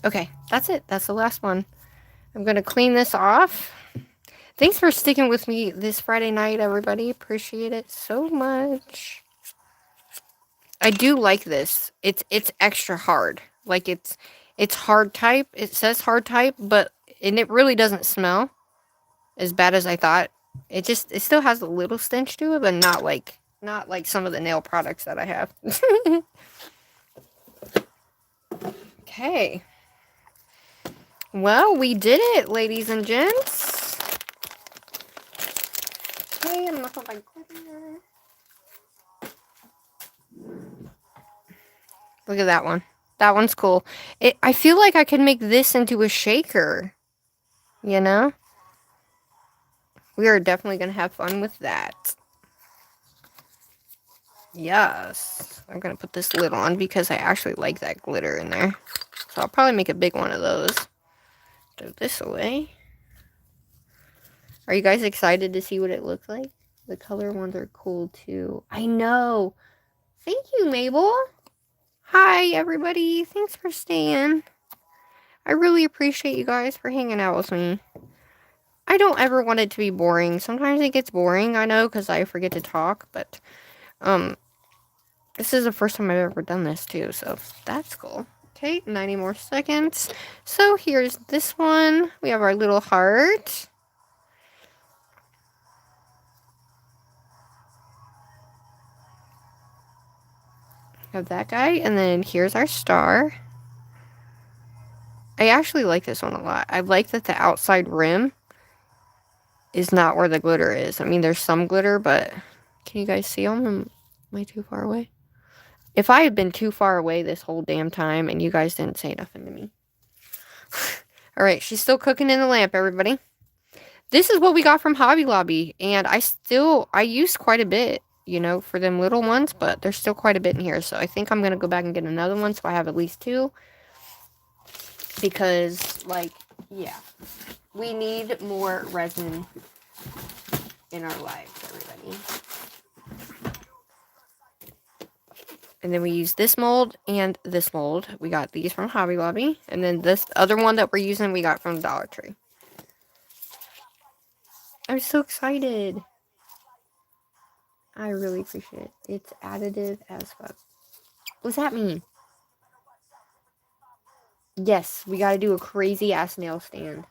Okay, that's it. That's the last one. I'm gonna clean this off. Thanks for sticking with me this Friday night, everybody. Appreciate it so much. I do like this. It's extra hard. Like, it's hard type. It says hard type, but... And it really doesn't smell as bad as I thought. It still has a little stench to it, but not like some of the nail products that I have. Okay. Well, we did it, ladies and gents. Okay, I'm gonna put my glitter. Look at that one. That one's cool. I feel like I could make this into a shaker. You know? We are definitely going to have fun with that. Yes. I'm going to put this lid on because I actually like that glitter in there. So I'll probably make a big one of those. Throw this away. Are you guys excited to see what it looks like? The color ones are cool too. I know. Thank you, Mabel. Hi, everybody. Thanks for staying. I really appreciate you guys for hanging out with me. I don't ever want it to be boring. Sometimes it gets boring, I know, because I forget to talk, but, this is the first time I've ever done this, too, so that's cool. Okay, 90 more seconds. So, here's this one. We have our little heart. Have that guy, and then here's our star. I actually like this one a lot. I like that the outside rim is not where the glitter is. I mean, there's some glitter, but can you guys see them? Am I too far away? If I had been too far away this whole damn time and you guys didn't say nothing to me. Alright, she's still cooking in the lamp, everybody. This is what we got from Hobby Lobby, and I used quite a bit, you know, for them little ones, but there's still quite a bit in here, so I think I'm going to go back and get another one so I have at least 2. Because, like, yeah, we need more resin in our lives, everybody. And then we use this mold and this mold. We got these from Hobby Lobby. And then this other one that we're using, we got from Dollar Tree. I'm so excited. I really appreciate it. It's additive as fuck. What's that mean? Yes, we gotta do a crazy ass nail stand.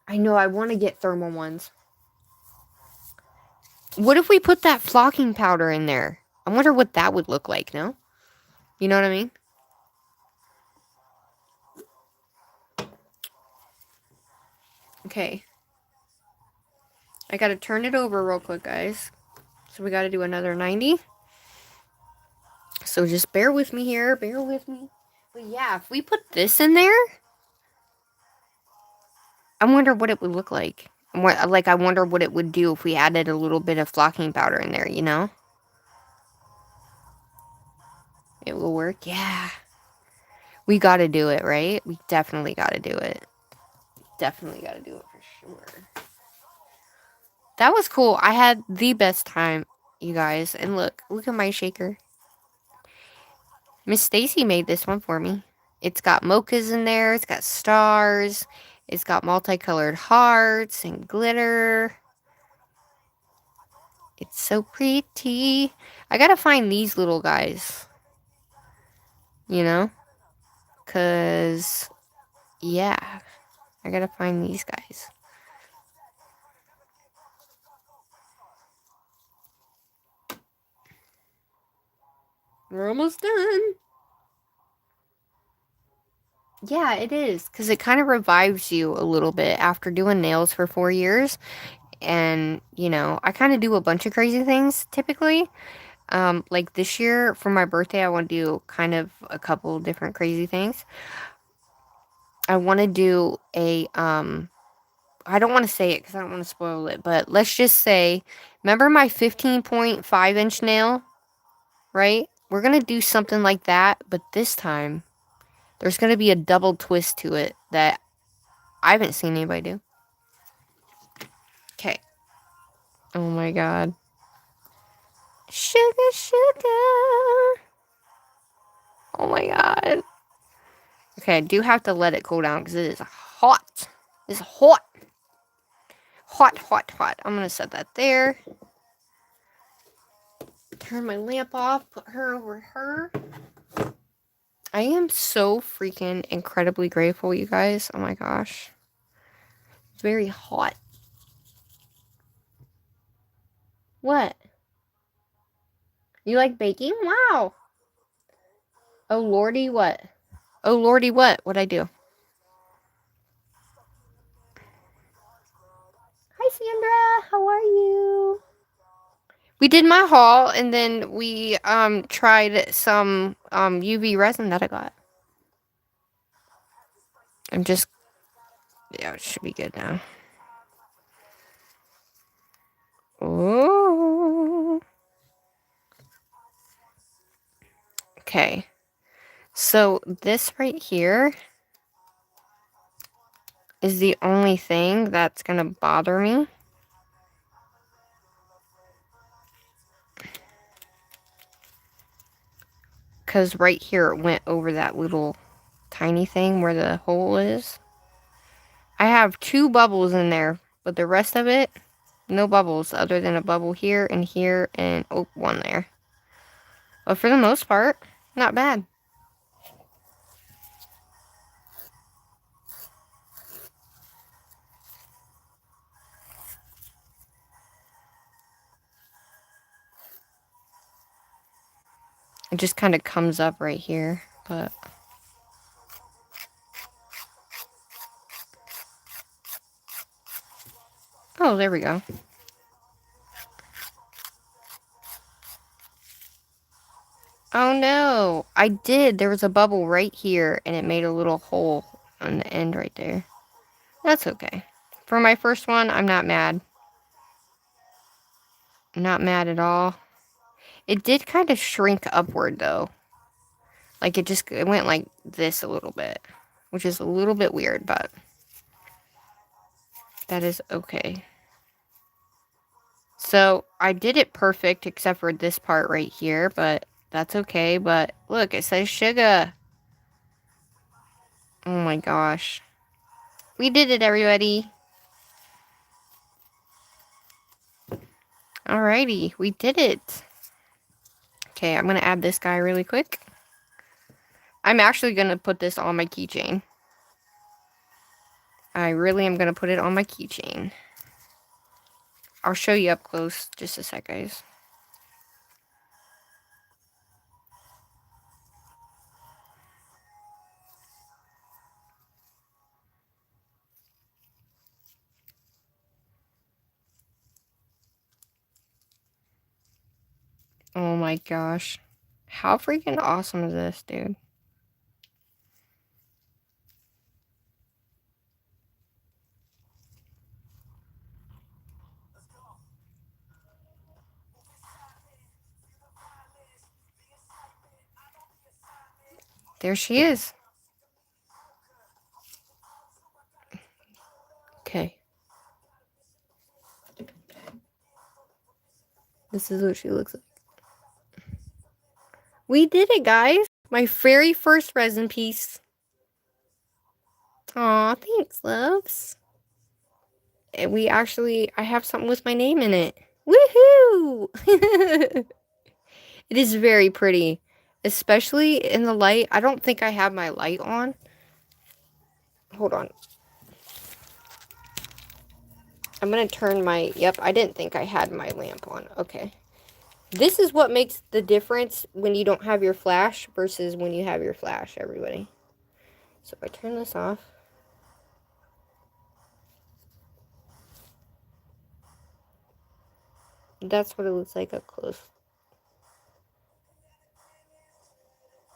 I know, I want to get thermal ones. What if we put that flocking powder in there? I wonder what that would look like, no? You know what I mean? Okay. I gotta turn it over real quick, guys. So we gotta do another 90. So just bear with me here. Bear with me. But yeah, if we put this in there, I wonder what it would look like. I wonder what it would do if we added a little bit of flocking powder in there, you know? It will work? Yeah. We gotta do it, right? We definitely gotta do it. Definitely gotta do it for sure. That was cool. I had the best time, you guys. And look at my shaker. Miss Stacy made this one for me. It's got mochas in there. It's got stars. It's got multicolored hearts and glitter. It's so pretty. I gotta find these little guys. You know? Because, yeah. I gotta find these guys. We're almost done. Yeah, it is. Because it kind of revives you a little bit after doing nails for 4 years. And, you know, I kind of do a bunch of crazy things typically. Like this year for my birthday, I want to do kind of a couple different crazy things. I want to do a, I don't want to say it because I don't want to spoil it, but let's just say, remember my 15.5-inch nail, right? We're going to do something like that, but this time, there's going to be a double twist to it that I haven't seen anybody do. Okay. Oh my god. Sugar, sugar. Oh my god. Okay, I do have to let it cool down because it is hot. It's hot. Hot, hot, hot. I'm going to set that there. Turn my lamp off. Put her over her. I am so freaking incredibly grateful, you guys. Oh my gosh. It's very hot. What? You like baking? Wow. Oh lordy, what? Oh lordy, what? What'd I do? Hi, Sandra. How are you? We did my haul, and then we tried some UV resin that I got. I'm just Yeah, it should be good now. Oh. Okay. So this right here is the only thing that's gonna bother me. Because right here it went over that little tiny thing where the hole is. I have 2 bubbles in there, but the rest of it, no bubbles other than a bubble here and oh, 1 there. But for the most part, not bad. It just kind of comes up right here, but oh, there we go. Oh no, I did. There was a bubble right here and it made a little hole on the end right there. That's okay. For my first one, I'm not mad. Not mad at all. It did kind of shrink upward though. Like it went like this a little bit, which is a little bit weird, but that is okay. So I did it perfect except for this part right here, but that's okay. But look, it says sugar. Oh my gosh. We did it, everybody. Alrighty, we did it. Okay, I'm gonna add this guy really quick. I'm actually gonna put this on my keychain. I really am gonna put it on my keychain. I'll show you up close just a sec, guys. Oh my gosh. How freaking awesome is this, dude? There she is. Okay. This is what she looks like. We did it, guys. My very first resin piece. Aw, thanks, loves. And I have something with my name in it. Woohoo! It is very pretty. Especially in the light. I don't think I have my light on. Hold on. I'm gonna turn my... Yep, I didn't think I had my lamp on. Okay. This is what makes the difference when you don't have your flash versus when you have your flash, everybody. So if I turn this off. That's what it looks like up close.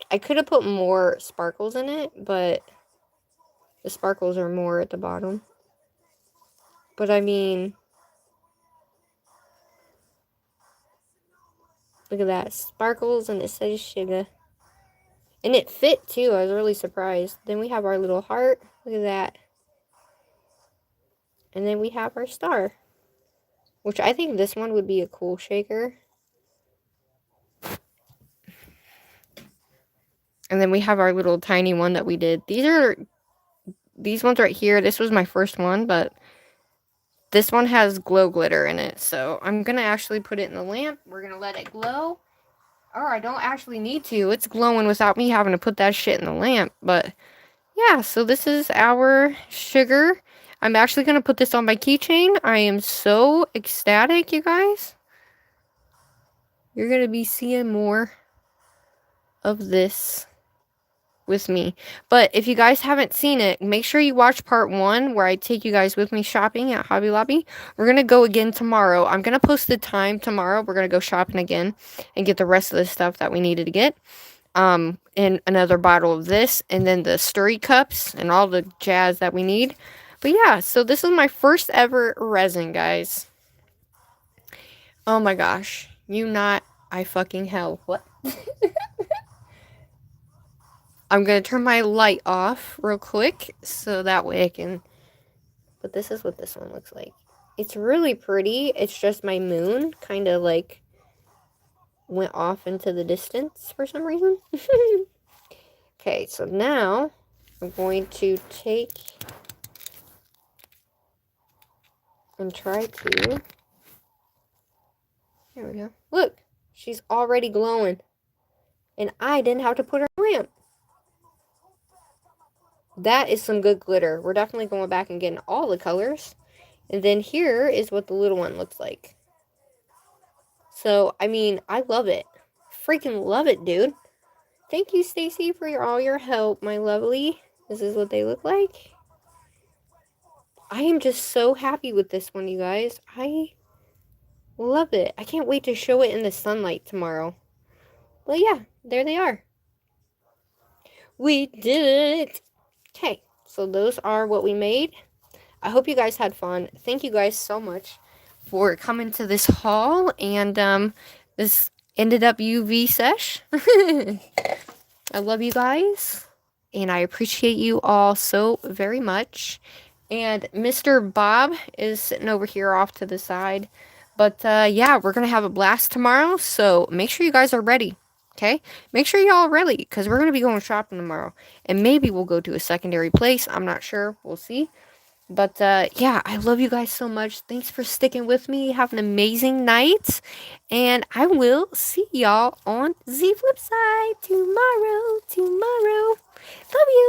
I could have put more sparkles in it, but the sparkles are more at the bottom. But I mean, look at that. Sparkles, and it says sugar. And it fit too. I was really surprised. Then we have our little heart. Look at that. And then we have our star. Which I think this one would be a cool shaker. And then we have our little tiny one that we did. These ones right here. This was my first one, but this one has glow glitter in it. So I'm going to actually put it in the lamp. We're going to let it glow. Or I don't actually need to. It's glowing without me having to put that shit in the lamp. But yeah, so this is our sugar. I'm actually going to put this on my keychain. I am so ecstatic, you guys. You're going to be seeing more of this with me. But if you guys haven't seen it, make sure you watch part 1 where I take you guys with me shopping at Hobby Lobby. We're going to go again tomorrow. I'm going to post the time tomorrow. We're going to go shopping again and get the rest of the stuff that we needed to get. And another bottle of this, and then the stirry cups and all the jazz that we need. But yeah, so this is my first ever resin, guys. Oh my gosh. I fucking hell. What? I'm going to turn my light off real quick so that way I can... But this is what this one looks like. It's really pretty. It's just my moon kind of like went off into the distance for some reason. Okay, so now I'm going to take and try to... There we go. Look, she's already glowing. And I didn't have to put her in a lamp. That is some good glitter. We're definitely going back and getting all the colors. And then here is what the little one looks like. So, I mean, I love it. Freaking love it, dude. Thank you, Stacy, for all your help, my lovely. This is what they look like. I am just so happy with this one, you guys. I love it. I can't wait to show it in the sunlight tomorrow. Well, yeah, there they are. We did it. Okay, so those are what we made. I hope you guys had fun. Thank you guys so much for coming to this haul, and this ended up UV sesh. I love you guys, and I appreciate you all so very much. And Mr. Bob is sitting over here off to the side. But yeah, we're going to have a blast tomorrow, so make sure you guys are ready. Okay? Make sure y'all are ready, because we're going to be going shopping tomorrow. And maybe we'll go to a secondary place. I'm not sure. We'll see. But yeah, I love you guys so much. Thanks for sticking with me. Have an amazing night. And I will see y'all on the flip side tomorrow. Love you.